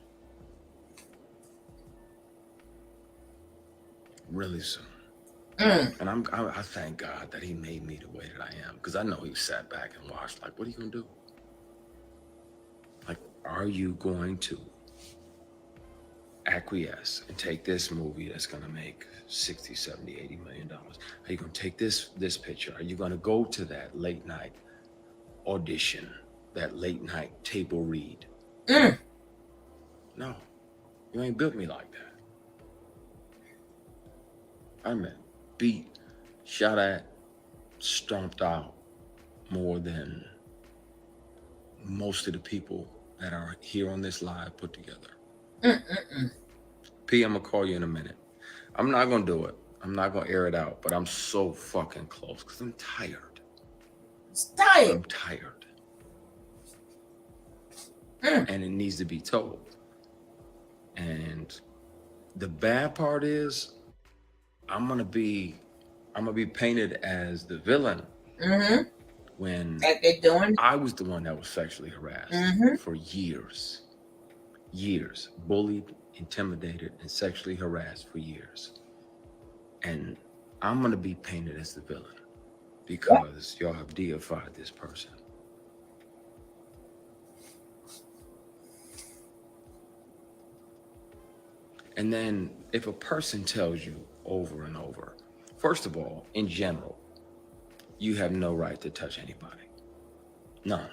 Really soon. And I thank God that he made me the way that I am, because I know he sat back and watched, like, what are you gonna do? Like, are you going to acquiesce and take this movie that's gonna make 60, 70, 80 million dollars? Are you gonna take this picture? Are you gonna go to that late night audition, that late night table read? No, you ain't built me like that. I'm been beat, shot at, stomped out more than most of the people that are here on this live put together. P, I'm gonna call you in a minute. I'm not gonna do it. I'm not gonna air it out, but I'm so fucking close because I'm tired. I'm tired. And it needs to be told. And the bad part is I'm gonna be painted as the villain when I was the one that was sexually harassed for years, bullied, intimidated, and sexually harassed for years. And I'm gonna be painted as the villain because y'all have deified this person. And then if a person tells you over and over, first of all, in general, you have no right to touch anybody. None.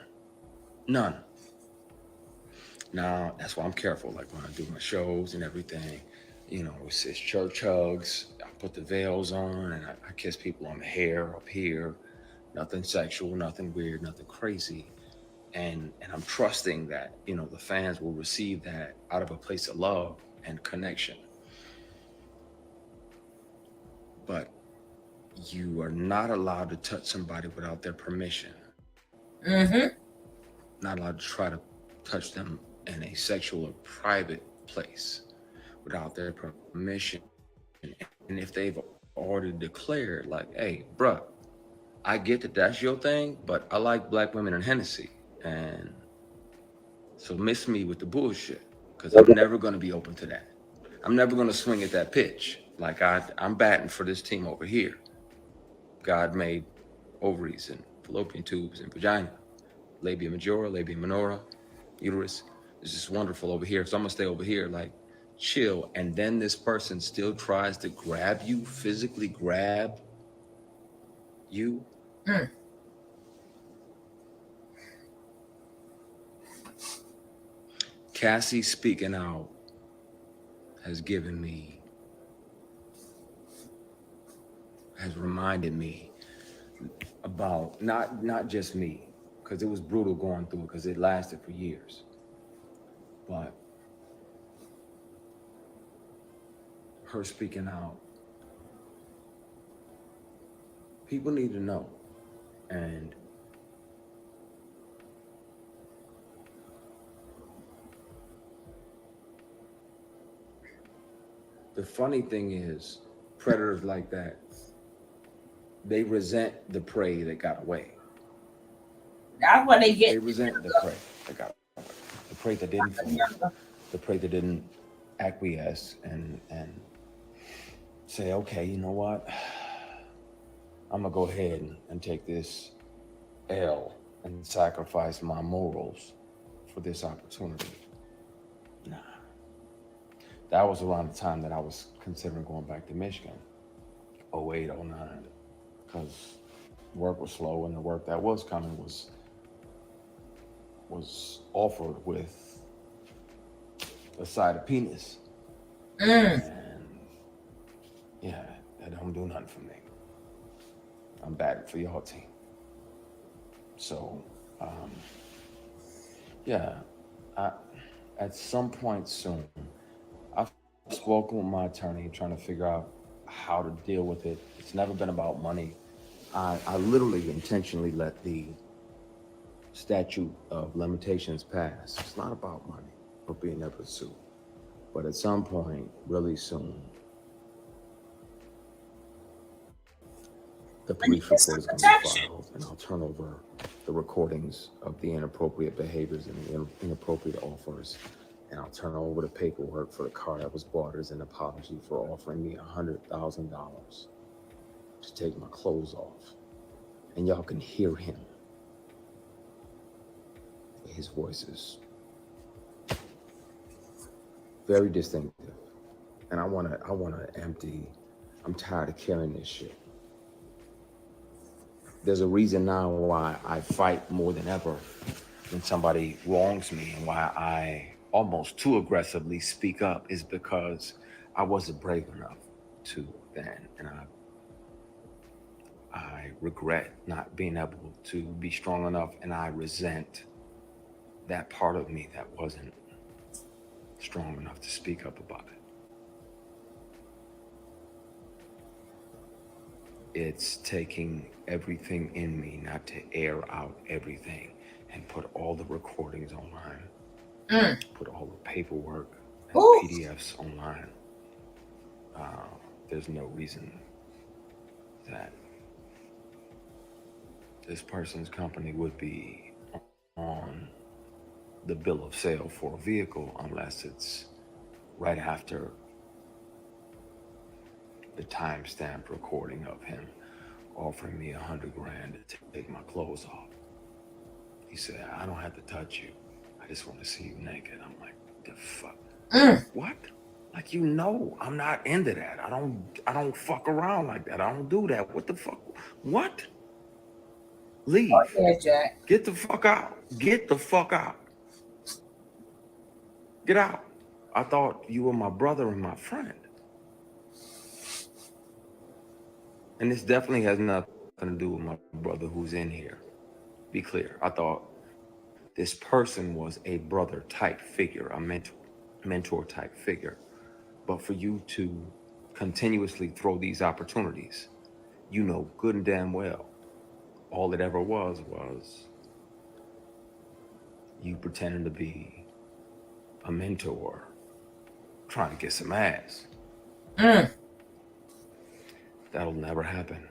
Now, that's why I'm careful. Like when I do my shows and everything, you know, it's church hugs. I put the veils on and I kiss people on the hair up here. Nothing sexual, nothing weird, nothing crazy. And I'm trusting that, you know, the fans will receive that out of a place of love and connection. But you are not allowed to touch somebody without their permission. Not allowed to try to touch them in a sexual or private place without their permission. And if they've already declared, like, hey, bruh, I get that that's your thing, but I like black women and Hennessy. And so miss me with the bullshit, because I'm never going to be open to that. I'm never going to swing at that pitch. Like I'm batting for this team over here. God made ovaries and fallopian tubes and vagina, labia majora, labia minora, uterus. It's just wonderful over here. So I'm gonna stay over here, like chill. And then this person still tries to grab you, physically grab you. Cassie speaking out has reminded me about not just me, because it was brutal going through it, because it lasted for years. But her speaking out, people need to know. And The funny thing is, predators like that, they resent the prey that got away. That's what they They get. resent the prey that got away. The prey that didn't flee, the prey that didn't acquiesce and say, okay, you know what? I'm gonna go ahead and take this L and sacrifice my morals for this opportunity. Nah. That was around the time that I was considering going back to Michigan, 08, 09, because work was slow and the work that was coming was offered with a side of penis. And yeah, that don't do nothing for me. I'm batting for your team. So, yeah, at some point soon, I've spoken with my attorney trying to figure out how to deal with it. It's never been about money. I literally intentionally let the statute of limitations pass. It's not about money or being able to sue. But at some point, really soon, the police report is going to be filed, and I'll turn over the recordings of the inappropriate behaviors and the inappropriate offers, and I'll turn over the paperwork for the car that was bought as an apology for offering me $100,000 to take my clothes off. And y'all can hear him. His voice is very distinctive. And I wanna empty, I'm tired of carrying this shit. There's a reason now why I fight more than ever when somebody wrongs me, and why I almost too aggressively speak up is because I wasn't brave enough to then. And I regret not being able to be strong enough, and I resent that part of me that wasn't strong enough to speak up about it. It's taking everything in me not to air out everything and put all the recordings online, put all the paperwork and PDFs online. There's no reason that this person's company would be on the bill of sale for a vehicle unless it's right after the timestamped recording of him offering me $100,000 to take my clothes off. He said, I don't have to touch you. I just want to see you naked. I'm like, the fuck? What? Like, you know, I'm not into that. I don't fuck around like that. I don't do that. What the fuck? What? Leave. Oh, yeah, Jack. Get the fuck out. Get the fuck out. Get out. I thought you were my brother and my friend. And this definitely has nothing to do with my brother who's in here. Be clear. I thought this person was a brother type figure, a mentor type figure. But for you to continuously throw these opportunities, you know good and damn well, all it ever was you pretending to be a mentor trying to get some ass. That'll never happen.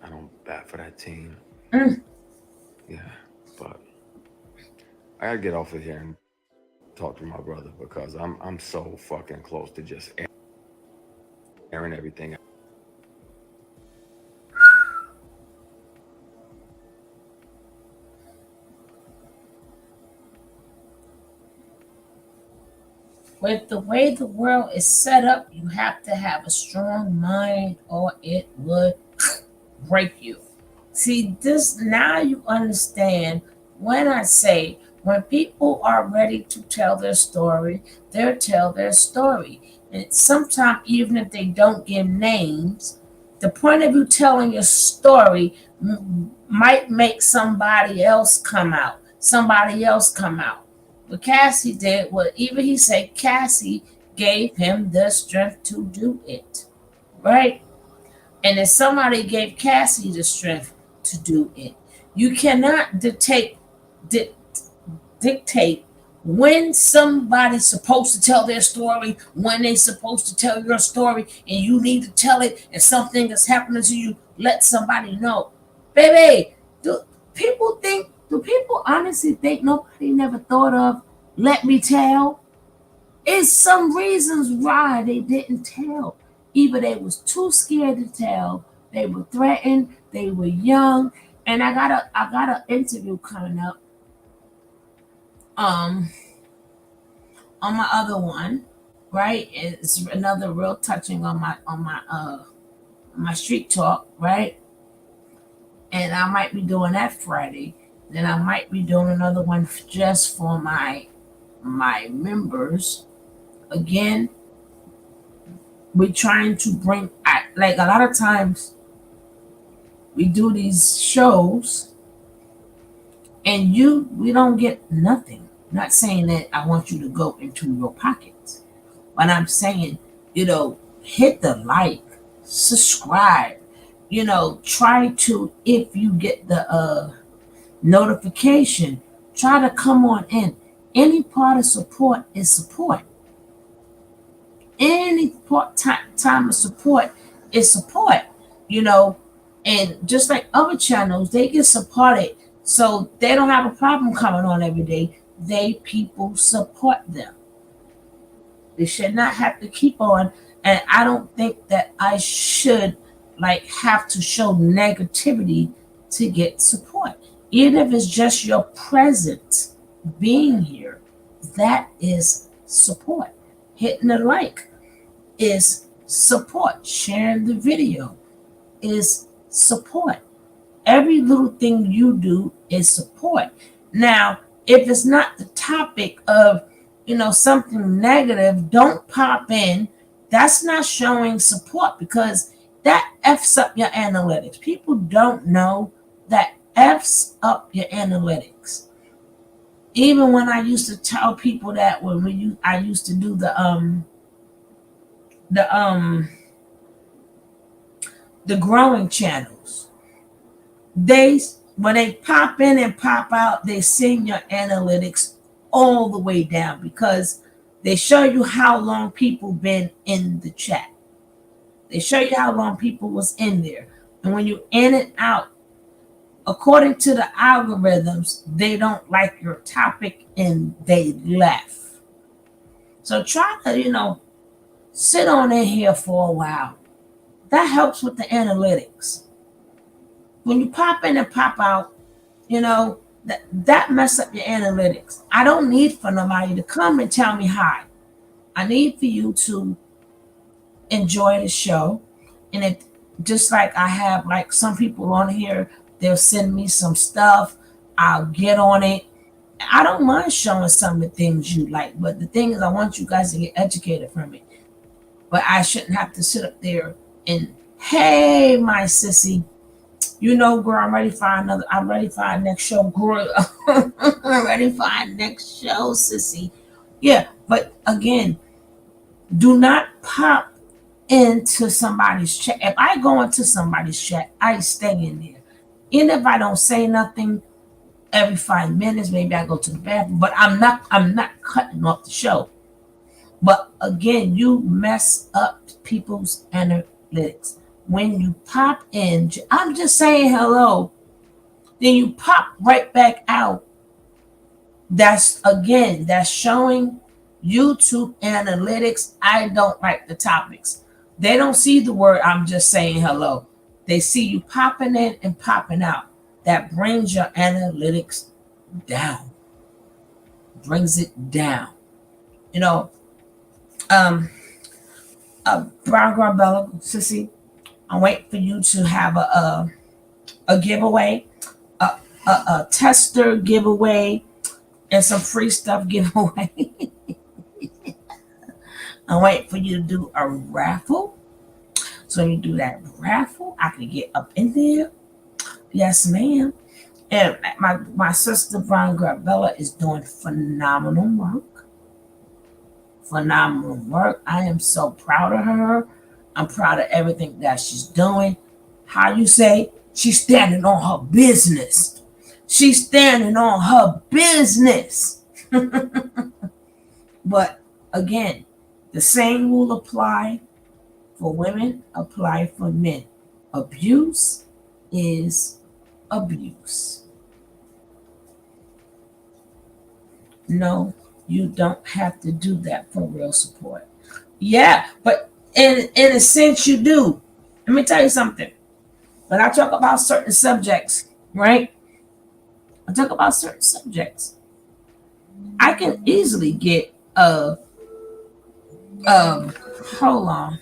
I don't bat for that team. Yeah, but I gotta get off of here and talk to my brother, because I'm so fucking close to just airing everything out. With the way the world is set up, you have to have a strong mind or it would break you. See, this now you understand when I say when people are ready to tell their story, they'll tell their story. And sometimes, even if they don't give names, the point of you telling your story might make somebody else come out. Somebody else come out. What Cassie did, what even he said, Cassie gave him the strength to do it, right? And if somebody gave Cassie the strength to do it, you cannot dictate when somebody's supposed to tell their story, when they're supposed to tell your story, and you need to tell it, and something is happening to you, let somebody know. Baby, do people honestly think nobody never thought of let me tell? It's some reasons why they didn't tell. Either they was too scared to tell, they were threatened, they were young, and I got an interview coming up. Um, on my other one, right? It's another real touching on my street talk, right? And I might be doing that Friday. Then I might be doing another one just for my members. Again, we're trying to bring like a lot of times we do these shows and we don't get nothing. Not saying that I want you to go into your pockets, but I'm saying, hit the like, subscribe, try to, if you get the notification, try to come on in. Any part of support is support. Any time of support is support, and just like other channels, they get supported, so they don't have a problem coming on every day. People support them. They should not have to keep on, and I don't think that I should have to show negativity to get support. Even if it's just your presence being here, that is support. Hitting the like is support. Sharing the video is support. Every little thing you do is support. Now, if it's not the topic of, something negative, don't pop in. That's not showing support, because that F's up your analytics. People don't know that F's up your analytics. Even when I used to tell people that I used to do the growing channels, when they pop in and pop out, they send your analytics all the way down, because they show you how long people been in the chat. They show you how long people was in there. And when you in and out, according to the algorithms, they don't like your topic and they left. So try to, sit on in here for a while. That helps with the analytics. When you pop in and pop out, that mess up your analytics. I don't need for nobody to come and tell me hi. I need for you to enjoy the show. And if, just like I have some people on here, they'll send me some stuff. I'll get on it. I don't mind showing some of the things you like, but the thing is, I want you guys to get educated from it. But I shouldn't have to sit up there and, hey, my sissy, girl, I'm ready for our next show, girl. I'm ready for our next show, sissy. Yeah, but again, do not pop into somebody's chat. If I go into somebody's chat, I stay in there. Even if I don't say nothing, every 5 minutes, maybe I go to the bathroom, but I'm not cutting off the show. But again, you mess up people's analytics. When you pop in, I'm just saying hello, then you pop right back out. That's showing YouTube analytics I don't like the topics. They don't see the word I'm just saying hello. They see you popping in and popping out. That brings your analytics down. Brings it down. Brown Girl Bella, sissy, I'm waiting for you to have a giveaway, a tester giveaway, and some free stuff giveaway. I'm waiting for you to do a raffle. So when you do that raffle, I can get up in there. Yes, ma'am. And my sister Brown Girl Bella is doing phenomenal work. Phenomenal work. I am so proud of her. I'm proud of everything that she's doing. How you say? She's standing on her business. She's standing on her business. But again, the same rule apply for women, apply for men. Abuse is abuse. No, you don't have to do that for real support. Yeah, but in a sense you do. Let me tell you something. When I talk about certain subjects, right? I talk about certain subjects. I can easily get hold on.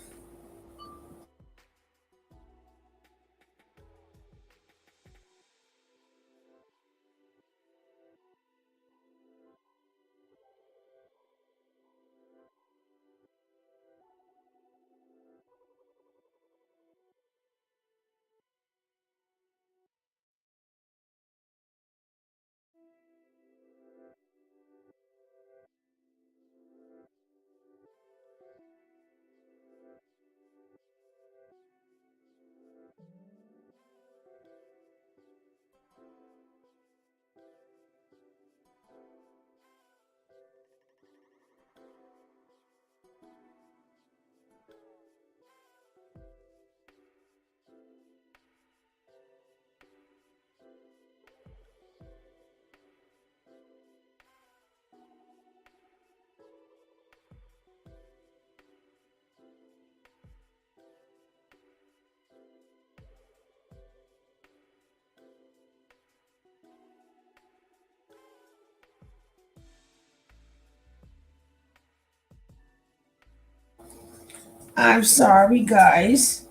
I'm sorry, guys.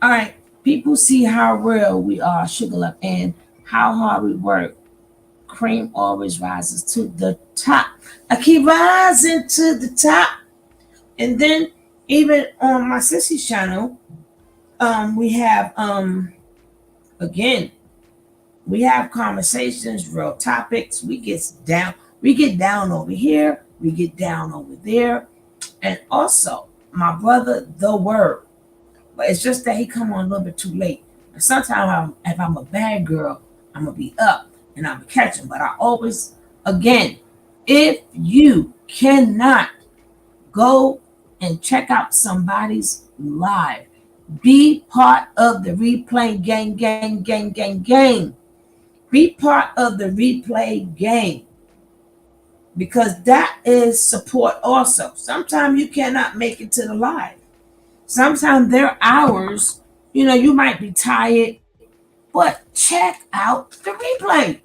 All right, people see how real we are, Sugar Love, and how hard we work. Cream always rises to the top. I keep rising to the top. And then even on my sissy's channel, we have again, we have conversations, real topics. We get down over here, we get down over there. And also my brother, the word. But it's just that he come on a little bit too late. And sometimes if I'm a bad girl, I'm gonna be up and I'm gonna catch him. But I always, again, if you cannot go and check out somebody's live, be part of the replay gang. Be part of the replay gang because that is support also. Sometimes you cannot make it to the live. Sometimes there are hours, you might be tired, but check out the replay.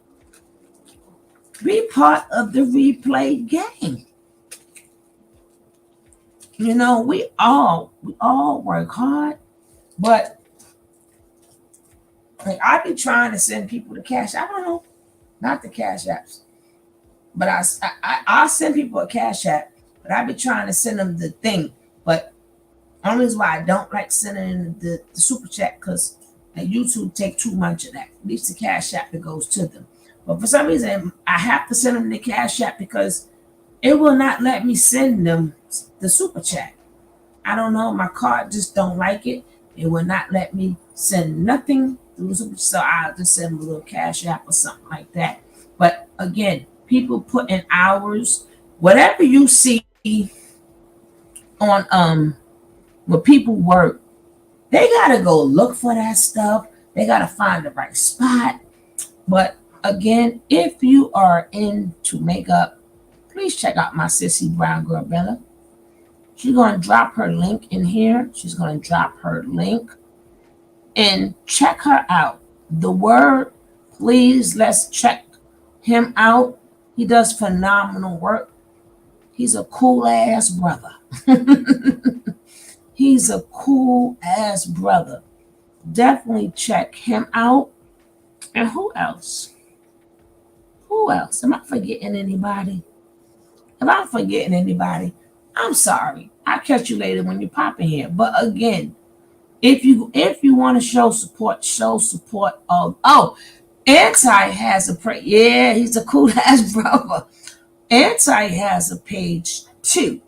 Be part of the replay game. We all work hard, but like, I be trying to send people to cash. I don't know, not the cash apps, but I send people a cash app, but I be trying to send them the thing. But only is why I don't like sending in the super chat because YouTube take too much of that. At least the cash app that goes to them. But for some reason, I have to send them the cash app because it will not let me send them the super chat. I don't know. My card just don't like it. It will not let me send nothing through the super chat. So I'll just send them a little cash app or something like that. But again, people put in hours. Whatever you see on where people work, they gotta go look for that stuff. They gotta find the right spot. But again, if you are into makeup, please check out my sissy brown girl Bella. She's gonna drop her link in here. She's gonna drop her link and check her out. The word, please, let's check him out. He does phenomenal work. He's a cool ass brother. He's a cool ass brother. Definitely check him out. And who else? Who else? Am I forgetting anybody? If I'm forgetting anybody, I'm sorry. I'll catch you later when you pop in here. But again, if you want to show support of Anti has yeah, he's a cool ass brother. Anti has a page too.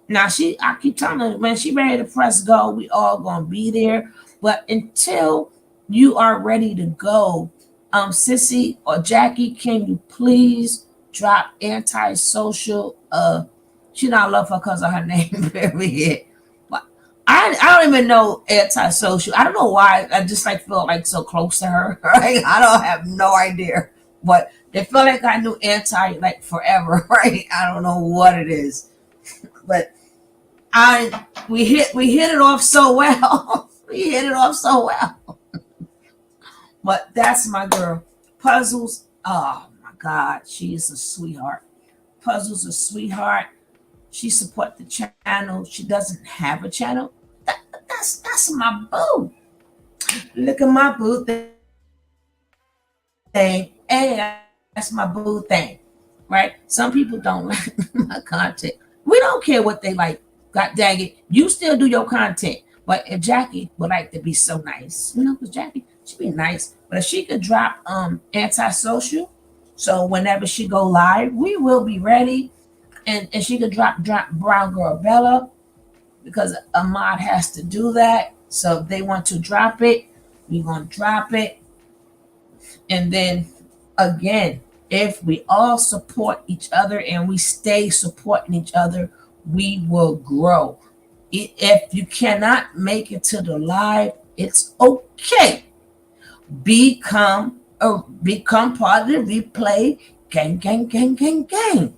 Now I keep telling her when she ready to press go, we all gonna be there. But until you are ready to go, Sissy or Jackie, can you please drop antisocial. She not love her because of her name, period. But I don't even know antisocial. I don't know why. I just like feel like so close to her. Right? I don't have no idea. But they feel like I knew anti like forever, right? I don't know what it is. But we hit it off so well. We hit it off so well. But that's my girl. Puzzles. Oh my God, she is a sweetheart. Puzzles a sweetheart. She support the channel. She doesn't have a channel. That's my boo. Look at my boo thing. Hey, that's my boo thing. Right? Some people don't like my content. We don't care what they like. God dang it. You still do your content. But if Jackie would like to be so nice, because Jackie, she'd be nice. But if she could drop antisocial, so whenever she go live, we will be ready. And she could drop Brown Girl Bella, because Ahmad has to do that. So if they want to drop it, we're gonna drop it. And then again, if we all support each other and we stay supporting each other, we will grow. If you cannot make it to the live, it's okay. Become part of the replay. Gang, gang, gang, gang, gang.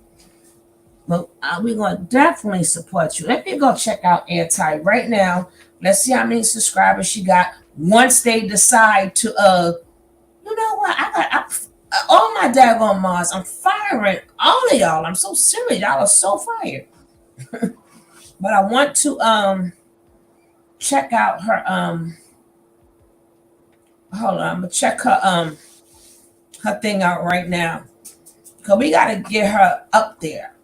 But we're going to definitely support you. Let me go check out Anti right now. Let's see how many subscribers she got. Once they decide to, you know what? I all my daggone Mars, I'm firing all of y'all. I'm so serious. Y'all are so fired. But I want to check out her hold on, I'm gonna check her thing out right now. Cause we gotta get her up there.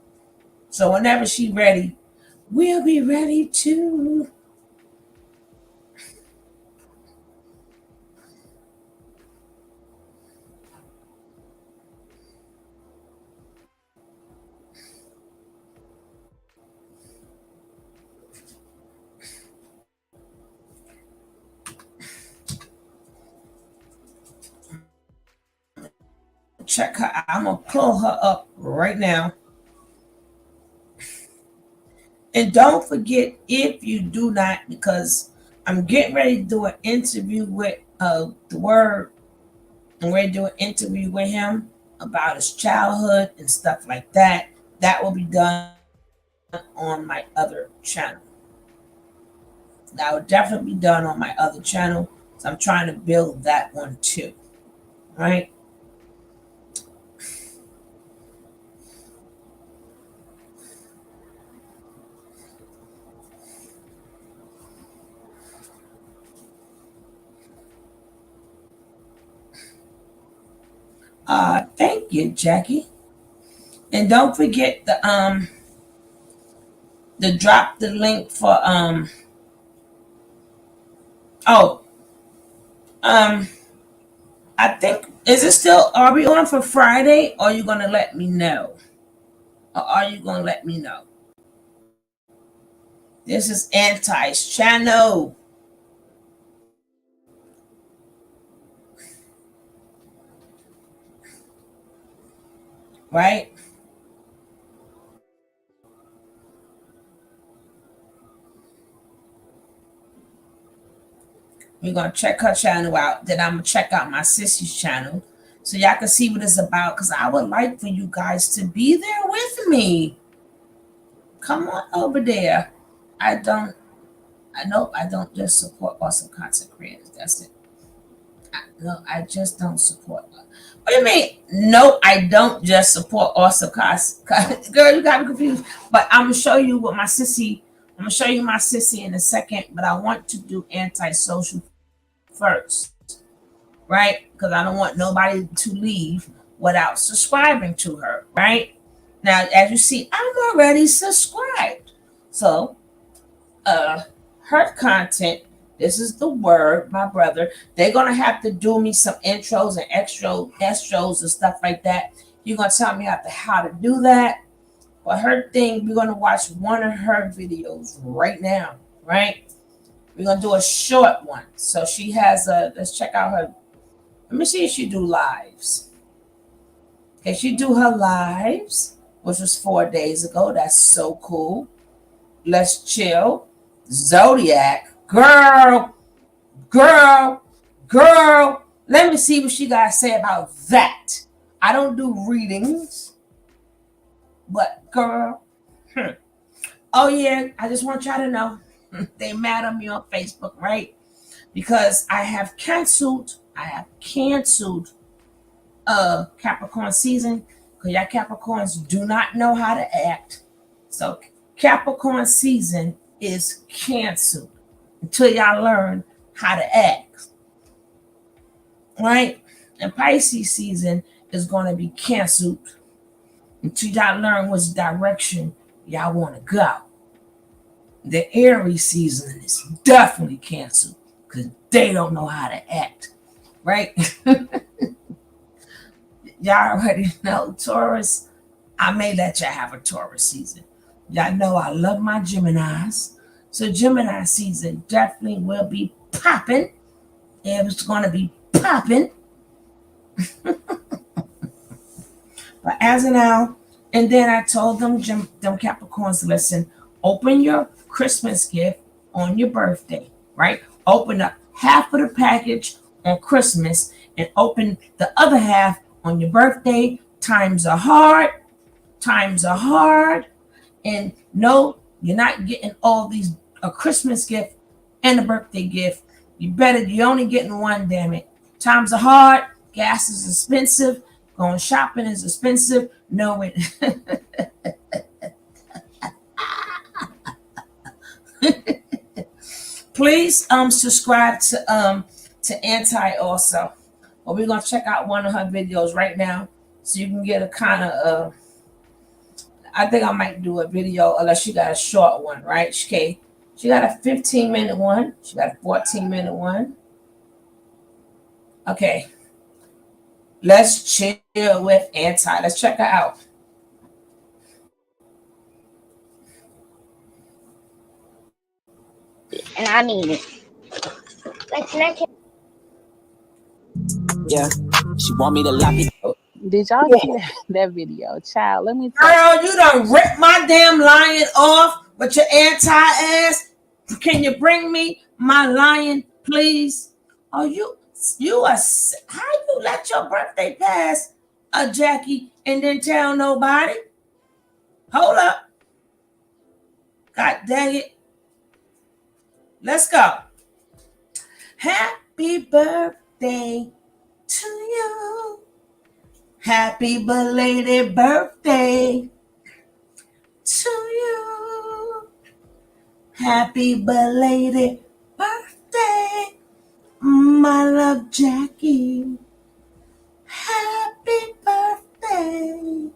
So whenever she's ready, we'll be ready too. Check her out. I'm gonna pull her up right now. And don't forget, if you do not, because I'm getting ready to do an interview with the Word. I'm ready to do an interview with him about his childhood and stuff like that. That will be done on my other channel. That will definitely be done on my other channel. So I'm trying to build that one too. Right? Thank you, Jackie. And don't forget the drop the link for I think, is it still, are we on for Friday, or are you gonna let me know? Or are you gonna let me know? This is Anti's channel. Right? We're gonna check her channel out. Then I'm gonna check out my sissy's channel, so y'all can see what it's about. Cause I would like for you guys to be there with me. Come on over there. I don't just support awesome content creators. That's it. I just don't support. What do you mean? No, I don't just support awesome content. Girl, you got me confused. But I'm gonna show you what my sissy. I'm gonna show you my sissy in a second. But I want to do antisocial first, right? Because I don't want nobody to leave without subscribing to her, right? Now, as you see, I'm already subscribed. So, her content, this is the Word, my brother. They're gonna have to do me some intros and extros and stuff like that. You're gonna tell me how to do that. But her thing, we're gonna watch one of her videos right now, right? We're gonna do a short one. So she has let's check out her. Let me see if she do lives. Okay, she do her lives, which was 4 days ago. That's so cool. Let's chill. Zodiac. Girl, girl, girl. Let me see what she got to say about that. I don't do readings, but girl. Oh, yeah, I just want y'all to know. They mad at me on Facebook, right? Because I have canceled Capricorn season, because y'all Capricorns do not know how to act. So Capricorn season is canceled until y'all learn how to act, right? And Pisces season is going to be canceled until y'all learn which direction y'all want to go. The Aries season is definitely canceled because they don't know how to act, right? Y'all already know Taurus. I may let y'all have a Taurus season. Y'all know I love my Geminis. So Gemini season definitely will be popping. It's going to be popping. But as of now, and then I told them Capricorns, listen, open your Christmas gift on your birthday, right? Open up half of the package on Christmas and open the other half on your birthday. Times are hard. And no, you're not getting all these a Christmas gift and a birthday gift. You're only getting one, damn it. Times are hard. Gas is expensive. Going shopping is expensive. No, it. Please subscribe to Anti also. Well, we're gonna check out one of her videos right now, so you can get a kind of I think I might do a video unless she got a short one, right? Okay, she got a 15-minute one. She got a 14-minute one. Okay, let's chill with Anti. Let's check her out. And I mean it. Let's not. Yeah, she want me to lock it. Did y'all see that video? Child, let me Girl, you done ripped my damn lion off with your anti-ass. Can you bring me my lion, please? Oh, you are, how you let your birthday pass, Jackie, and then tell nobody? Hold up. God dang it. Let's go. Happy birthday to you. Happy belated birthday to you. Happy belated birthday, my love Jackie. Happy birthday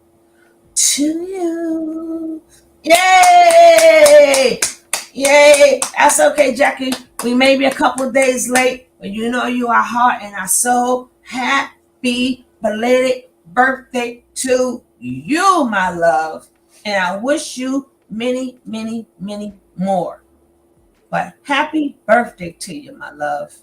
to you. Yay! Yay! That's okay, Jackie. We may be a couple of days late, but you know you are heart and our soul. Happy belated birthday to you, my love. And I wish you many, many, many more. But happy birthday to you, my love.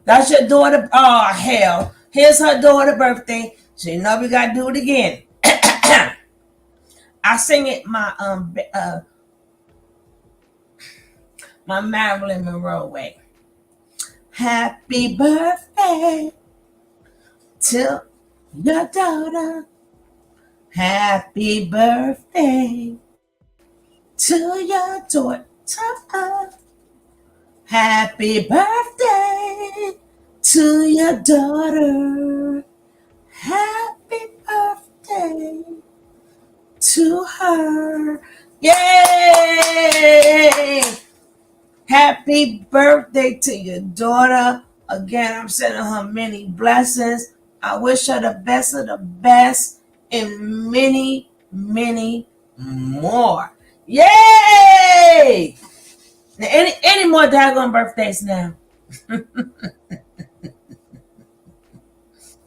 That's your daughter. Oh, hell. Here's her daughter's birthday. So you know we got to do it again. I sing it my Marilyn Monroe way. Happy birthday to your daughter. Happy birthday to your daughter. Happy birthday to your daughter. Happy birthday to her. Yay! Happy birthday to your daughter. Again, I'm sending her many blessings. I wish her the best of the best and many, many more. Yay! Now, any more daggone birthdays now?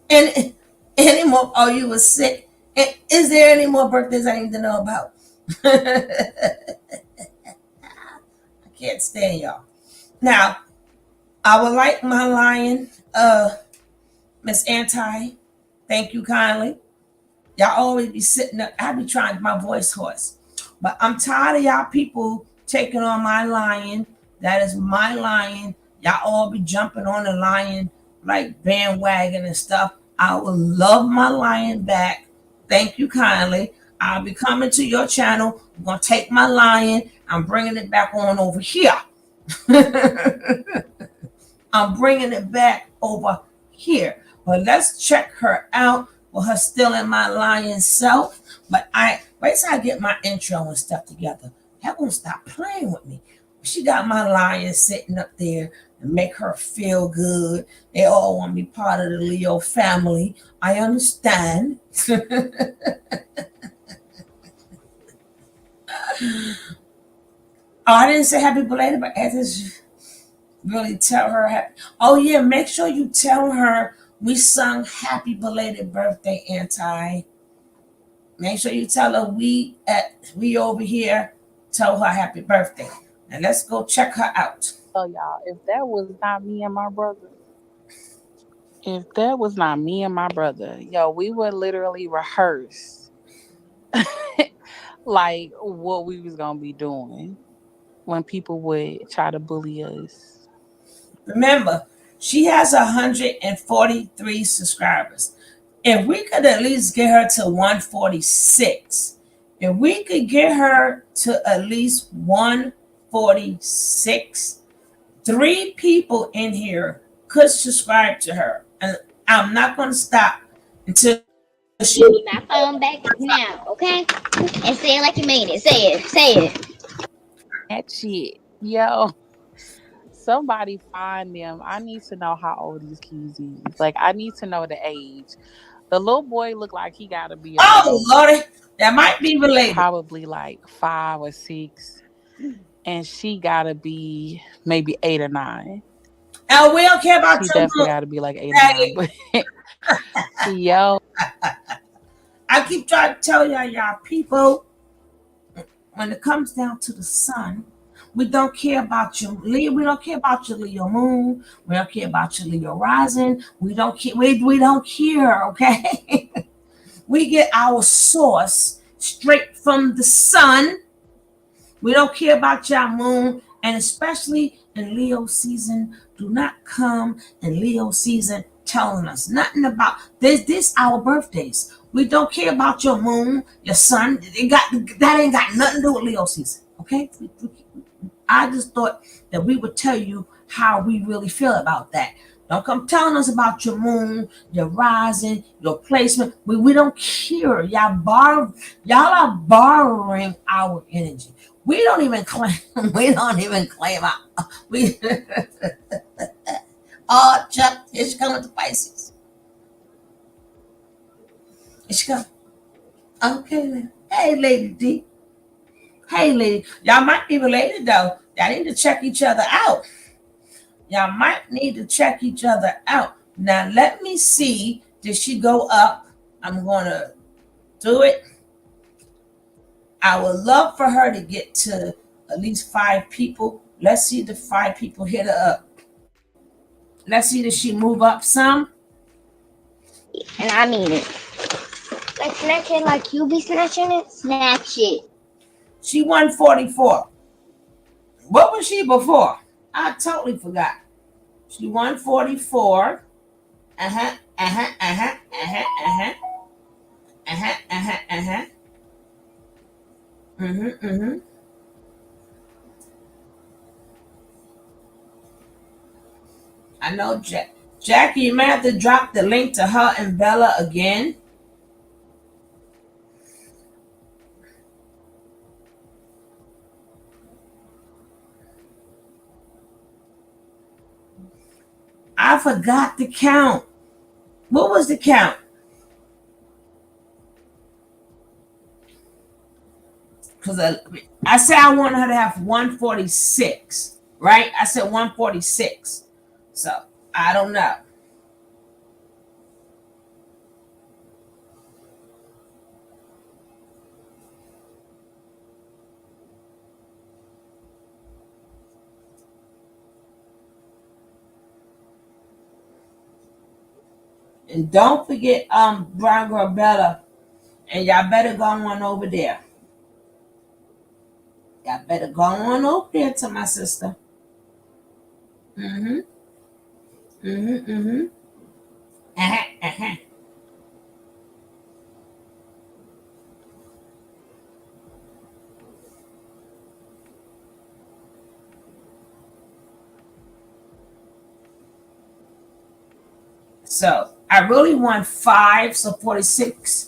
any more? Oh, you were sick. Is there any more birthdays I need to know about? I can't stand y'all. Now, I would like my lion, Miss Anti. Thank you kindly. Y'all always be sitting up. I be trying my voice hoarse. But I'm tired of y'all people taking on my lion. That is my lion. Y'all all be jumping on the lion like bandwagon and stuff. I will love my lion back. Thank you kindly. I'll be coming to your channel. I'm going to take my lion. I'm bringing it back on over here. I'm bringing it back over here. But let's check her out with her still in my lion self. But wait till I get my intro and stuff together. That won't stop playing with me. She got my lion sitting up there and make her feel good. They all want to be part of the Leo family. I understand. Oh, I didn't say happy belated, but as really tell her happy. Oh yeah, make sure you tell her we sung happy belated birthday, Anti. Make sure you tell her we over here tell her happy birthday. And let's go check her out. So y'all, if that was not me and my brother, if that was not me and my brother, yo, we would literally rehearse like what we was gonna be doing when people would try to bully us. Remember, she has 143 subscribers. If we could at least get her to 146, if we could get her to at least 146, 3 people in here could subscribe to her. And I'm not going to stop until she. Give me my phone back now, okay? And say it like you mean it. Say it. Say it. That shit. Yo, somebody find them. I need to know how old these kids is. Like, I need to know the age. The little boy look like he gotta be Oh, about Lordy, that might be related. probably like 5 or 6. And she gotta be maybe 8 or 9. And we don't care about She your definitely look. gotta be like 8 or 9. But yo, I keep trying to tell y'all people, when it comes down to the sun, we don't care about your Leo. We don't care about your Leo moon. We don't care about your Leo rising. We don't care. We don't care. Okay. We get our source straight from the sun. We don't care about your moon, and especially in Leo season, do not come in Leo season telling us nothing about this. This our birthdays. We don't care about your moon, your sun. That ain't got nothing to do with Leo season. Okay, I just thought that we would tell you how we really feel about that. Don't come telling us about your moon, your rising, your placement. We don't care. Y'all are borrowing our energy. We don't even claim. We don't even claim our. We. Oh, Chuck, here she comes with the Pisces. Here she comes. Okay, hey, Lady D. Hey, lady. Y'all might be related though. Y'all need to check each other out. Y'all might need to check each other out. Now, let me see. Did she go up? I'm going to do it. I would love for her to get to at least 5 people. Let's see the 5 people hit her up. Let's see, did she move up some? And I mean it. Like snatch it like you be snatching it. Snatch it. She 144. What was she before? I totally forgot. She 144. Uh-huh, uh-huh, uh-huh, uh-huh, uh-huh. Uh-huh, uh-huh, uh-huh. Mm-hmm, mm-hmm. I know Jackie, you may have to drop the link to her and Bella again. I forgot the count. What was the count? Because I said I want her to have 146, right? I said 146. So I don't know. And don't forget Brown Girl Bella. And y'all better go on over there. Y'all better go on over there to my sister. Mm-hmm. Mm-hmm. Mm-hmm. Uh-huh. Uh-huh. So I really want 5, so 46.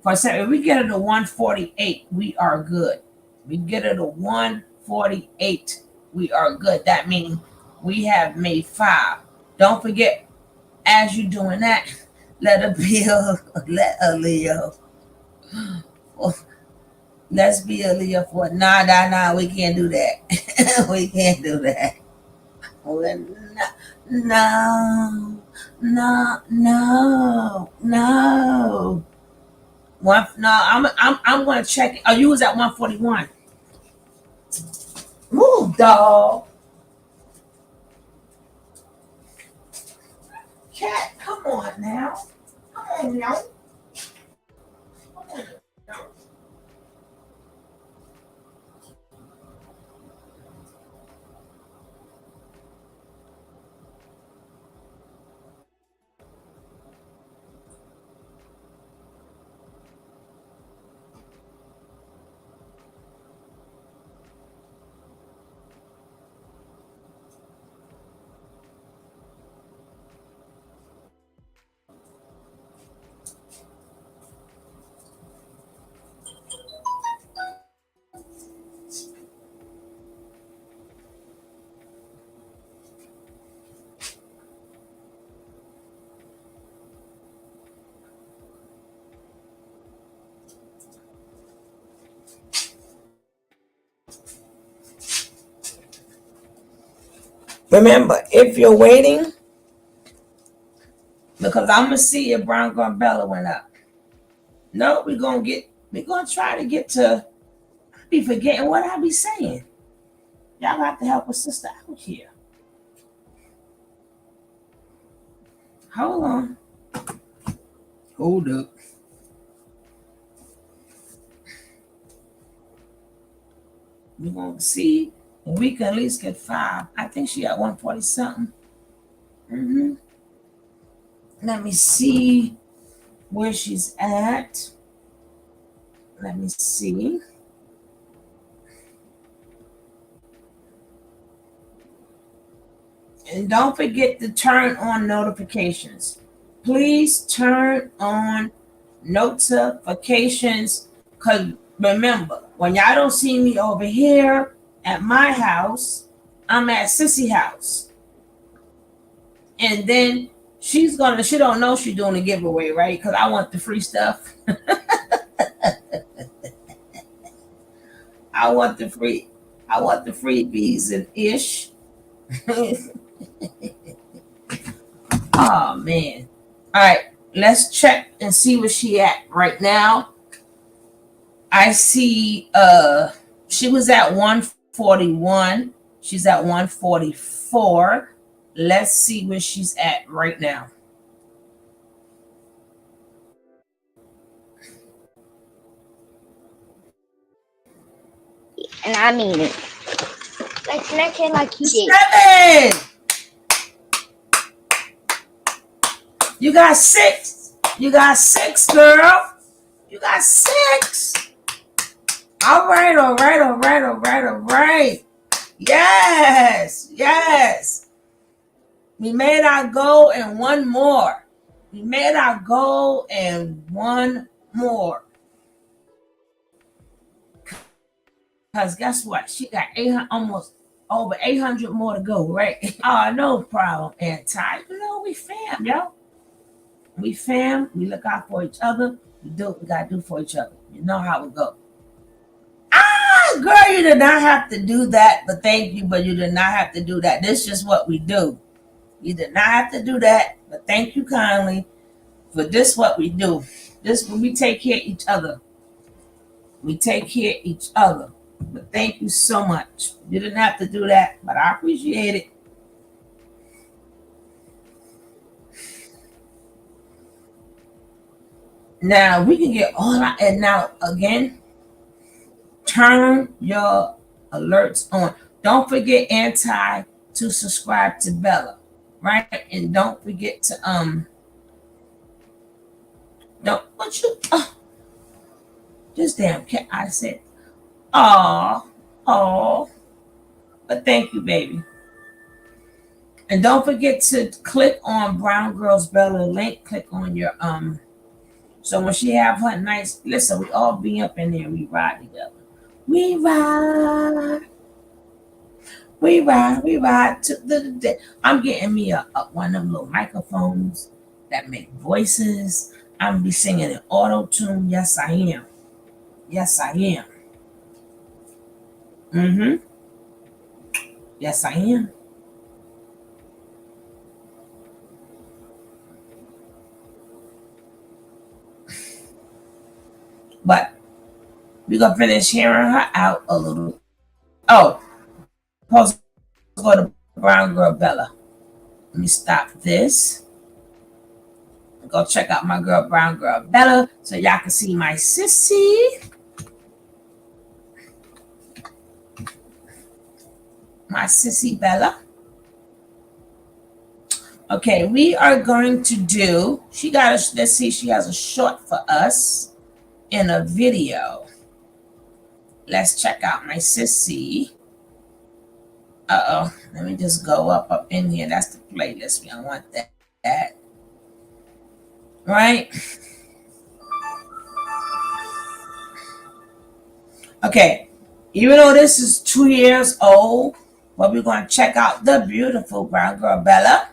For seven, if we get it to 148, we are good. We get it to 148, we are good. That means we have made 5. Don't forget, as you're doing that, let a Bill, let a Leo. Let's be a Leo for nah, we can't do that. We can't do that. No, no. I'm gonna check it. Oh, you was at 141. Move, dog. Cat, come on now. Come on now. Come on now. Remember, if you're waiting, because I'm gonna see if Brown Girl Bella went up. No, we're gonna try to get to. I be forgetting what I be saying. Y'all have to help a sister out here. Hold on. Hold up. We're gonna see if we can at least get 5. I think she got 140 something. Mm-hmm. Let me see where she's at. Let me see. And don't forget to turn on notifications. Please turn on notifications, because remember, when y'all don't see me over here at my house, I'm at Sissy house. And then she don't know she's doing a giveaway, right? Because I want the free stuff. I want the freebies and ish. Oh man. All right, let's check and see where she at right now. I see she was at 141. She's at 144. Let's see where she's at right now. And I mean it. Like snack it like you did. 7. You got 6. You got 6, girl. You got 6. All right. Yes. We made our goal and one more. Because guess what? She got 800, almost over 800 more to go, right? Oh, no problem, Anti. You know, we fam, yo. We fam. We look out for each other. We do what we got to do for each other. You know how it goes. Girl, you did not have to do that, but thank you, but you did not have to do that. This is just what we do. You did not have to do that, but thank you kindly for this what we do. This when we take care of each other. We take care of each other. But thank you so much. You didn't have to do that, but I appreciate it. Now we can get all our, and now again, turn your alerts on. Don't forget to subscribe to Bella, right? And don't forget to don't what you this damn cat. I said, oh, but thank you, baby. And don't forget to click on Brown Girls Bella link. Click on your so when she have her nice, listen, we all be up in there. We ride together. We ride. We ride to the. I'm getting me a one of them little microphones that make voices. I'm be singing in auto tune. Yes, I am. Yes, I am. Mm-hmm. Yes, I am. But we're gonna finish hearing her out a little. Oh, supposed to go to Brown Girl Bella. Let me stop this. Go check out my girl Brown Girl Bella so y'all can see my sissy. My sissy Bella. Okay, we are going to do, she got us, let's see, she has a short for us in a video. Let's check out my sissy. Let me just go up in here. That's the playlist. We don't want that. Right? Okay, even though this is 2 years old, but we're going to check out the beautiful Brown Girl Bella.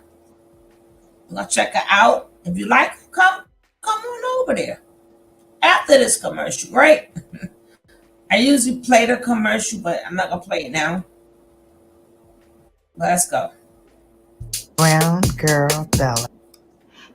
We're going to check her out. If you like, come on over there after this commercial, right? I usually play the commercial, but I'm not going to play it now. Let's go. Brown Girl Bella.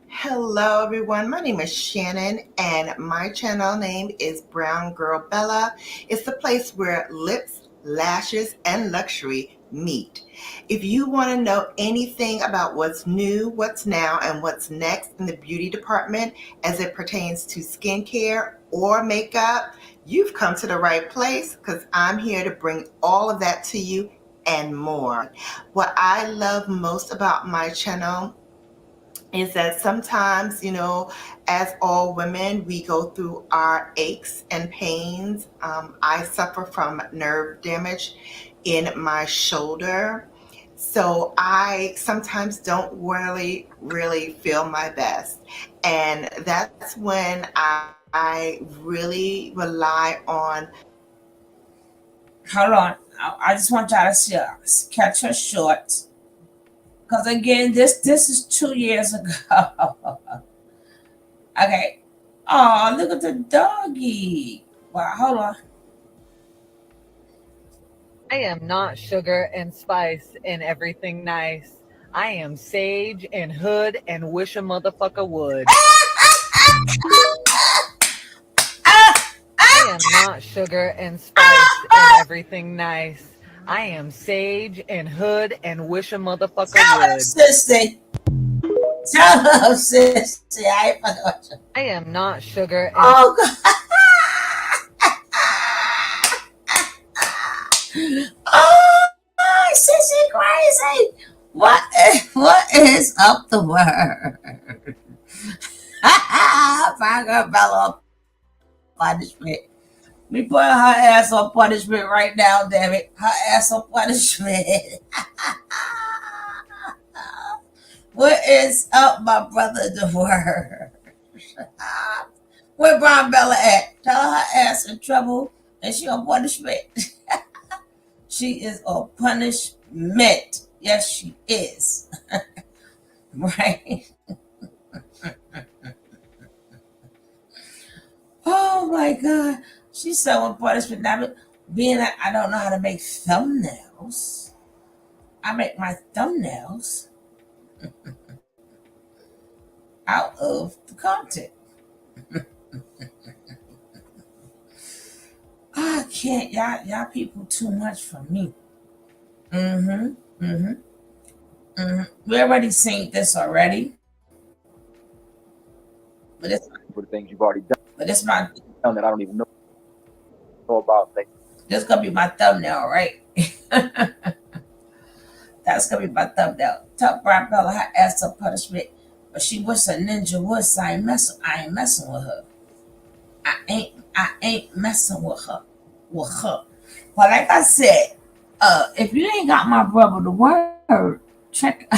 Hello everyone, my name is Shannon and my channel name is Brown Girl Bella. It's the place where lips, lashes, and luxury meet. If you want to know anything about what's new, what's now, and what's next in the beauty department as it pertains to skincare or makeup, you've come to the right place because I'm here to bring all of that to you and more. What I love most about my channel is that sometimes, as all women, we go through our aches and pains. I suffer from nerve damage in my shoulder. So I sometimes don't really feel my best. And that's when I really rely on. Hold on. I just want y'all to catch her short. Because again, this is 2 years ago. Okay. Oh, look at the doggy. Wow, hold on. I am not sugar and spice and everything nice. I am sage and hood and wish a motherfucker would. I am not sugar and spice and everything nice. I am sage and hood and wish a motherfucker Tell her, would. sissy. Tell her, sissy. I ain't fucking with you. I am not sugar and Oh, God. Oh, sissy crazy. What is up the word? Brown Bella punishment. We put her ass on punishment right now, damn it. Her ass on punishment. What is up, my brother, the word? Where Brown Bella at? Tell her ass in trouble and she on punishment. She is on punishment. Yes, she is. Right? Oh my God. She's so on punishment. Now, being that I don't know how to make thumbnails, I make my thumbnails out of the content. I can't, y'all people too much for me. We already seen this already. But it's for the things you've already but it's my done that I don't even know about. Like, this gonna be my thumbnail, right? That's gonna be my thumbnail. Tell Brown Bella her ass up punishment, but she was a ninja wood, so I ain't messing with her. I ain't messing with her. But like I said, if you ain't got my brother the word, check.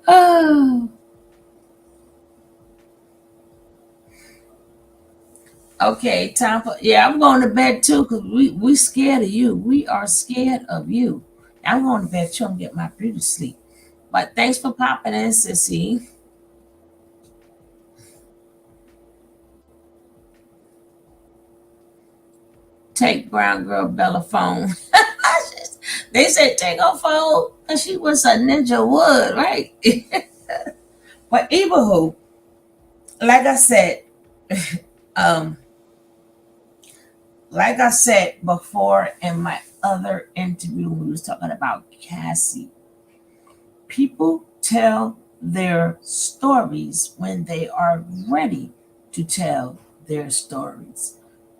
Oh, okay, time for I'm going to bed too because we scared of you. We are scared of you. I'm going to bed too and get my beauty sleep. But thanks for popping in, Sissy. Take Brown Girl Bella phone. They said take her phone and she was a ninja wood, right? But even who, like I said, um, like I said before in my other interview when we was talking about Cassie, people tell their stories when they are ready to tell their stories.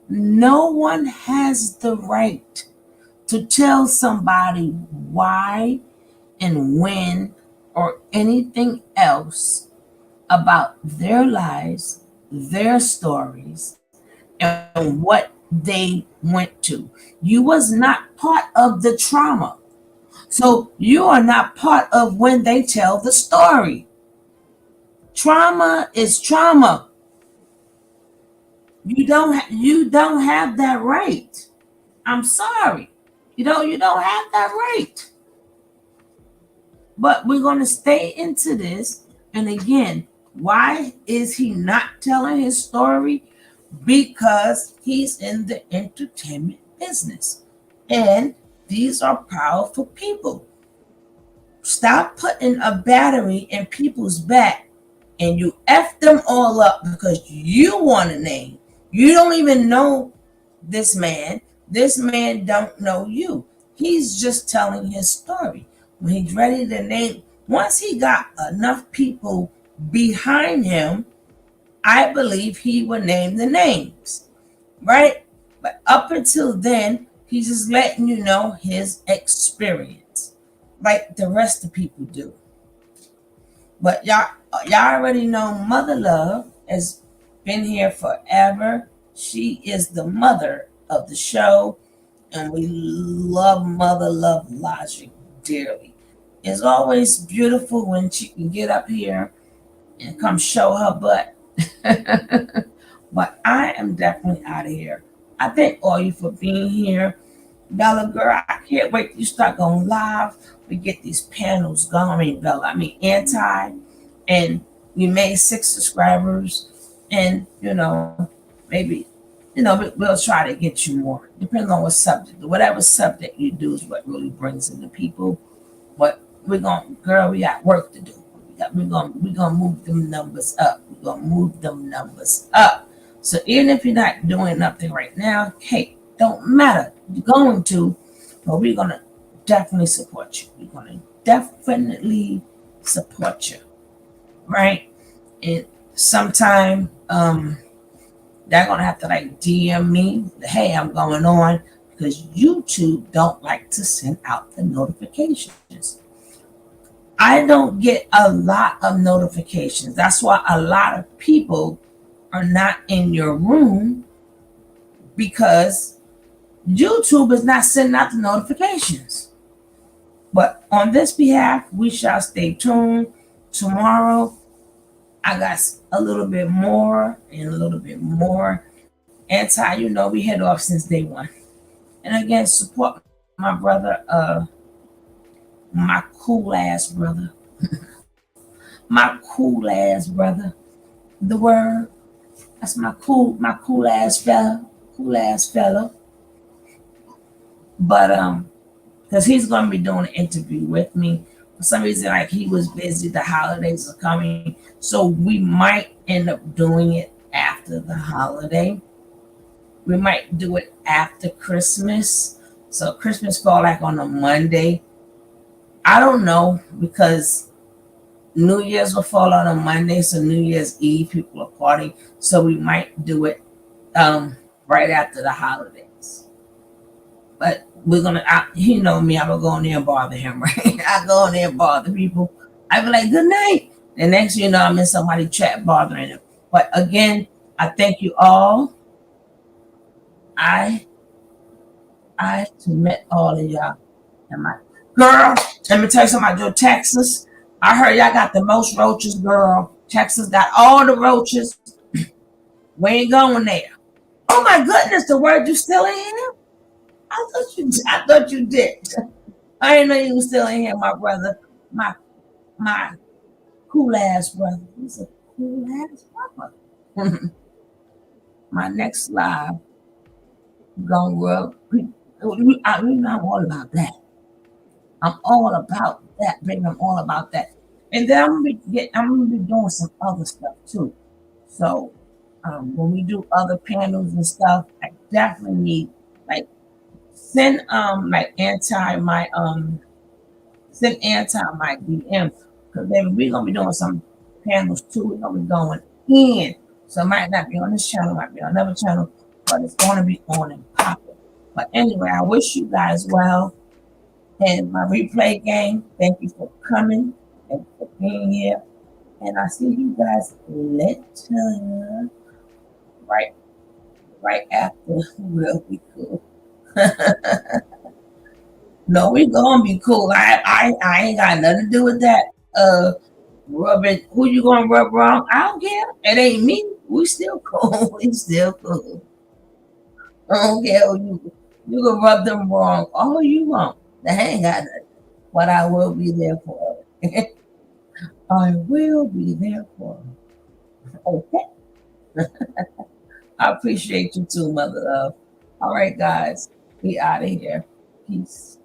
No one has the right to tell somebody why and when or anything else about their lives, their stories, and what they went to. You was not part of the trauma. So you are not part of when they tell the story. Trauma is trauma. You don't have that right. I'm sorry. You don't have that right. But we're going to stay into this. And again, why is he not telling his story? Because he's in the entertainment business. And these are powerful people. Stop putting a battery in people's back and you F them all up because you want a name. You don't even know this man. This man don't know you. He's just telling his story. When he's ready to name, once he got enough people behind him, I believe he would name the names, right? But up until then, he's just letting you know his experience, like the rest of people do. But y'all already know Mother Love has been here forever. She is the mother of the show, and we love Mother Love Logic dearly. It's always beautiful when she can get up here and come show her butt. But I am definitely out of here. I thank all you for being here. Bella girl, I can't wait till you start going live. We get these panels going. Anti, and we made 6 subscribers, and maybe we'll try to get you more, depending on what subject. Whatever subject you do is what really brings in the people. But we got work to do. We're gonna move them numbers up. We're gonna move them numbers up. So even if you're not doing nothing right now, hey, don't matter. You're going to, but we're gonna definitely support you. We're gonna definitely support you, right? And sometime they're gonna have to like DM me, hey, I'm going on, because YouTube don't like to send out the notifications. I don't get a lot of notifications. That's why a lot of people are not in your room, because YouTube is not sending out the notifications. But on this behalf, we shall stay tuned. Tomorrow, I got a little bit more and a little bit more. Anti, we head off since day one. And again, support my brother, my cool ass brother. My cool ass brother. The word. That's my cool ass fella. Cool ass fella. But because he's gonna be doing an interview with me. For some reason, like he was busy, the holidays are coming. So we might end up doing it after the holiday. We might do it after Christmas. So Christmas fall like on a Monday. I don't know, because New Year's will fall on a Monday, so New Year's Eve people are partying. So we might do it right after the holidays. But we're gonna, you know me, I'm gonna go in there and bother him, right? I go in there and bother people. I be like, good night. The next thing you know, I'm in somebody's chat bothering them. But again, I thank you all. I submit all of y'all. And my girl, let me tell you something about your Texas. I heard y'all got the most roaches, girl. Texas got all the roaches. We ain't going there. Oh my goodness, the word you still in here? I thought you did. I didn't know you was still in here, my brother. My cool ass brother. He's a cool ass brother. My next live, gonna rub. I'm all about that. I'm all about that, baby. I'm all about that. And then I'm gonna be doing some other stuff too. So when we do other panels and stuff, I definitely need like send anti my DM because baby we're gonna be doing some panels too. We're gonna be going in. So it might not be on this channel, might be on another channel, but it's gonna be on and popping. But anyway, I wish you guys well. And my replay gang, thank you for coming and for being here. And I see you guys later. Right after we'll be cool. No, we gonna be cool. I ain't got nothing to do with that. Rubbing who you gonna rub wrong? I don't care. It ain't me. We still cool. We still cool. I don't care who you can rub them wrong all you want. That ain't got nothing. But I will be there for it. I will be there for it. Okay. I appreciate you too, mother love. All right, guys. We out of here. Peace.